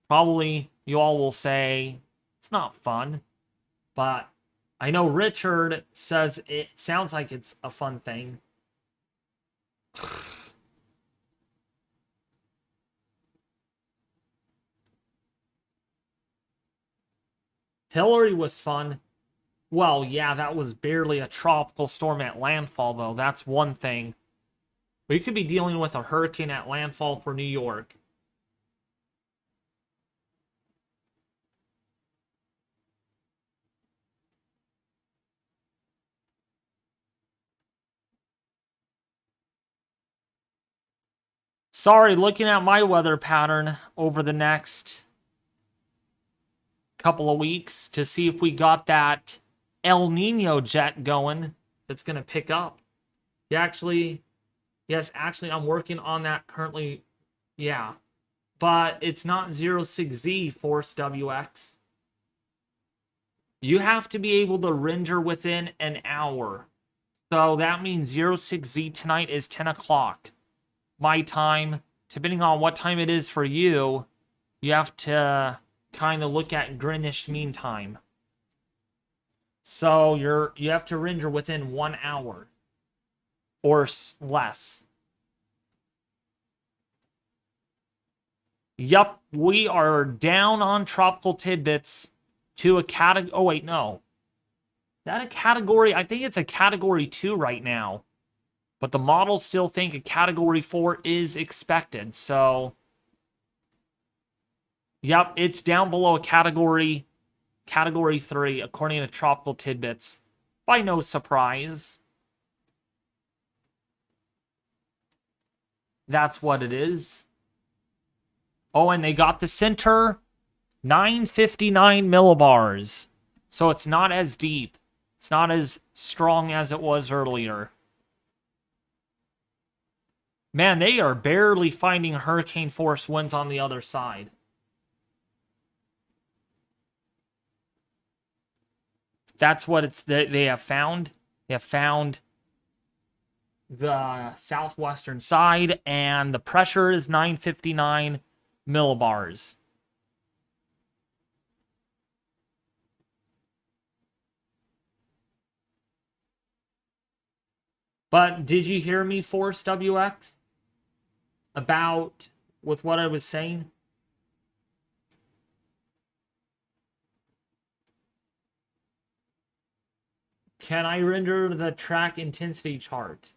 Probably you all will say it's not fun, but I know Richard says it sounds like it's a fun thing. Hillary was fun. Well, yeah, that was barely a tropical storm at landfall, though. That's one thing. We could be dealing with a hurricane at landfall for New York. Sorry, looking at my weather pattern over the next couple of weeks to see if we got that El Nino jet going. It's going to pick up. Yes, actually, I'm working on that currently. Yeah. But it's not 06Z Force WX. You have to be able to render within an hour. So that means 06Z tonight is 10 o'clock. My time, depending on what time it is for you, you have to kind of look at Greenwich Mean Time. So you have to render within 1 hour or less. Yup, we are down on tropical tidbits to a category. Oh wait, no. Is that a category? I think it's a category 2 right now. But the models still think a category 4 is expected. So, yep, it's down below a category 3, according to tropical tidbits. By no surprise. That's what it is. Oh, and they got the center 959 millibars. So it's not as deep. It's not as strong as it was earlier. Man, they are barely finding hurricane force winds on the other side. That's what they have found. They have found the southwestern side, and the pressure is 959 millibars. But did you hear me, Force WX? About with what I was saying? Can I render the track intensity chart?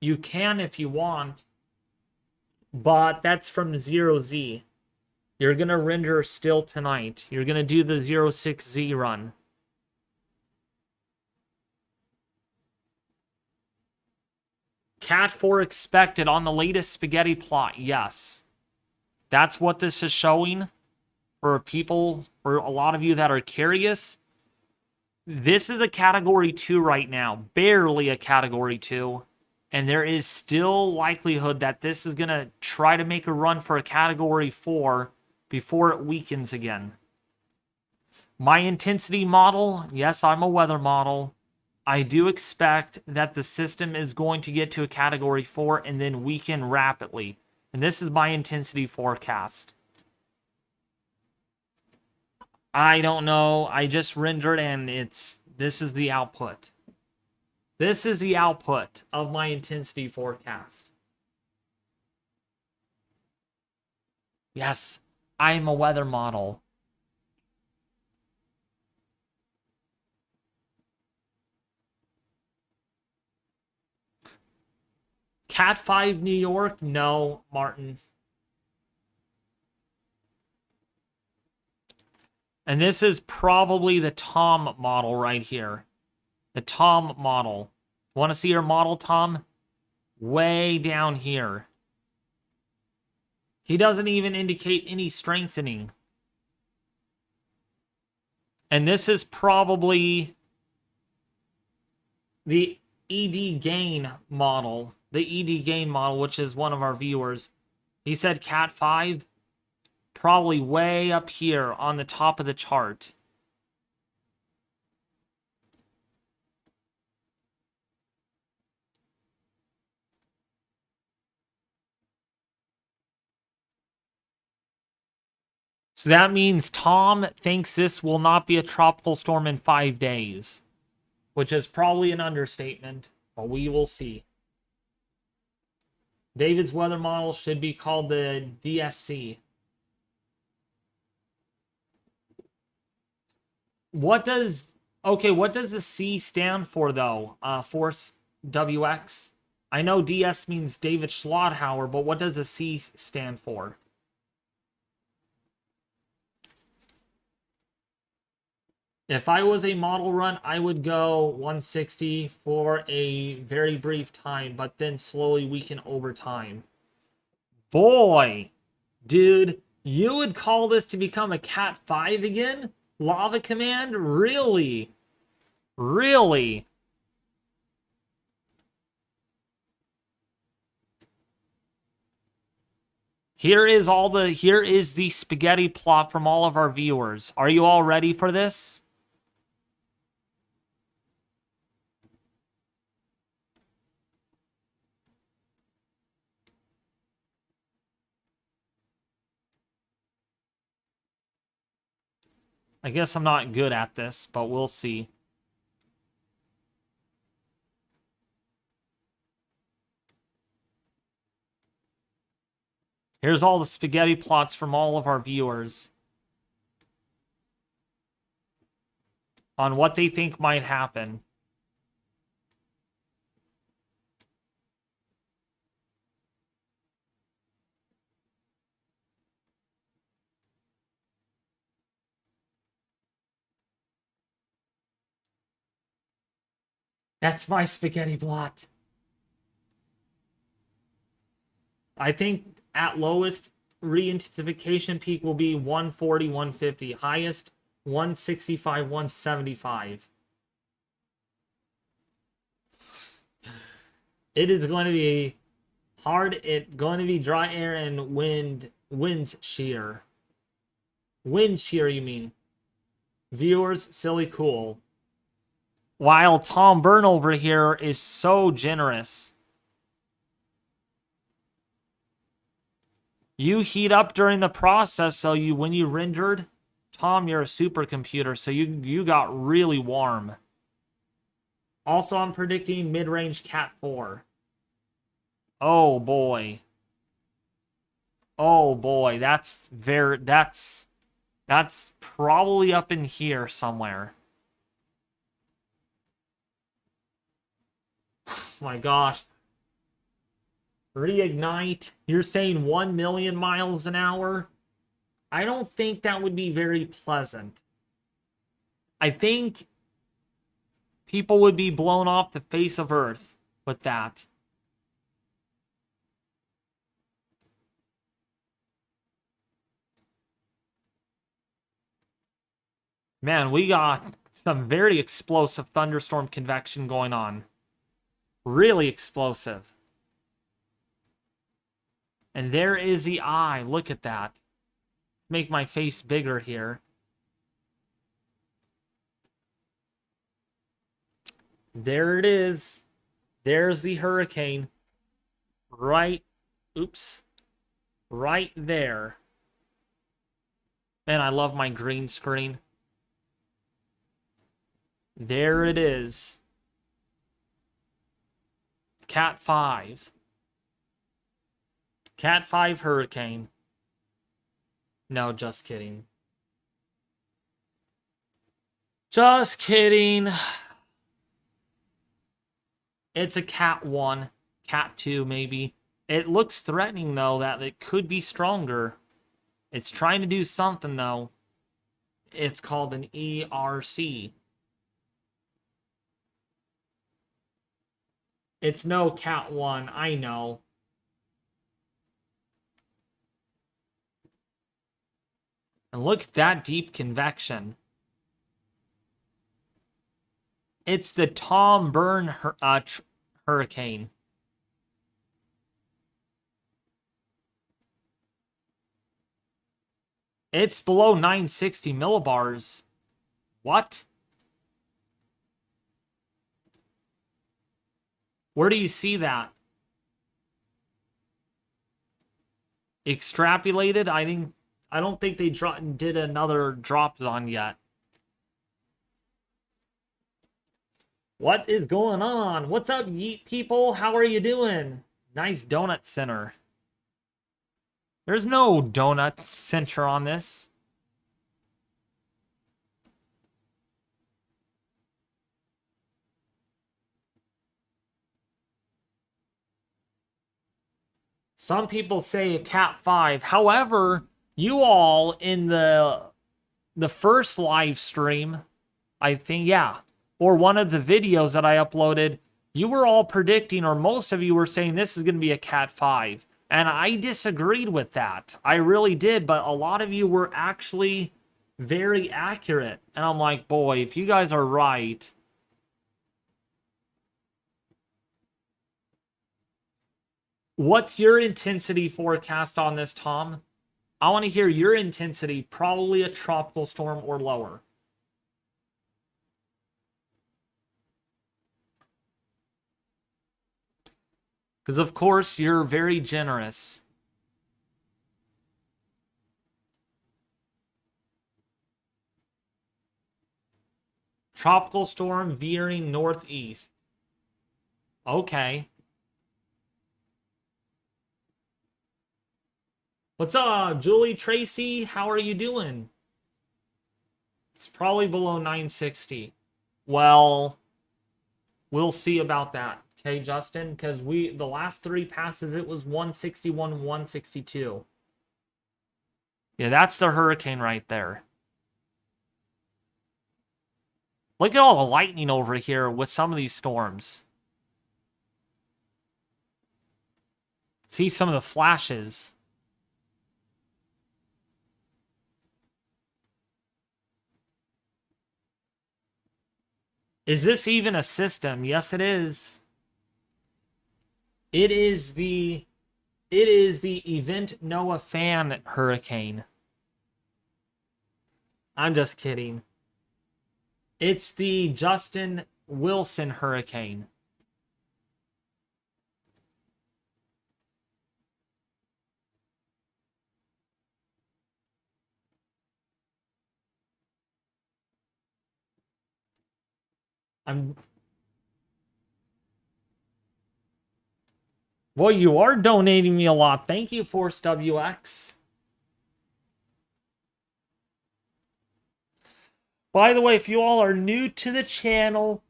You can if you want, but that's from 0Z. You're going to render still tonight. You're going to do the 06Z run. Cat 4 expected on the latest spaghetti plot. Yes. That's what this is showing for people, for a lot of you that are curious. This is a category 2 right now. Barely a category 2. And there is still likelihood that this is going to try to make a run for a category 4 before it weakens again. My intensity model, yes, I'm a weather model. I do expect that the system is going to get to a category 4 and then weaken rapidly. And this is my intensity forecast. I don't know. I just rendered and this is the output. This is the output of my intensity forecast. Yes, I'm a weather model. Cat 5 New York? No, Martin. And this is probably the Tom model right here. The Tom model. Want to see your model, Tom? Way down here. He doesn't even indicate any strengthening. And this is probably the ED gain model. The ED gain model, which is one of our viewers. He said Cat 5. Probably way up here on the top of the chart. So that means Tom thinks this will not be a tropical storm in 5 days, which is probably an understatement, but we will see. David's weather model should be called the DSC. What does the C stand for, though? Force WX? I know DS means David Schlotthauer, but what does the C stand for? If I was a model run, I would go 160 for a very brief time, but then slowly weaken over time. Boy, dude, you would call this to become a Cat 5 again? Lava Command? Really? Really? Here is the spaghetti plot from all of our viewers. Are you all ready for this? I guess I'm not good at this, but we'll see. Here's all the spaghetti plots from all of our viewers on what they think might happen. That's my spaghetti plot. I think at lowest, re-intensification peak will be 140, 150. Highest, 165, 175. It is going to be hard. It's going to be dry air and winds shear. Wind shear, you mean? Viewers, silly cool. While Tom Byrne over here is so generous. You heat up during the process, so when you rendered, Tom, you're a supercomputer, so you got really warm. Also, I'm predicting mid-range Cat 4. Oh boy. Oh boy, that's probably up in here somewhere. My gosh. Reignite. You're saying 1 million miles an hour? I don't think that would be very pleasant. I think people would be blown off the face of Earth with that. Man, we got some very explosive thunderstorm convection going on. Really explosive. And there is the eye. Look at that. Let's make my face bigger here. There it is. There's the hurricane. Right there. Man, I love my green screen. There it is. Cat 5. Cat 5 hurricane. No, just kidding. Just kidding. It's a Cat 1, Cat 2 maybe. It looks threatening, though, that it could be stronger. It's trying to do something, though. It's called an ERC. It's no Cat 1, I know. And look at that deep convection. It's the Tom Byrne hurricane. It's below 960 millibars. What? Where do you see that? Extrapolated? I don't think they did another Dropsonde yet. What is going on? What's up, yeet people? How are you doing? Nice donut center. There's no donut center on this. Some people say a Cat 5. However, you all in the first live stream, I think, yeah, or one of the videos that I uploaded, you were all predicting, or most of you were saying this is going to be a Cat 5. And I disagreed with that. I really did, but a lot of you were actually very accurate. And I'm like, boy, if you guys are right. What's your intensity forecast on this, Tom? I want to hear your intensity, probably a tropical storm or lower. Because, of course, you're very generous. Tropical storm veering northeast. Okay. What's up, Julie Tracy? How are you doing? It's probably below 960. Well, we'll see about that. Okay, Justin, because the last three passes, it was 161, 162. Yeah, that's the hurricane right there. Look at all the lightning over here with some of these storms. See some of the flashes. Is this even a system? Yes, it is. It is the Event NOAA Fan hurricane. I'm just kidding. It's the Justin Wilson hurricane. Well, you are donating me a lot. Thank you, Force WX. By the way, if you all are new to the channel,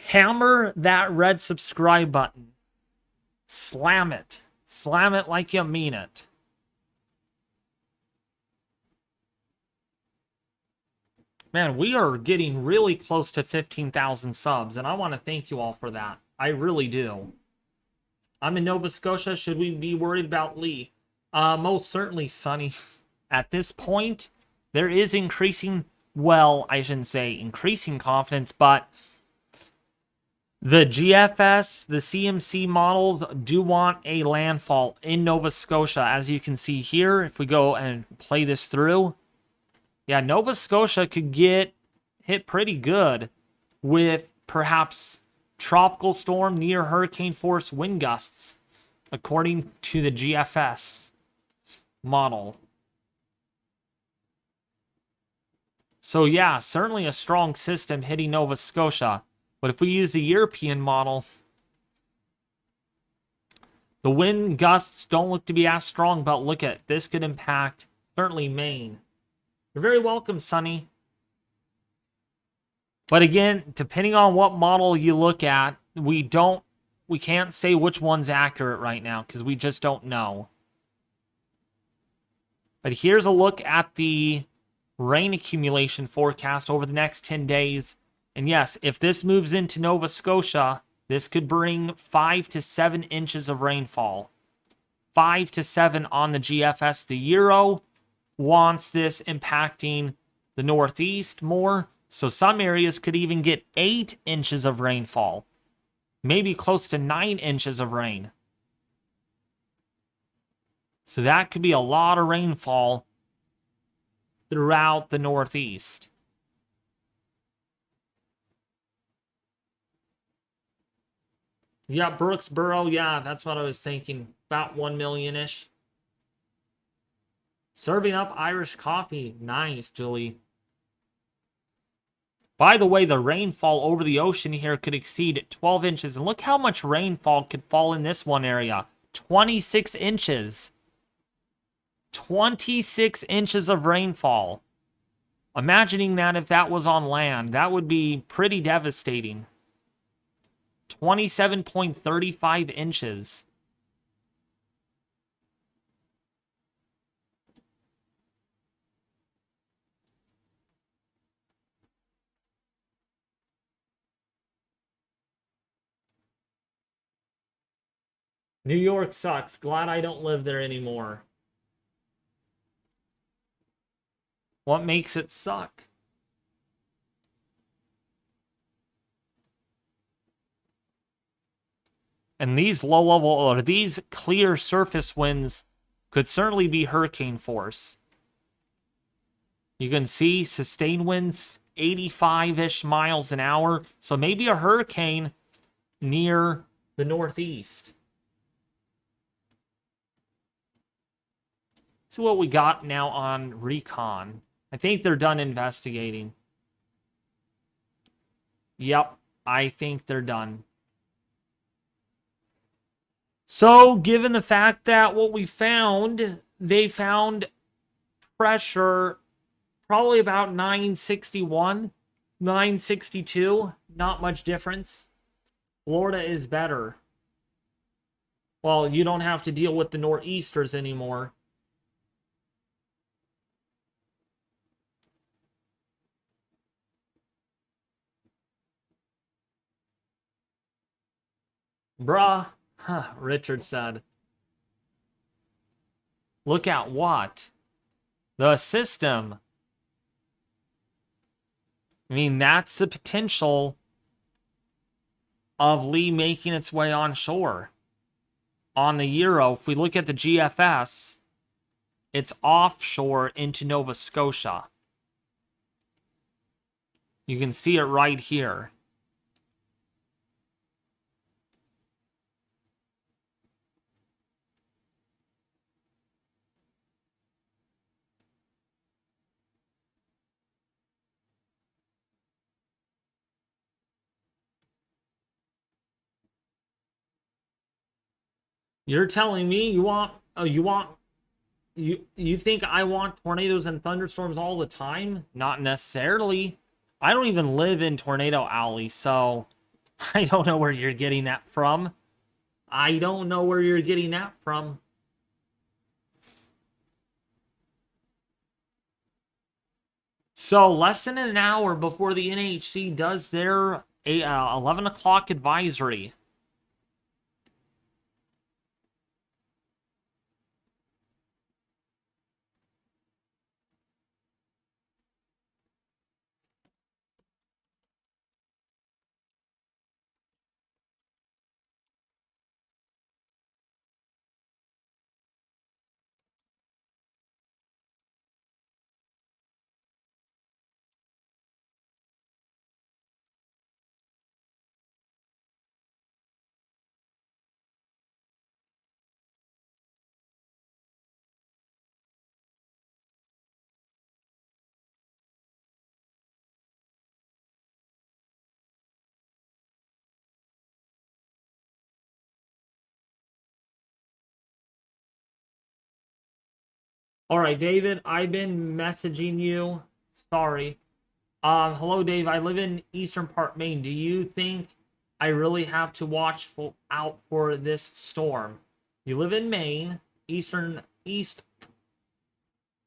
hammer that red subscribe button. Slam it. Slam it like you mean it. Man, we are getting really close to 15,000 subs, and I want to thank you all for that. I really do. I'm in Nova Scotia. Should we be worried about Lee? Most certainly, Sonny. At this point, there is increasing, well, I shouldn't say increasing confidence, but the GFS, the CMC models do want a landfall in Nova Scotia. As you can see here, if we go and play this through, yeah, Nova Scotia could get hit pretty good with perhaps tropical storm near hurricane force wind gusts, according to the GFS model. So yeah, certainly a strong system hitting Nova Scotia. But if we use the European model, The wind gusts don't look to be as strong, but look at this could impact certainly Maine. You're very welcome, Sonny. But again, depending on what model you look at, we can't say which one's accurate right now because we just don't know. But here's a look at the rain accumulation forecast over the next 10 days. And yes, if this moves into Nova Scotia, this could bring 5 to 7 inches of rainfall. 5 to 7 on the GFS. The Euro wants this impacting the Northeast more. So some areas could even get 8 inches of rainfall. Maybe close to 9 inches of rain. So that could be a lot of rainfall throughout the Northeast. Yeah, Brooksboro, yeah, that's what I was thinking. About 1 million-ish. Serving up Irish coffee. Nice, Julie. By the way, the rainfall over the ocean here could exceed 12 inches. And look how much rainfall could fall in this one area. 26 inches. 26 inches of rainfall. Imagining that if that was on land, that would be pretty devastating. 27.35 inches. New York sucks. Glad I don't live there anymore. What makes it suck? And these low-level, or these clear surface winds could certainly be hurricane force. You can see sustained winds 85-ish miles an hour. So maybe a hurricane near the Northeast. See what we got now on Recon. I think they're done investigating. Yep, I think they're done. So, given the fact that what we found, they found pressure probably about 961, 962. Not much difference. Florida is better. Well, you don't have to deal with the nor'easters anymore. Bruh, Richard said. Look at what? The system. I mean, that's the potential of Lee making its way onshore. On the Euro, if we look at the GFS, it's offshore into Nova Scotia. You can see it right here. You're telling me you think I want tornadoes and thunderstorms all the time? Not necessarily. I don't even live in Tornado Alley, so I don't know where you're getting that from. I don't know where you're getting that from. So less than an hour before the NHC does their 11 o'clock advisory. All right, David, I've been messaging you. Sorry. Hello, Dave. I live in Eastern Part, Maine. Do you think I really have to watch out for this storm? You live in Maine, East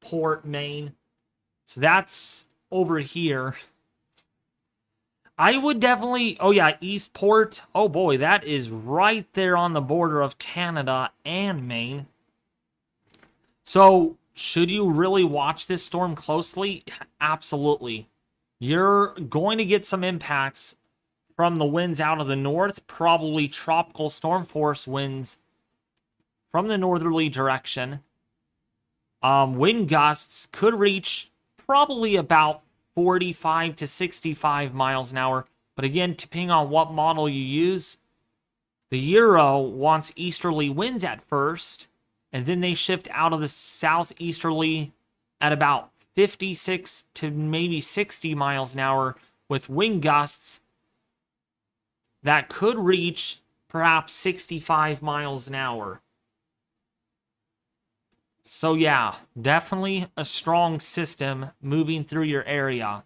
Port, Maine. So that's over here. I would definitely... Oh, yeah, Eastport. Oh, boy, that is right there on the border of Canada and Maine. So, should you really watch this storm closely? Absolutely. You're going to get some impacts from the winds out of the north, probably tropical storm force winds from the northerly direction. Wind gusts could reach probably about 45 to 65 miles an hour. But again, depending on what model you use, the Euro wants easterly winds at first, and then they shift out of the southeasterly at about 56 to maybe 60 miles an hour with wind gusts that could reach perhaps 65 miles an hour. So yeah, definitely a strong system moving through your area.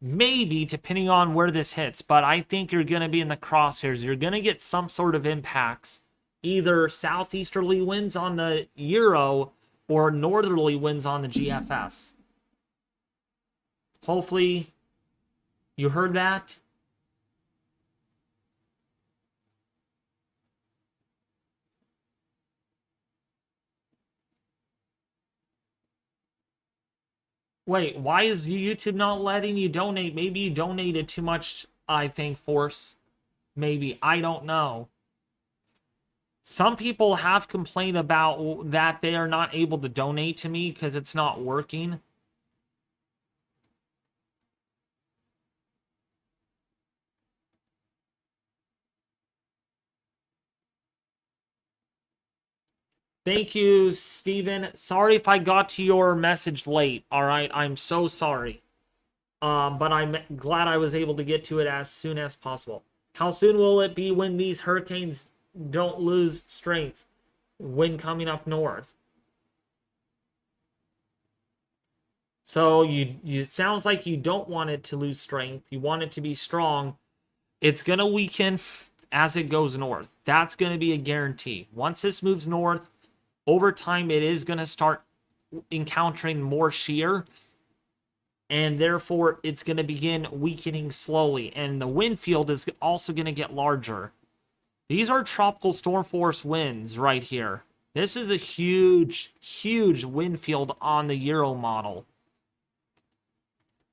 Maybe, depending on where this hits, but I think you're going to be in the crosshairs. You're going to get some sort of impacts. Either southeasterly winds on the Euro or northerly winds on the GFS. Hopefully, you heard that. Wait, why is YouTube not letting you donate? Maybe you donated too much, I think, Force. Maybe. I don't know. Some people have complained about that they are not able to donate to me because it's not working. Thank you, Steven. Sorry if I got to your message late, alright? I'm so sorry. But I'm glad I was able to get to it as soon as possible. How soon will it be when these hurricanes don't lose strength when coming up north? So it sounds like you don't want it to lose strength. You want it to be strong. It's going to weaken as it goes north. That's going to be a guarantee. Once this moves north, over time, it is going to start encountering more shear, and therefore, it's going to begin weakening slowly, and the wind field is also going to get larger. These are tropical storm force winds right here. This is a huge, huge wind field on the Euro model.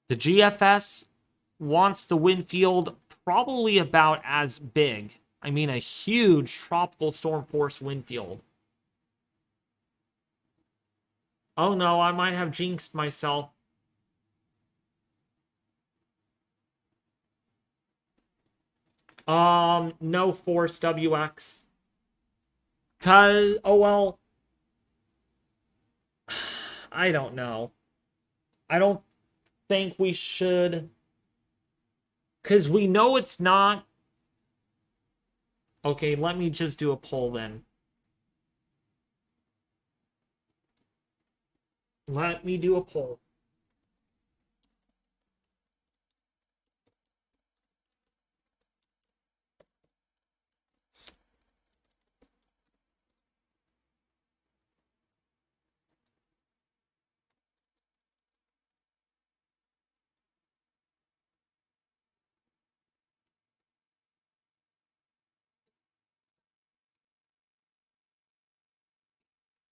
The GFS wants the wind field probably about as big. I mean, a huge tropical storm force wind field. Oh no, I might have jinxed myself. No Force WX. Oh well. I don't know. I don't think we should. Because we know it's not. Okay, let me just do a poll then. Let me do a poll.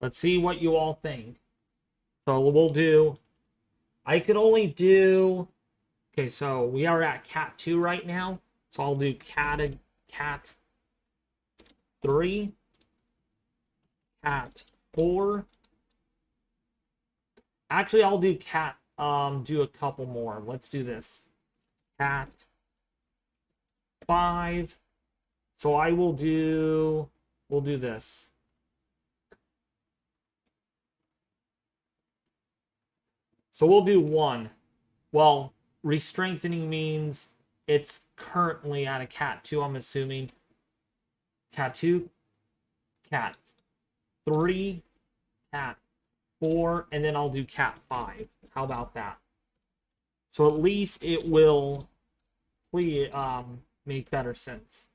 Let's see what you all think. So we'll do... I could only do... Okay, so we are at Cat 2 right now. So I'll do Cat 3. Cat 4. Actually, I'll do do a couple more. Let's do this. Cat 5. So I will do... We'll do this. So we'll do 1. Well, re-strengthening means it's currently at a Cat 2, I'm assuming. Cat 2. Cat 3, Cat 4, and then I'll do Cat 5. How about that? So at least it will make better sense.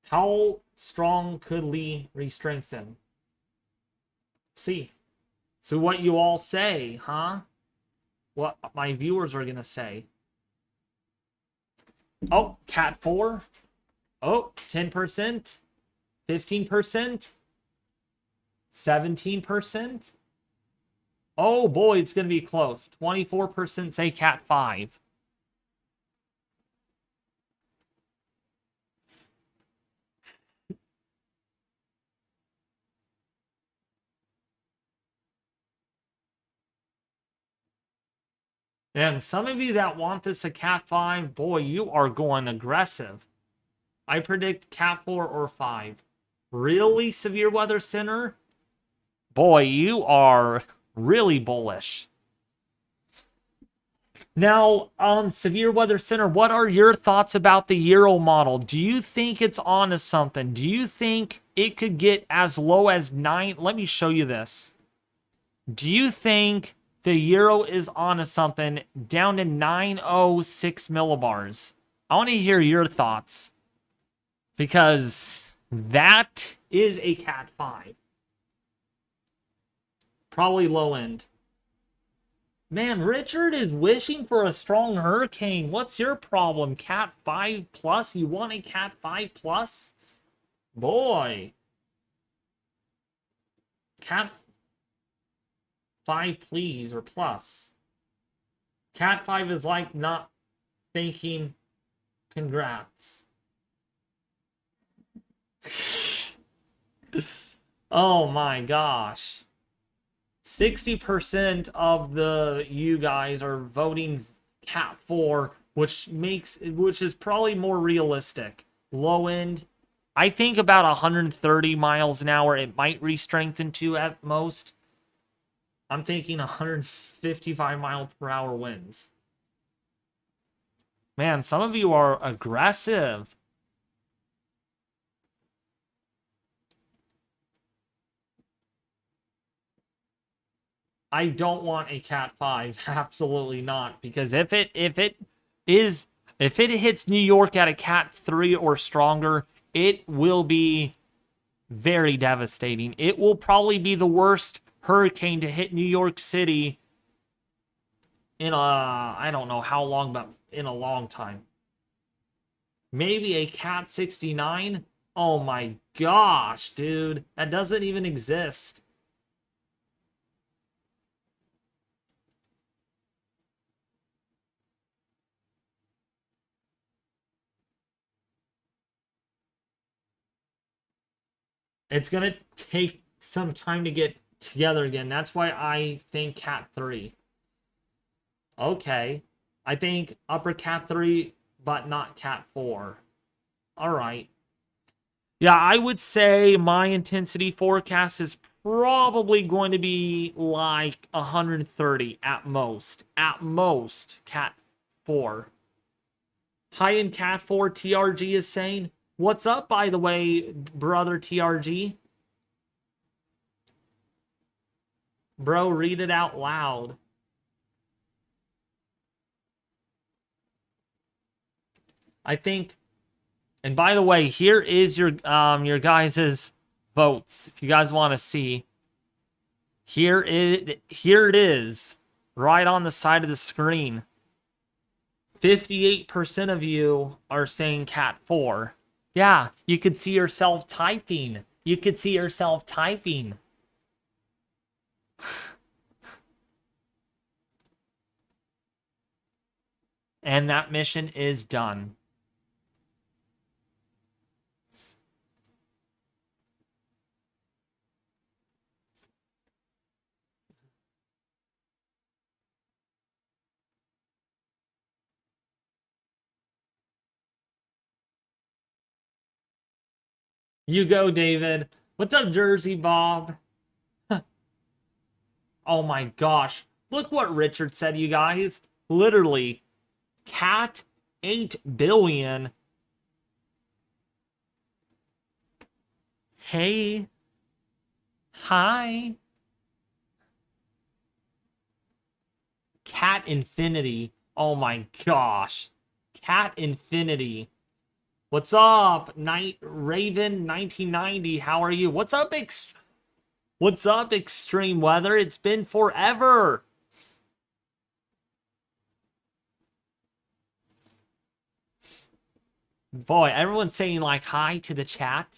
How strong could Lee re-strengthen? Let's see. So what you all say, huh? What my viewers are gonna say. Oh, Cat 4. Oh, 10%. 15%. 17%. Oh boy, it's gonna be close. 24% say Cat 5. And some of you that want this a Cat 5, boy, you are going aggressive. I predict Cat 4 or 5. Really, Severe Weather Center? Boy, you are really bullish. Now, Severe Weather Center, what are your thoughts about the Euro model? Do you think it's on to something? Do you think it could get as low as 9? Let me show you this. Do you think the Euro is on to something down to 906 millibars? I want to hear your thoughts, because that is a Cat 5. Probably low end. Man, Richard is wishing for a strong hurricane. What's your problem? Cat 5 plus? You want a Cat 5 plus? Boy. Cat 5 please, or plus. Cat 5 is like not thinking congrats. Oh my gosh. 60% of you guys are voting Cat 4, which is probably more realistic. Low end, I think about 130 miles an hour it might re-strengthen to at most. I'm thinking 155 mile per hour winds. Man, some of you are aggressive. I don't want a Cat 5. Absolutely not. Because if it hits New York at a Cat 3 or stronger, it will be very devastating. It will probably be the worst hurricane to hit New York City in I don't know how long, but in a long time. Maybe a Cat 69? Oh my gosh, dude. That doesn't even exist. It's going to take some time to get together again. That's why I think Cat 3. Okay. I think upper Cat 3, but not Cat 4. All right. Yeah, I would say my intensity forecast is probably going to be like 130 at most. At most, Cat 4. High in Cat 4, TRG is saying. What's up, by the way, brother TRG? Bro, read it out loud. I think, and by the way, here is your guys' votes. If you guys want to see, here it is, right on the side of the screen. 58% of you are saying Cat 4. Yeah, you could see yourself typing. You could see yourself typing. And that mission is done. You go, David. What's up, Jersey Bob? Oh my gosh. Look what Richard said, you guys. Literally, Cat 8 billion Hey. Hi. Cat Infinity. Oh my gosh. Cat Infinity. What's up, Night Raven 1990? How are you? What's up, Extreme Weather? It's been forever. Boy, everyone's saying like hi to the chat.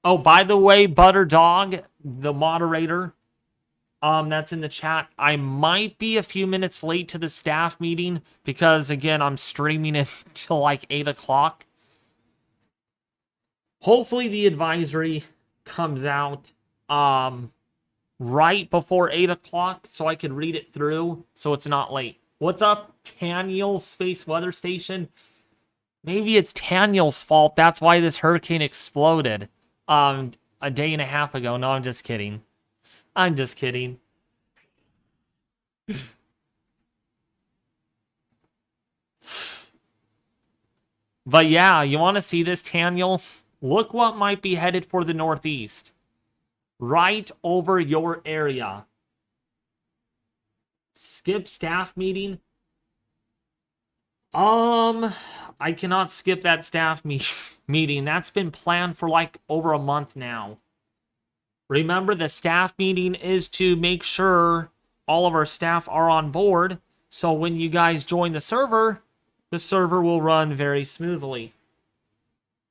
Oh, by the way, Butter Dog, the moderator, that's in the chat. I might be a few minutes late to the staff meeting because, again, I'm streaming it till like 8 o'clock. Hopefully the advisory comes out right before 8 o'clock so I can read it through so it's not late. What's up, Taniel Space Weather Station? Maybe it's Taniel's fault. That's why this hurricane exploded a day and a half ago. No, I'm just kidding. I'm just kidding. But yeah, you want to see this, Taniel? Look what might be headed for the Northeast. Right over your area. Skip staff meeting. I cannot skip that staff meeting. That's been planned for like over a month now. Remember, the staff meeting is to make sure all of our staff are on board. So when you guys join the server will run very smoothly.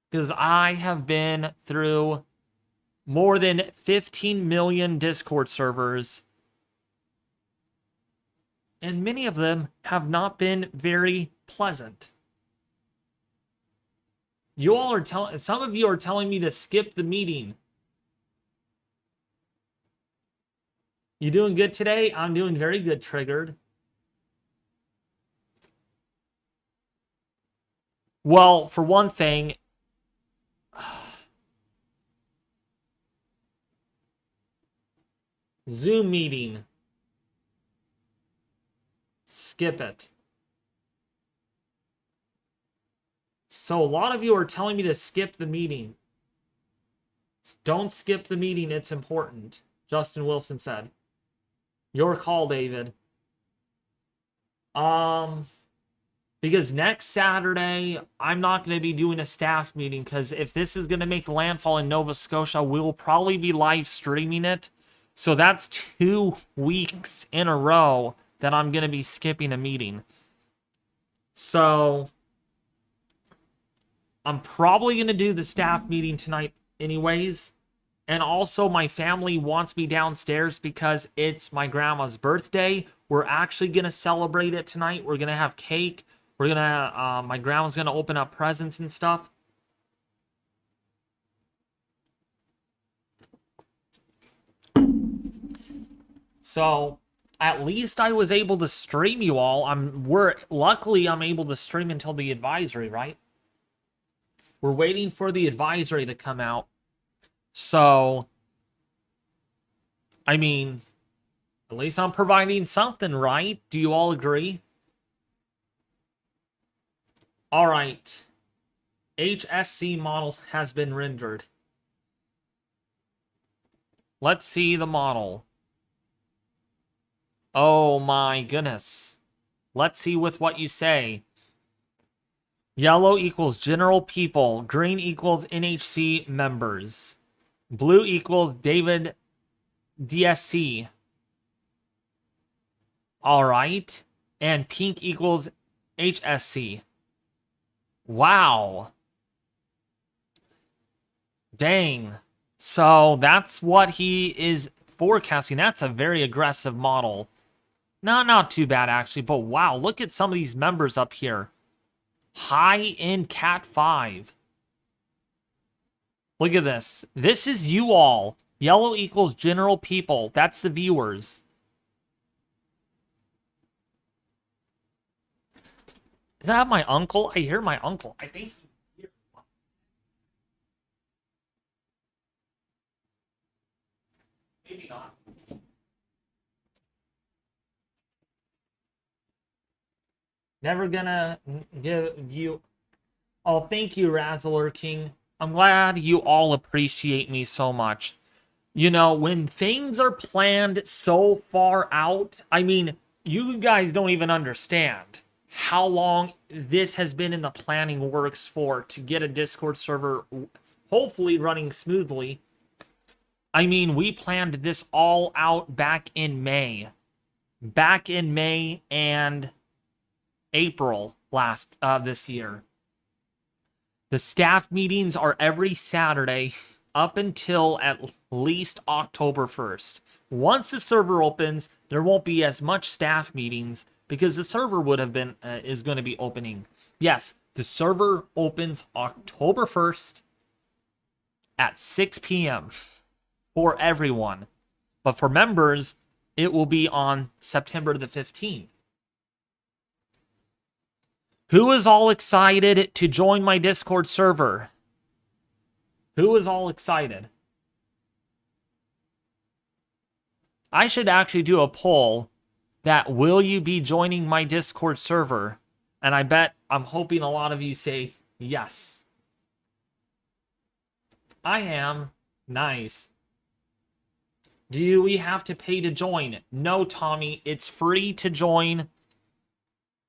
Because I have been through more than 15 million Discord servers. And many of them have not been very pleasant. You all are some of you are telling me to skip the meeting. You doing good today? I'm doing very good, Triggered. Well, for one thing, Zoom meeting. Skip it. So a lot of you are telling me to skip the meeting. Don't skip the meeting, it's important, Justin Wilson said. Your call, David. Because next Saturday, I'm not going to be doing a staff meeting, because if this is going to make landfall in Nova Scotia, we'll probably be live streaming it. So that's 2 weeks in a row that I'm going to be skipping a meeting. So I'm probably going to do the staff meeting tonight anyways. And also, my family wants me downstairs because it's my grandma's birthday. We're actually going to celebrate it tonight. We're going to have cake. We're going to, my grandma's going to open up presents and stuff. So, at least I was able to stream you all. Luckily, I'm able to stream until the advisory, right? We're waiting for the advisory to come out. So, I mean, at least I'm providing something, right? Do you all agree? All right. HSC model has been rendered. Let's see the model. Oh my goodness. Let's see with what you say. Yellow equals general people. Green equals NHC members. Blue equals David DSC. All right. And pink equals HSC. Wow. Dang. So that's what he is forecasting. That's a very aggressive model. Not too bad, actually. But wow, look at some of these members up here. High in Cat 5. Look at this. This is you all. Yellow equals general people. That's the viewers. Is that my uncle? I hear my uncle. I think you hear. Maybe not. Never gonna give you... Oh, thank you, Razzler King. I'm glad you all appreciate me so much. You know, when things are planned so far out, I mean, you guys don't even understand how long this has been in the planning works for to get a Discord server hopefully running smoothly. I mean, we planned this all out back in May. Back in May and April this year. The staff meetings are every Saturday up until at least October 1st. Once the server opens, there won't be as much staff meetings because the server is going to be opening. Yes, the server opens October 1st at 6 p.m. for everyone. But for members, it will be on September the 15th. Who is all excited to join my Discord server? Who is all excited? I should actually do a poll that will you be joining my Discord server? And I'm hoping a lot of you say yes. I am. Nice. Do we have to pay to join? No, Tommy, it's free to join.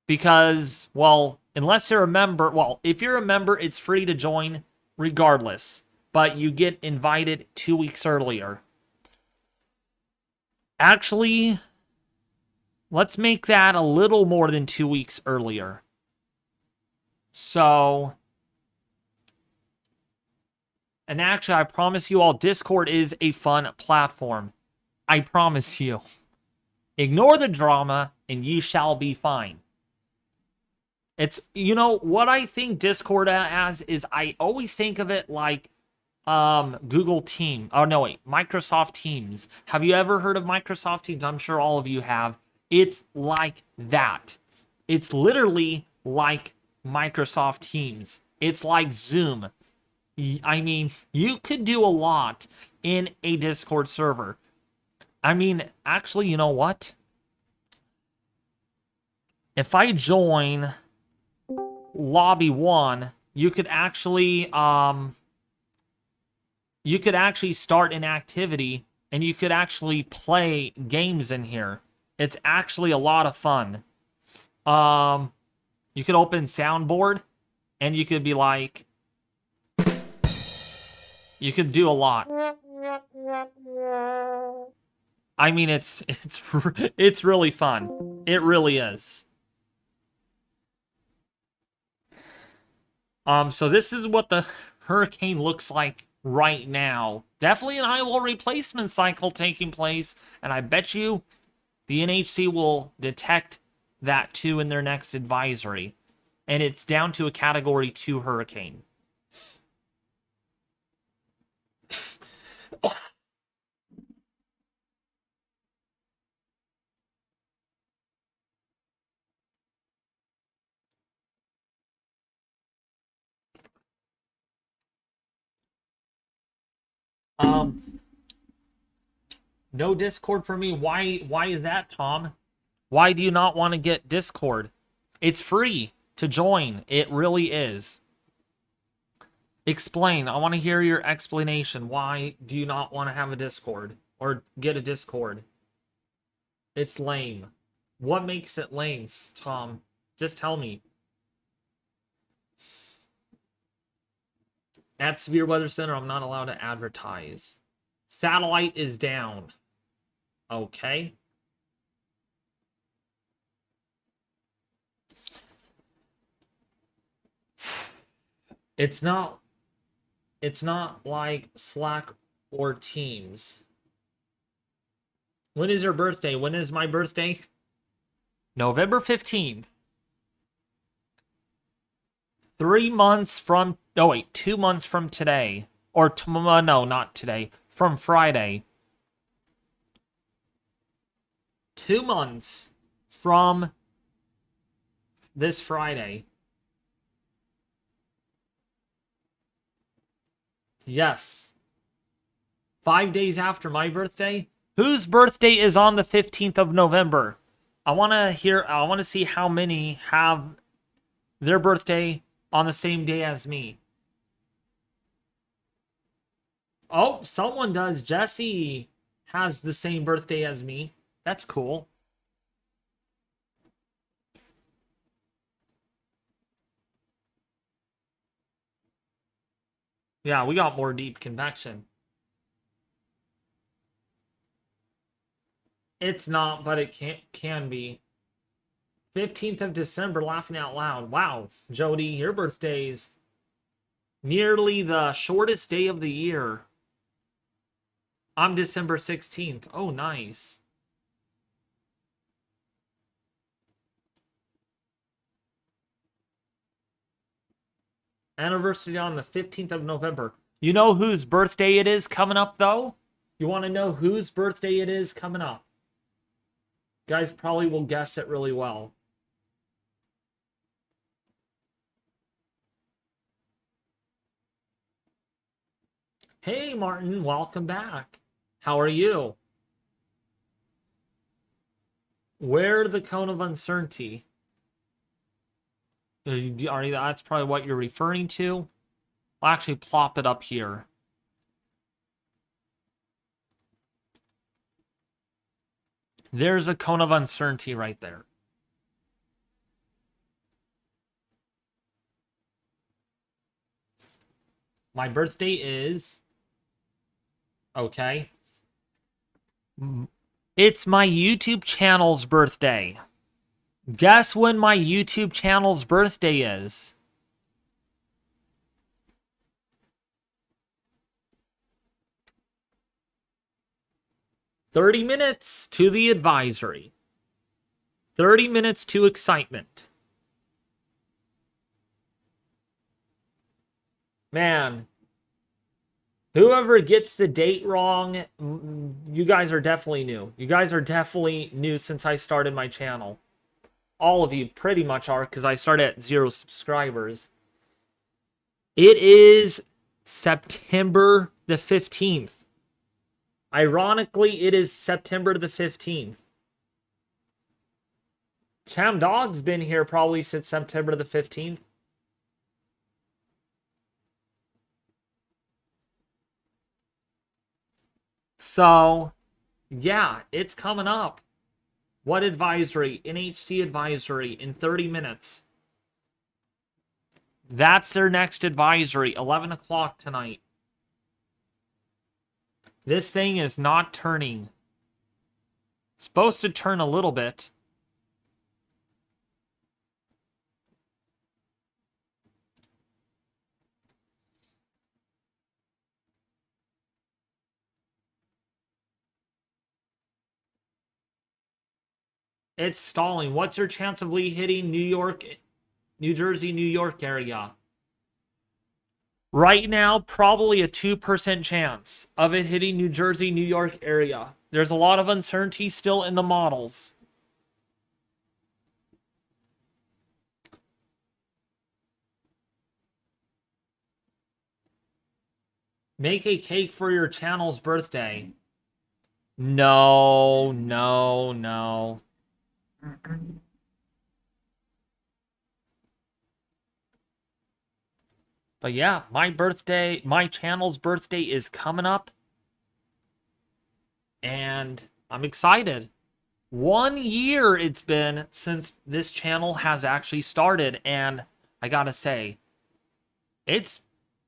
Because, well, unless you're a member, well, if you're a member, it's free to join regardless. But you get invited 2 weeks earlier. Actually, let's make that a little more than 2 weeks earlier. So, and actually, I promise you all, Discord is a fun platform. I promise you. Ignore the drama, and you shall be fine. It's, you know, what I think Discord as is I always think of it like Google Team. Oh, no, wait. Microsoft Teams. Have you ever heard of Microsoft Teams? I'm sure all of you have. It's like that. It's literally like Microsoft Teams. It's like Zoom. I mean, you could do a lot in a Discord server. I mean, actually, you know what? If I join Lobby 1, you could actually start an activity and you could actually play games in here. It's actually a lot of fun. You could open soundboard and you could be like, you could do a lot. I mean, it's really fun. It really is. So this is what the hurricane looks like right now. Definitely an Eyewall replacement cycle taking place, and I bet you the NHC will detect that too in their next advisory. And it's down to a Category 2 hurricane. No Discord for me. Why is that, Tom? Why do you not want to get Discord? It's free to join. It really is. Explain. I want to hear your explanation. Why do you not want to have a Discord or get a Discord? It's lame. What makes it lame, Tom? Just tell me. At Severe Weather Center, I'm not allowed to advertise. Satellite is down. Okay. It's not like Slack or Teams. When is your birthday? When is my birthday? November 15th. 3 months from... Oh, wait. 2 months from today. Or, no, not today. From Friday. 2 months from this Friday. Yes. 5 days after my birthday. Whose birthday is on the 15th of November? I want to see how many have their birthday on the same day as me. Oh, someone does. Jesse has the same birthday as me. That's cool. Yeah, we got more deep convection. It's not, but it can be. 15th of December, laughing out loud. Wow, Jody, your birthday's nearly the shortest day of the year. I'm December 16th. Oh, nice. Anniversary on the 15th of November. You know whose birthday it is coming up, though? You want to know whose birthday it is coming up? You guys probably will guess it really well. Hey, Martin, welcome back. How are you? Where the cone of uncertainty? That's probably what you're referring to. I'll actually plop it up here. There's a cone of uncertainty right there. My birthday is... Okay. It's my YouTube channel's birthday. Guess when my YouTube channel's birthday is? "30 minutes to the advisory. 30 minutes to excitement." Man, whoever gets the date wrong, you guys are definitely new. You guys are definitely new since I started my channel. All of you pretty much are, because I started at 0 subscribers. It is September the 15th. Ironically, it is September the 15th. Cham Dog's been here probably since September the 15th. So, yeah, it's coming up. What advisory? NHC advisory in 30 minutes. That's their next advisory, 11 o'clock tonight. This thing is not turning. It's supposed to turn a little bit. It's stalling. What's your chance of Lee hitting New York, New Jersey, New York area? Right now, probably a 2% chance of it hitting New Jersey, New York area. There's a lot of uncertainty still in the models. Make a cake for your channel's birthday. No, no, no. But yeah, my channel's birthday is coming up. And I'm excited. 1 year it's been since this channel has actually started. And I gotta say, it's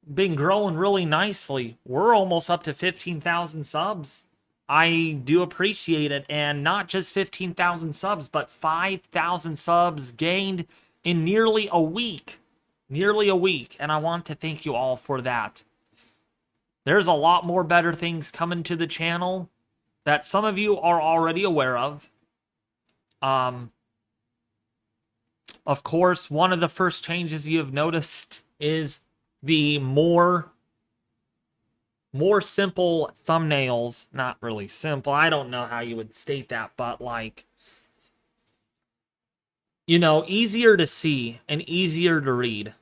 been growing really nicely. We're almost up to 15,000 subs. I do appreciate it. And not just 15,000 subs, but 5,000 subs gained in nearly a week. Nearly a week. And I want to thank you all for that. There's a lot more better things coming to the channel that some of you are already aware of. Of course, one of the first changes you have noticed is the more simple thumbnails. Not really simple. I don't know how you would state that, but like, you know, easier to see and easier to read.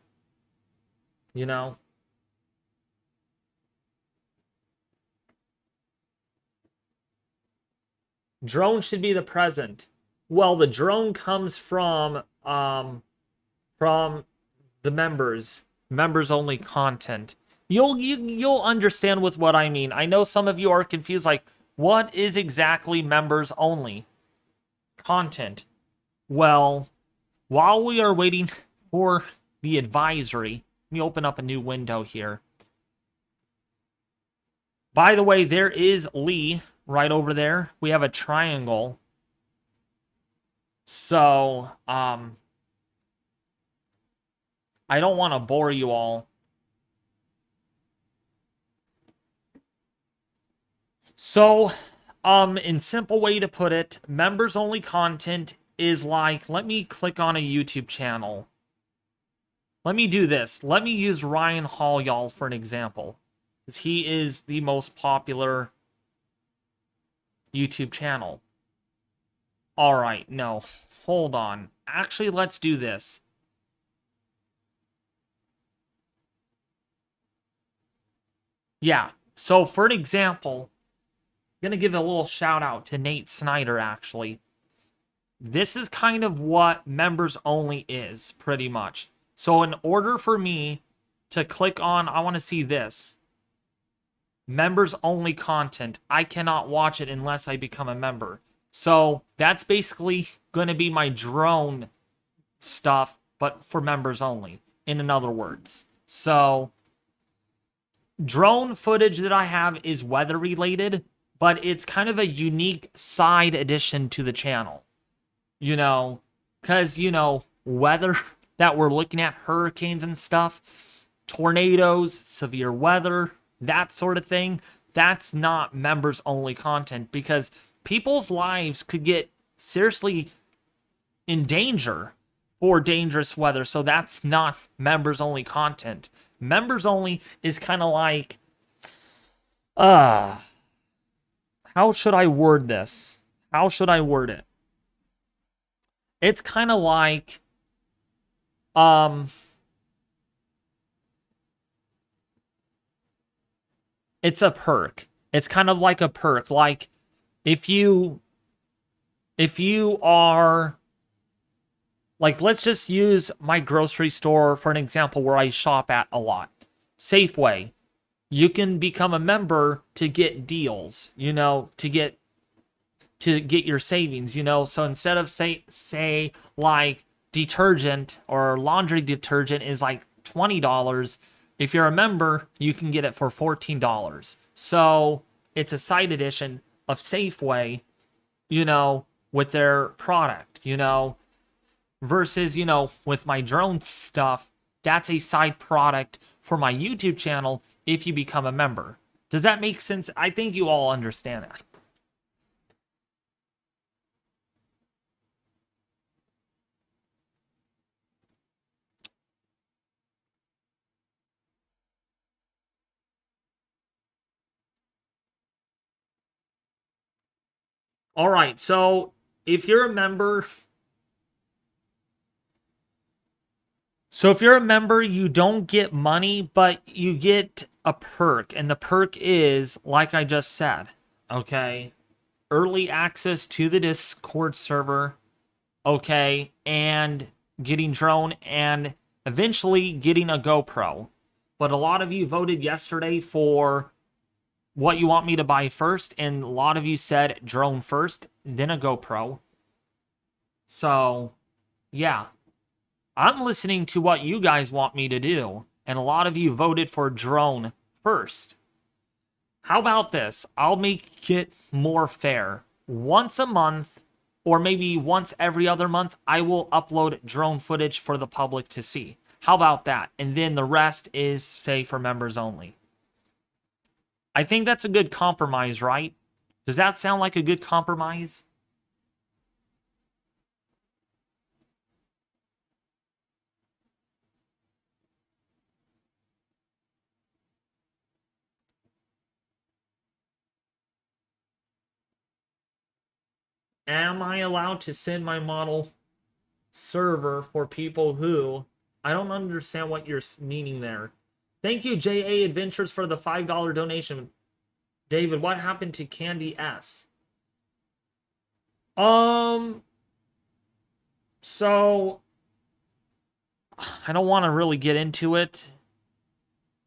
You know? Drone should be the present. Well, the drone comes from the members only content. You'll understand with what I mean. I know some of you are confused, like, what is exactly members only content? Well, while we are waiting for the advisory, let me open up a new window here. By the way, there is Lee right over there. We have a triangle. So, I don't want to bore you all. So, in simple way to put it, members only content is like, let me click on a YouTube channel. Let me do this. Let me use Ryan Hall, y'all, for an example. Because he is the most popular YouTube channel. Alright, no. Hold on. Actually, let's do this. Yeah, so for an example, I'm going to give a little shout out to Nate Snyder, actually. This is kind of what members only is, pretty much. So in order for me to click on, I want to see this, members only content, I cannot watch it unless I become a member. So that's basically going to be my drone stuff, but for members only, in other words. So drone footage that I have is weather related, but it's kind of a unique side addition to the channel. You know, because, you know, weather that we're looking at, hurricanes and stuff, tornadoes, severe weather, that sort of thing, that's not members only content, because people's lives could get seriously in danger for dangerous weather. So that's not members only content. Members only is kind of like, how should I word this? How should I word it? It's kind of like, it's a perk. It's kind of like a perk. Like, if you are, like, let's just use my grocery store for an example where I shop at a lot. Safeway. You can become a member to get deals, you know, to get your savings, you know. So instead of say like detergent or laundry detergent is like $20, if you're a member, you can get it for $14. So it's a side edition of Safeway, you know, with their product, you know, versus, you know, with my drone stuff, that's a side product for my YouTube channel if you become a member. Does that make sense? I think you all understand that. All right, so if you're a member, you don't get money, but you get a perk, and the perk is, like I just said, okay, early access to the Discord server, okay, and getting drone, and eventually getting a GoPro. But a lot of you voted yesterday for what you want me to buy first, and a lot of you said drone first, then a GoPro. So, yeah. I'm listening to what you guys want me to do, and a lot of you voted for drone first. How about this? I'll make it more fair. Once a month, or maybe once every other month, I will upload drone footage for the public to see. How about that? And then the rest is, say, for members only. I think that's a good compromise, right? Does that sound like a good compromise? Am I allowed to send my model server for people who... I don't understand what you're meaning there. Thank you, JA Adventures, for the $5 donation. David, what happened to Candy S? So, I don't want to really get into it.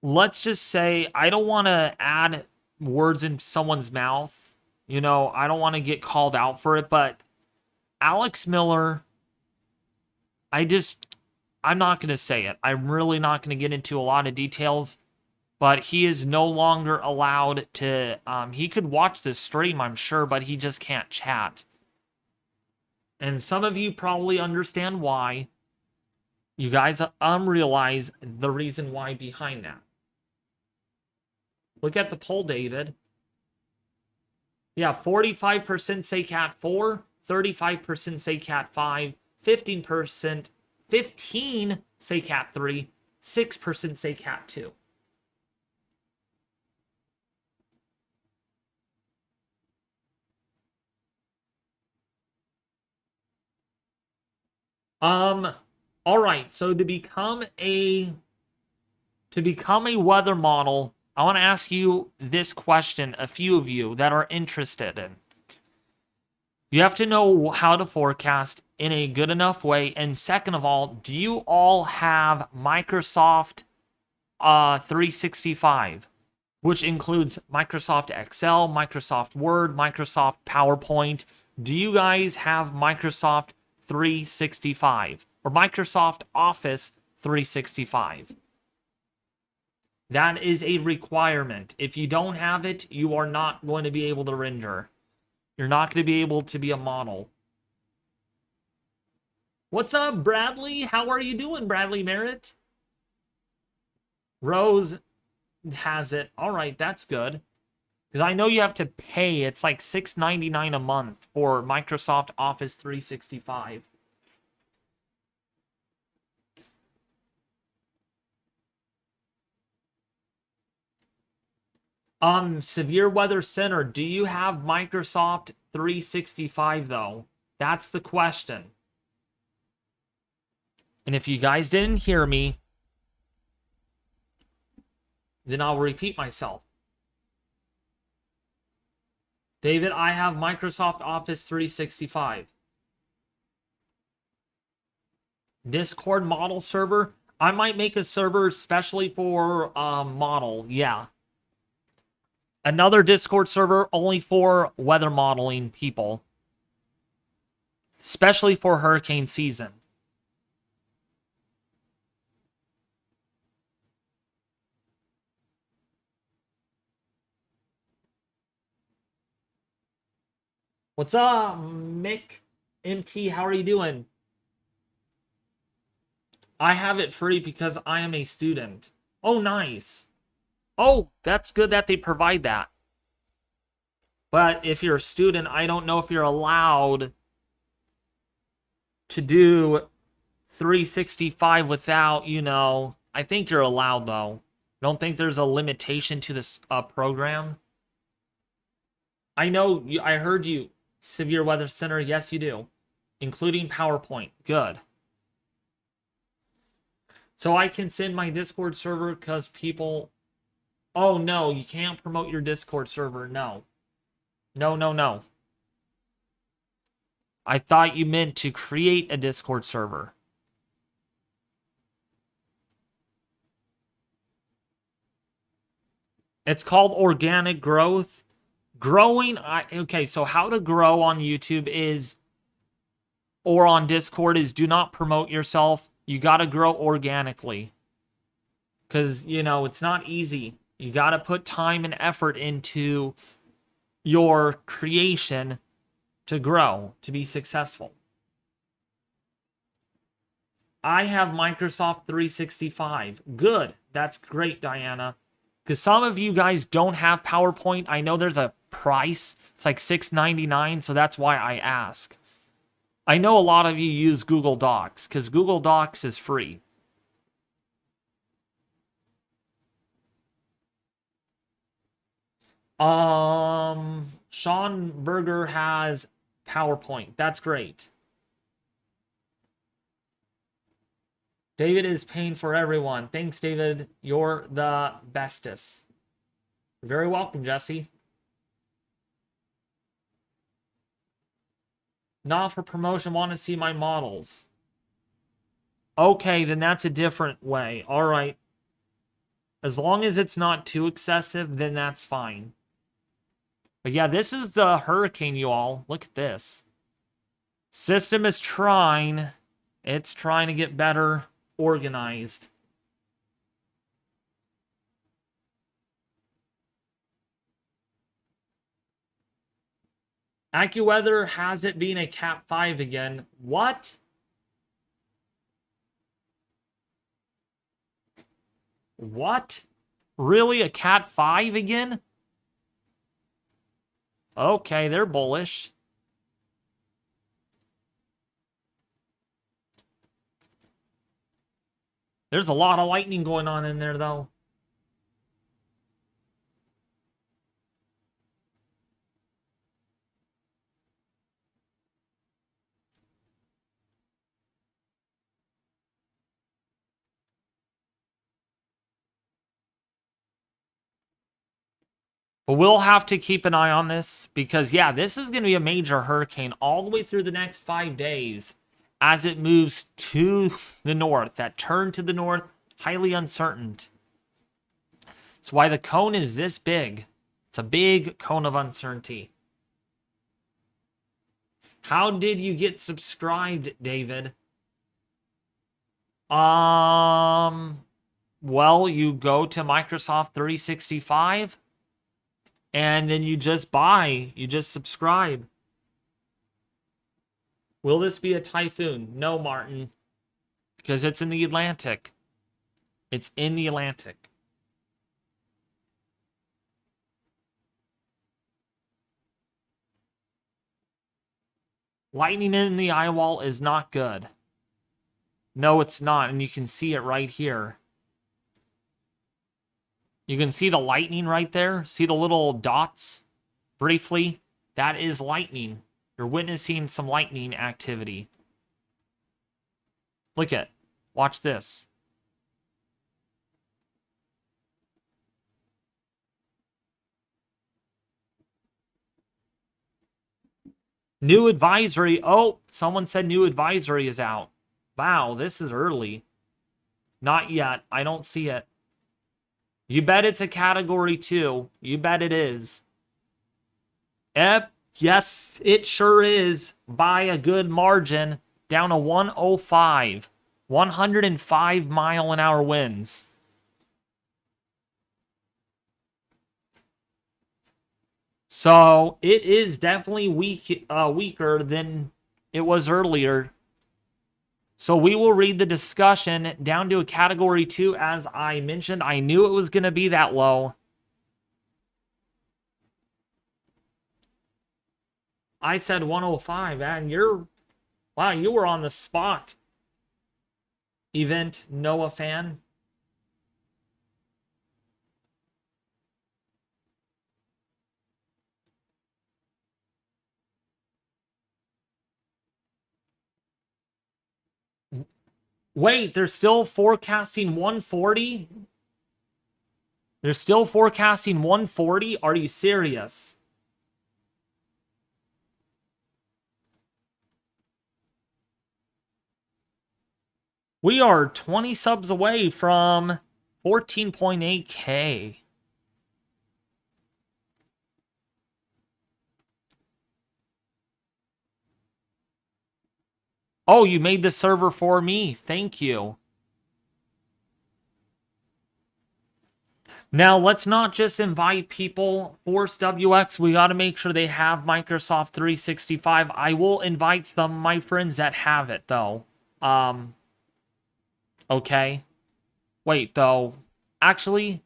Let's just say I don't want to add words in someone's mouth. You know, I don't want to get called out for it, but Alex Miller, I'm not going to say it. I'm really not going to get into a lot of details, but he is no longer allowed to, he could watch this stream, I'm sure, but he just can't chat. And some of you probably understand why. You guys realize the reason why behind that. Look at the poll, David. Yeah, 45% say Cat 4, 35% say Cat 5, 15% say Cat 3, 6% say Cat 2. All right, so to become a weather model, I want to ask you this question, a few of you that are interested in. You have to know how to forecast in a good enough way. And second of all, do you all have Microsoft 365, which includes Microsoft Excel, Microsoft Word, Microsoft PowerPoint? Do you guys have Microsoft 365 or Microsoft Office 365? That is a requirement. If you don't have it, you are not going to be able to render. You're not going to be able to be a model. What's up, Bradley? How are you doing, Bradley Merritt? Rose has it. All right, that's good. Because I know you have to pay. It's like $6.99 a month for Microsoft Office 365. Severe Weather Center, do you have Microsoft 365 though? That's the question. And if you guys didn't hear me, then I'll repeat myself. David, I have Microsoft Office 365. Discord model server. I might make a server especially for model. Yeah. Another Discord server only for weather modeling people. Especially for hurricane season. What's up, Mick? MT, how are you doing? I have it free because I am a student. Oh, nice. Oh, that's good that they provide that. But if you're a student, I don't know if you're allowed to do 365 without, you know, I think you're allowed though. Don't think there's a limitation to this program. I know, I heard you, Severe Weather Center. Yes, you do. Including PowerPoint. Good. So I can send my Discord server because people... Oh, no, you can't promote your Discord server. No. No, no, no. I thought you meant to create a Discord server. It's called organic growth. Growing... Okay, so how to grow on YouTube is... Or on Discord is do not promote yourself. You got to grow organically. Because, you know, it's not easy. You got to put time and effort into your creation to grow, to be successful. I have Microsoft 365. Good. That's great, Diana. Because some of you guys don't have PowerPoint. I know there's a price. It's like $6.99, so that's why I ask. I know a lot of you use Google Docs, because Google Docs is free. Sean Berger has PowerPoint. That's great. David is paying for everyone. Thanks, David. You're the bestest. You're very welcome, Jesse. Not for promotion, want to see my models. Okay, then that's a different way. All right. As long as it's not too excessive, then that's fine. But yeah, this is the hurricane, you all. Look at this. System is trying. It's trying to get better organized. AccuWeather has it being a Cat 5 again. What? What? Really? A Cat 5 again? Okay, they're bullish. There's a lot of lightning going on in there, though. But we'll have to keep an eye on this because, yeah, this is going to be a major hurricane all the way through the next 5 days as it moves to the north. That turn to the north, highly uncertain. That's why the cone is this big. It's a big cone of uncertainty. How did you get subscribed, David? Well, you go to Microsoft 365. And then you just buy. You just subscribe. Will this be a typhoon? No, Martin. Because it's in the Atlantic. It's in the Atlantic. Lightning in the Eyewall is not good. No, it's not. And you can see it right here. You can see the lightning right there. See the little dots briefly? That is lightning. You're witnessing some lightning activity. Look at. Watch this. New advisory. Oh, someone said new advisory is out. Wow, this is early. Not yet. I don't see it. You bet it's a category 2. You bet it is. Yes, it sure is. By a good margin. Down to 105. 105 mile an hour winds. So it is definitely weaker than it was earlier. So we will read the discussion down to a category 2. As I mentioned, I knew it was going to be that low. I said 105, and wow, you were on the spot. Event NOAA fan. Wait, they're still forecasting 140? They're still forecasting 140? Are you serious? We are 20 subs away from 14.8K. Oh, you made the server for me. Thank you. Now, let's not just invite people. Force WX, we got to make sure they have Microsoft 365. I will invite some of my friends that have it, though. Okay. Wait, though. Actually,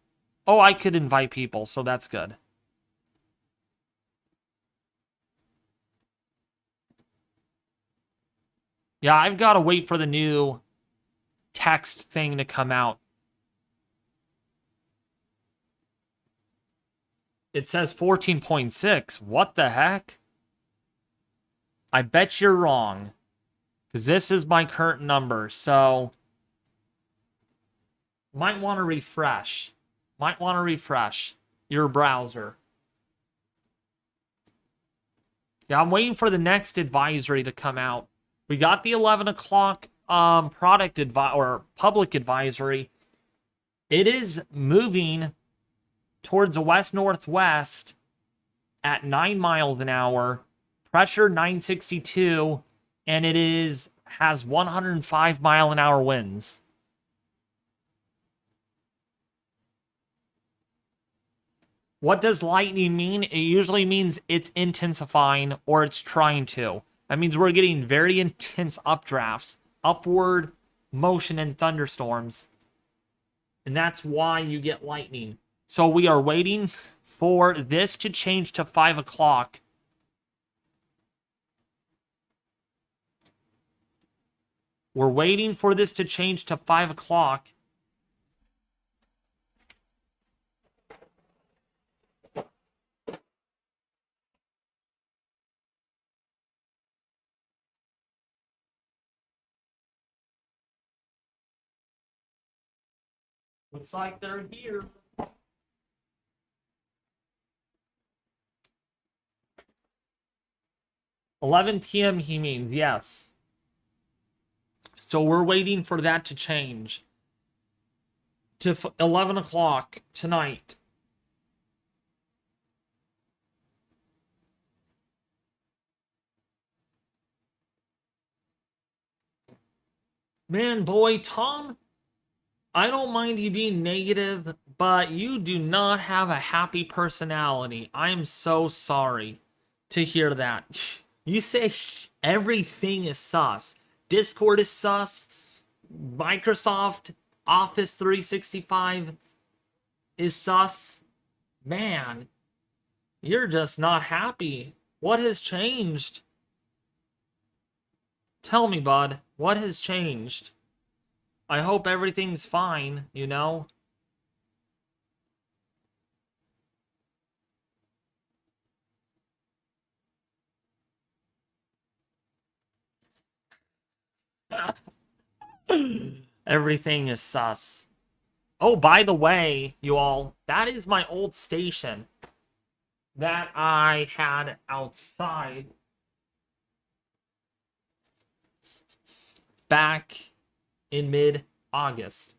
oh, I could invite people, so that's good. Yeah, I've got to wait for the new text thing to come out. It says 14.6. What the heck? I bet you're wrong. Because this is my current number, so... Might want to refresh. Might want to refresh your browser. Yeah, I'm waiting for the next advisory to come out. We got the 11 o'clock product or public advisory. It is moving towards the west-northwest at 9 miles an hour, pressure 962, and it has 105 mile an hour winds. What does lightning mean? It usually means it's intensifying or it's trying to. That means we're getting very intense updrafts, upward motion and thunderstorms. And that's why you get lightning. So we are waiting for this to change to 5 o'clock. We're waiting for this to change to 5 o'clock. Looks like they're here. $11 p.m. he means, yes. So we're waiting for that to change to 11 o'clock tonight. Man, boy, Tom, I don't mind you being negative, but you do not have a happy personality. I am so sorry to hear that. You say everything is sus. Discord is sus. Microsoft Office 365 is sus. Man, you're just not happy. What has changed? Tell me, bud, what has changed? I hope everything's fine, you know? Everything is sus. Oh, by the way, you all, that is my old station that I had outside back in mid-August.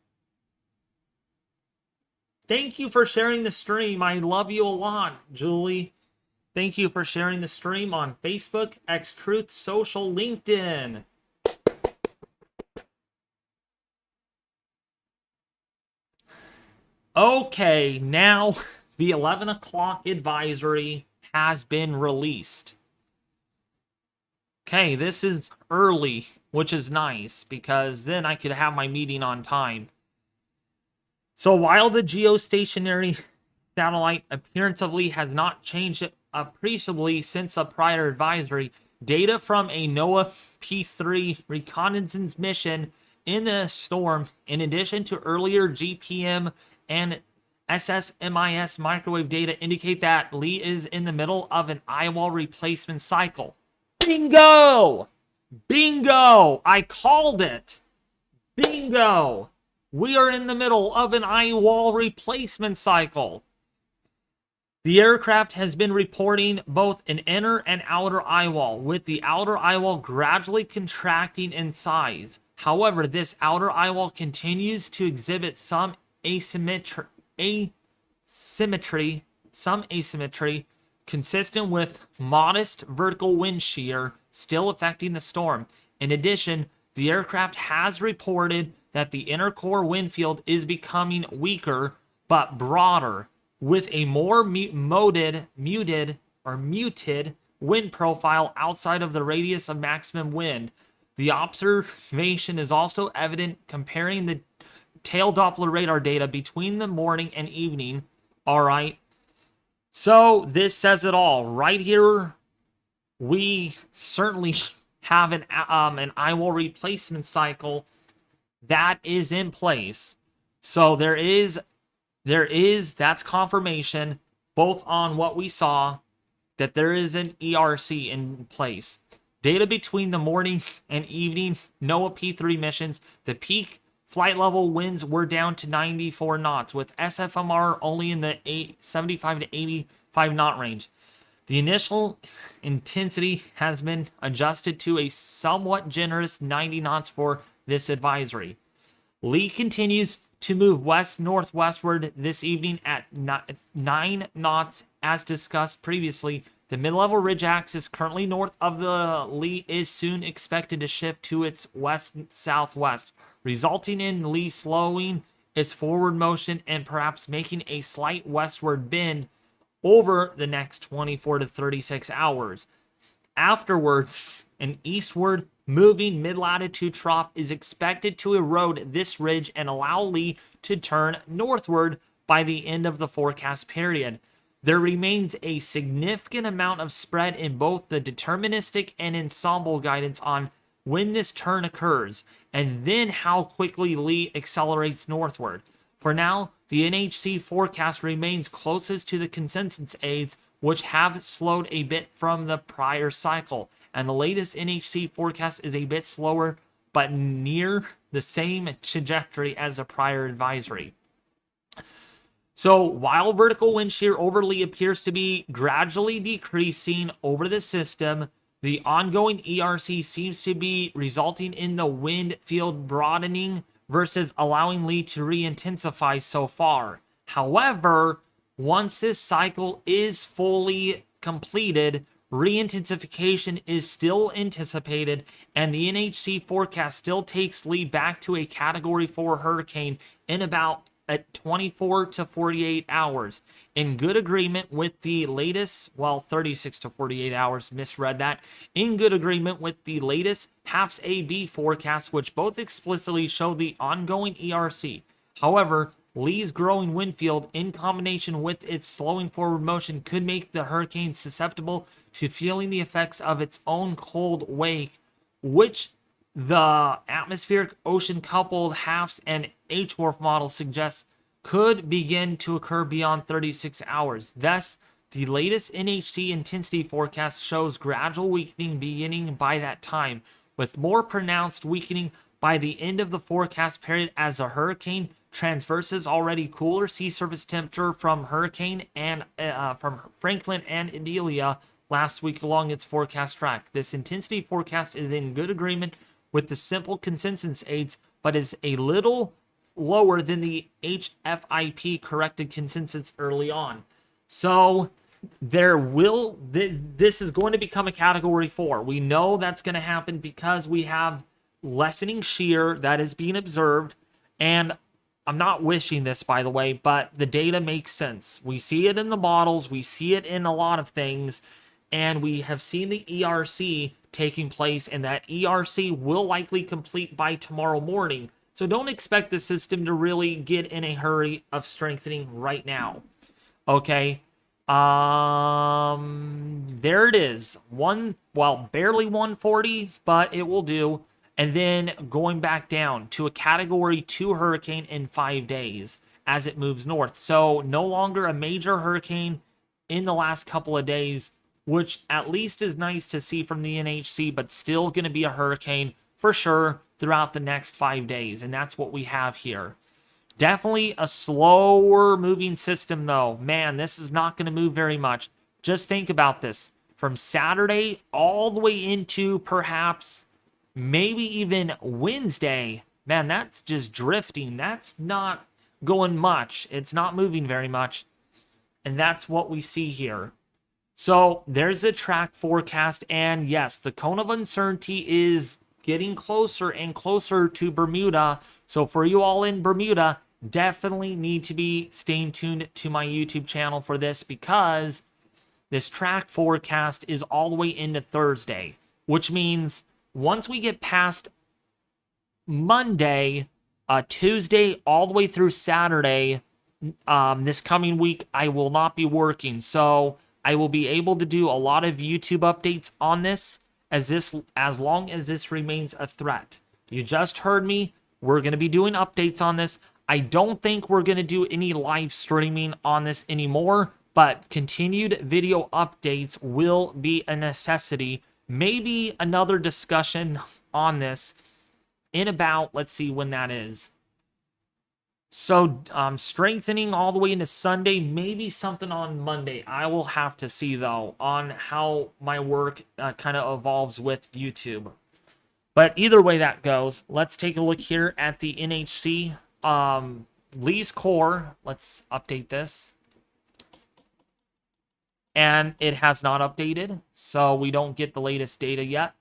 Thank you for sharing the stream. I love you a lot, Julie. Thank you for sharing the stream on Facebook, X-Truth Social, LinkedIn. Okay, now the 11 o'clock advisory has been released. Okay, this is early, which is nice, because then I could have my meeting on time. So while the geostationary satellite apparently has not changed appreciably since a prior advisory, data from a NOAA P-3 reconnaissance mission in the storm, in addition to earlier GPM and SSMIS microwave data, indicate that Lee is in the middle of an Eyewall replacement cycle. Bingo! Bingo! I called it! Bingo! We are in the middle of an Eyewall replacement cycle. The aircraft has been reporting both an inner and outer eyewall, with the outer eyewall gradually contracting in size. However, this outer eyewall continues to exhibit some asymmetry, consistent with modest vertical wind shear still affecting the storm. In addition, the aircraft has reported that the inner core wind field is becoming weaker but broader, with a more muted wind profile outside of the radius of maximum wind. The observation is also evident comparing the tail Doppler radar data between the morning and evening. All right. So this says it all. Right here, we certainly have an Eyewall replacement cycle that is in place. So that's confirmation, both on what we saw, that there is an ERC in place. Data between the morning and evening NOAA P-3 missions, the peak flight level winds were down to 94 knots, with SFMR only in the 75 to 85 knot range. The initial intensity has been adjusted to a somewhat generous 90 knots for this advisory. Lee continues to move west-northwestward this evening at 9 knots. As discussed previously, the mid-level ridge axis currently north of the Lee is soon expected to shift to its west-southwest, resulting in Lee slowing its forward motion and perhaps making a slight westward bend over the next 24 to 36 hours. Afterwards, an eastward moving mid-latitude trough is expected to erode this ridge and allow Lee to turn northward by the end of the forecast period. There remains a significant amount of spread in both the deterministic and ensemble guidance on when this turn occurs, and then how quickly Lee accelerates northward. For now, the NHC forecast remains closest to the consensus aids, which have slowed a bit from the prior cycle, and the latest NHC forecast is a bit slower, but near the same trajectory as the prior advisory. So while vertical wind shear over Lee appears to be gradually decreasing over the system, the ongoing ERC seems to be resulting in the wind field broadening versus allowing Lee to re-intensify so far. However, once this cycle is fully completed, re-intensification is still anticipated, and the NHC forecast still takes Lee back to a Category 4 hurricane in about 24 to 48 hours. In good agreement with the latest, 36 to 48 hours, misread that. In good agreement with the latest HAFS AB forecast, which both explicitly show the ongoing ERC. However, Lee's growing wind field, in combination with its slowing forward motion, could make the hurricane susceptible to feeling the effects of its own cold wake, which the atmospheric ocean coupled HAFS and H-WRF model suggests could begin to occur beyond 36 hours. Thus, the latest NHC intensity forecast shows gradual weakening beginning by that time, with more pronounced weakening by the end of the forecast period as the hurricane transverses already cooler sea surface temperature from Hurricane and from Franklin and Adelia last week along its forecast track. This intensity forecast is in good agreement with the simple consensus aids, but is a little lower than the HFIP corrected consensus early on. So this is going to become a Category 4. We know that's going to happen because we have lessening shear that is being observed, and I'm not wishing this, by the way, but the data makes sense. We see it in the models, we see it in a lot of things, and we have seen the ERC taking place, and that ERC will likely complete by tomorrow morning. So don't expect the system to really get in a hurry of strengthening right now. Okay. There it is. Barely 140, but it will do. And then going back down to a Category 2 hurricane in 5 days as it moves north. So no longer a major hurricane in the last couple of days, which at least is nice to see from the NHC, but still going to be a hurricane for sure throughout the next 5 days. And that's what we have here. Definitely a slower moving system, though. Man, this is not going to move very much. Just think about this. From Saturday all the way into perhaps maybe even Wednesday. Man, that's just drifting. That's not going much. It's not moving very much. And that's what we see here. So there's a track forecast. And yes, the cone of uncertainty is getting closer and closer to Bermuda. So for you all in Bermuda, definitely need to be staying tuned to my YouTube channel for this, because this track forecast is all the way into Thursday, which means once we get past Monday, Tuesday, all the way through Saturday, this coming week, I will not be working. So I will be able to do a lot of YouTube updates on this as long as this remains a threat. You just heard me. We're going to be doing updates on this. I don't think we're going to do any live streaming on this anymore, but continued video updates will be a necessity. Maybe another discussion on this in about, let's see when that is. So strengthening all the way into Sunday, maybe something on Monday. I will have to see, though, on how my work kind of evolves with YouTube. But either way that goes, let's take a look here at the NHC. Lee's core, let's update this. And it has not updated, so we don't get the latest data yet.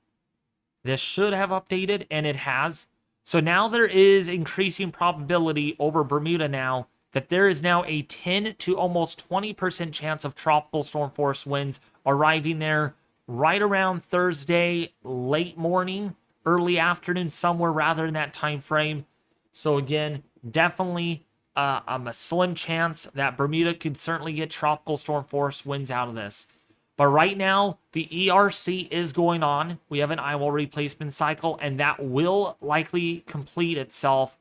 This should have updated, and it has. So now there is increasing probability over Bermuda now that there is now a 10 to almost 20% chance of tropical storm force winds arriving there right around Thursday, late morning, early afternoon, somewhere rather in that time frame. So again, definitely a slim chance that Bermuda could certainly get tropical storm force winds out of this. But right now, the ERC is going on. We have an Eyewall replacement cycle, and that will likely complete itself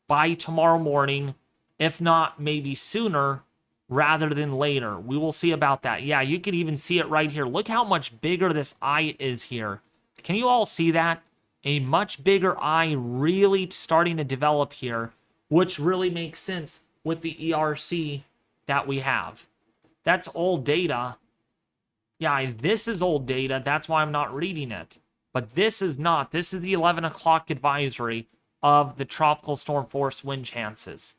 by tomorrow morning, if not maybe sooner rather than later. We will see about that. Yeah, you can even see it right here. Look how much bigger this eye is here. Can you all see that? A much bigger eye really starting to develop here, which really makes sense with the ERC that we have. That's old data. Yeah, this is old data. That's why I'm not reading it. But this is not. This is the 11 o'clock advisory of the tropical storm force wind chances.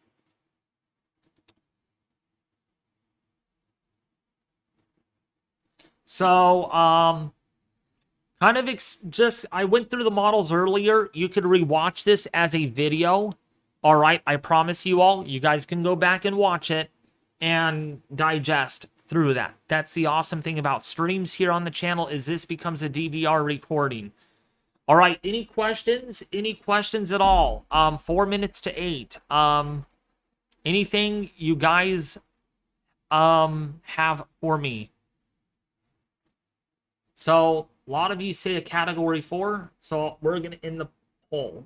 So, kind of I went through the models earlier. You could rewatch this as a video. All right, I promise you all, you guys can go back and watch it and digest through that. That's the awesome thing about streams here on the channel, is this becomes a DVR recording. All right, any questions? Any questions at all? 4 minutes to 8. Anything you guys have for me? So a lot of you say a category 4, so we're gonna end the poll.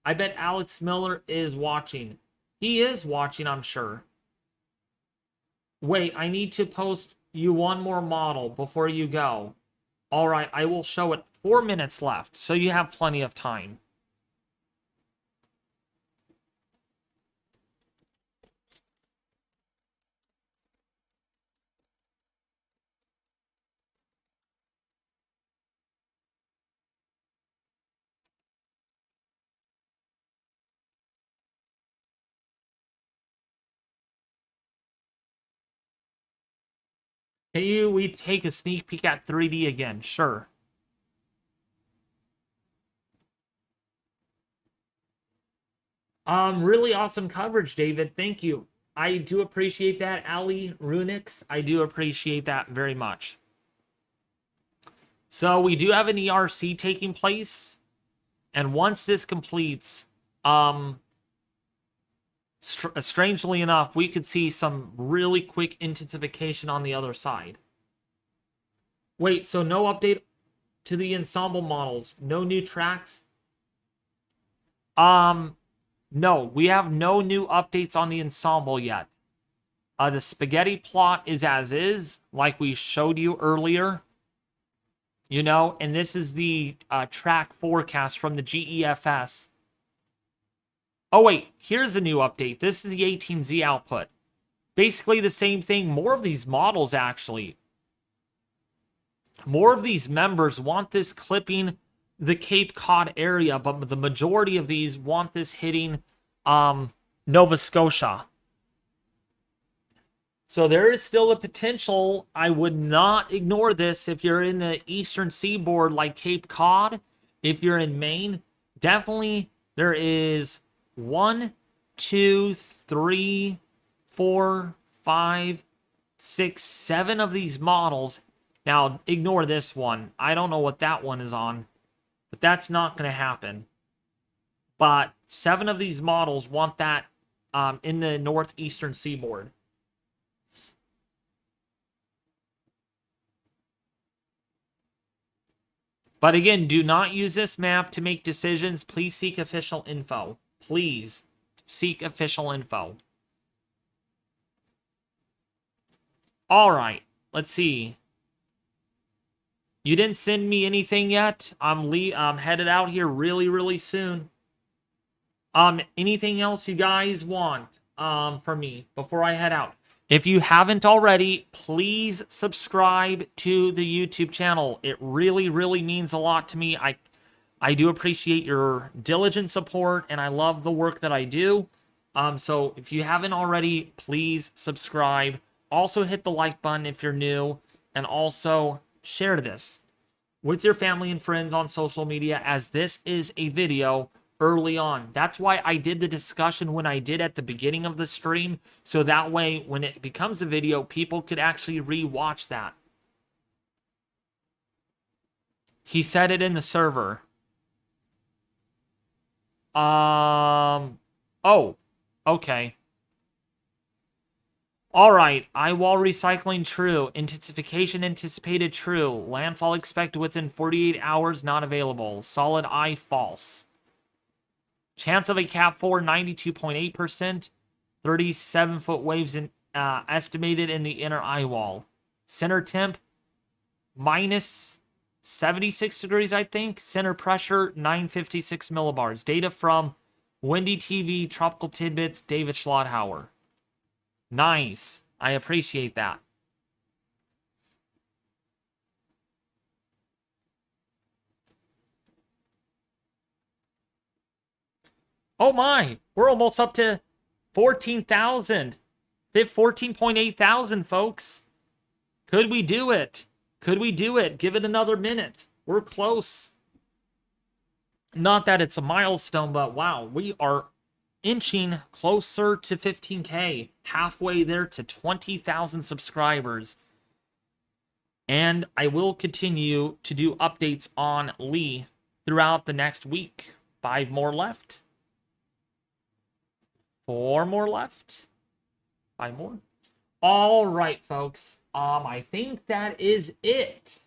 I bet Alex Miller is watching. He is watching, I'm sure. Wait, I need to post you one more model before you go. All right, I will show it. 4 minutes left, so you have plenty of time. Hey, we take a sneak peek at 3D again? Sure. Really awesome coverage, David. Thank you. I do appreciate that. Ali Runix, I do appreciate that very much. So we do have an ERC taking place, and once this completes, strangely enough, we could see some really quick intensification on the other side. Wait, so no update to the ensemble models? No new tracks? No, we have no new updates on the ensemble yet. The spaghetti plot is as is, like we showed you earlier. You know, and this is the track forecast from the GEFS. Oh, wait, here's a new update. This is the 18Z output. Basically the same thing. More of these models, actually. More of these members want this clipping the Cape Cod area, but the majority of these want this hitting Nova Scotia. So there is still a potential. I would not ignore this if you're in the eastern seaboard like Cape Cod. If you're in Maine, definitely there is 1, 2, 3, 4, 5, 6, 7 of these models. Now, ignore this one. I don't know what that one is on, but that's not going to happen. But 7 of these models want that in the northeastern seaboard. But again, do not use this map to make decisions. Please seek official info. Please seek official info. All right, let's see. You didn't send me anything yet. I'm headed out here really, really soon. Anything else you guys want from me before I head out? If you haven't already, please subscribe to the YouTube channel. It really, really means a lot to me. I do appreciate your diligent support, and I love the work that I do. So if you haven't already, please subscribe. Also hit the like button if you're new, and also share this with your family and friends on social media, as this is a video early on. That's why I did the discussion when I did at the beginning of the stream, so that way when it becomes a video, people could actually re-watch that. He said it in the server. Oh, okay. Alright, Eyewall recycling true. Intensification anticipated true. Landfall expected within 48 hours not available. Solid eye false. Chance of a Cat 4, 92.8%. 37-foot waves estimated in the inner eyewall. Center temp, minus 76 degrees, I think. Center pressure, 956 millibars. Data from Windy TV, Tropical Tidbits, David Schlotthauer. Nice. I appreciate that. Oh my, we're almost up to 14,000. 14.8 thousand, folks. Could we do it? Could we do it? Give it another minute. We're close. Not that it's a milestone, but wow, we are inching closer to 15K. Halfway there to 20,000 subscribers. And I will continue to do updates on Lee throughout the next week. 5 more left. 4 more left. 5 more. All right, folks. I think that is it.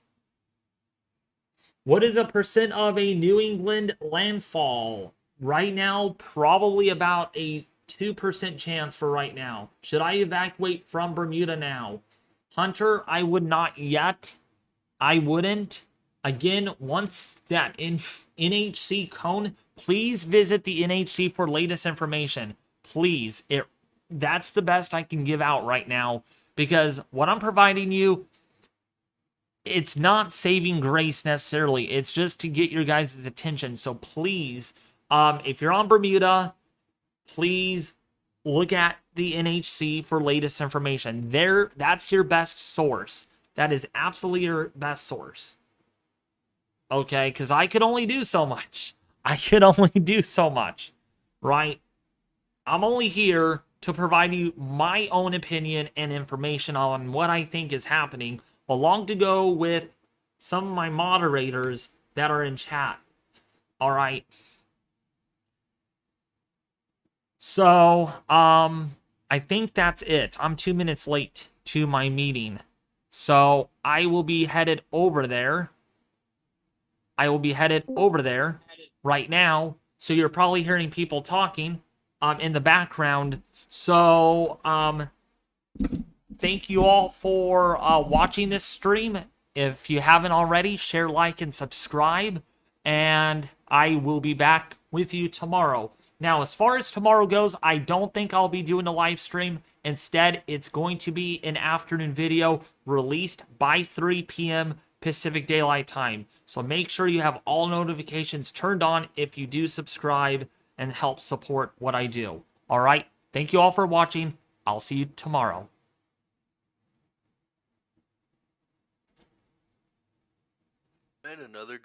What is a percent of a New England landfall? Right now, probably about a 2% chance for right now. Should I evacuate from Bermuda now? Hunter, I would not yet. I wouldn't. Again, once that NHC cone, please visit the NHC for latest information. Please. That's the best I can give out right now, because what I'm providing you, it's not saving grace necessarily. It's just to get your guys' attention. So please, if you're on Bermuda, please look at the NHC for latest information. That's your best source. That is absolutely your best source. Okay, because I could only do so much. Right? I'm only here to provide you my own opinion and information on what I think is happening, along to go with some of my moderators that are in chat. All right. So, I think that's it. I'm 2 minutes late to my meeting. So, I will be headed over there. Right now. So, you're probably hearing people talking in the background. So, thank you all for watching this stream. If you haven't already, share, like, and subscribe. And I will be back with you tomorrow. Now, as far as tomorrow goes, I don't think I'll be doing a live stream. Instead, it's going to be an afternoon video released by 3 p.m. Pacific Daylight Time. So make sure you have all notifications turned on if you do subscribe and help support what I do. All right. Thank you all for watching. I'll see you tomorrow. And another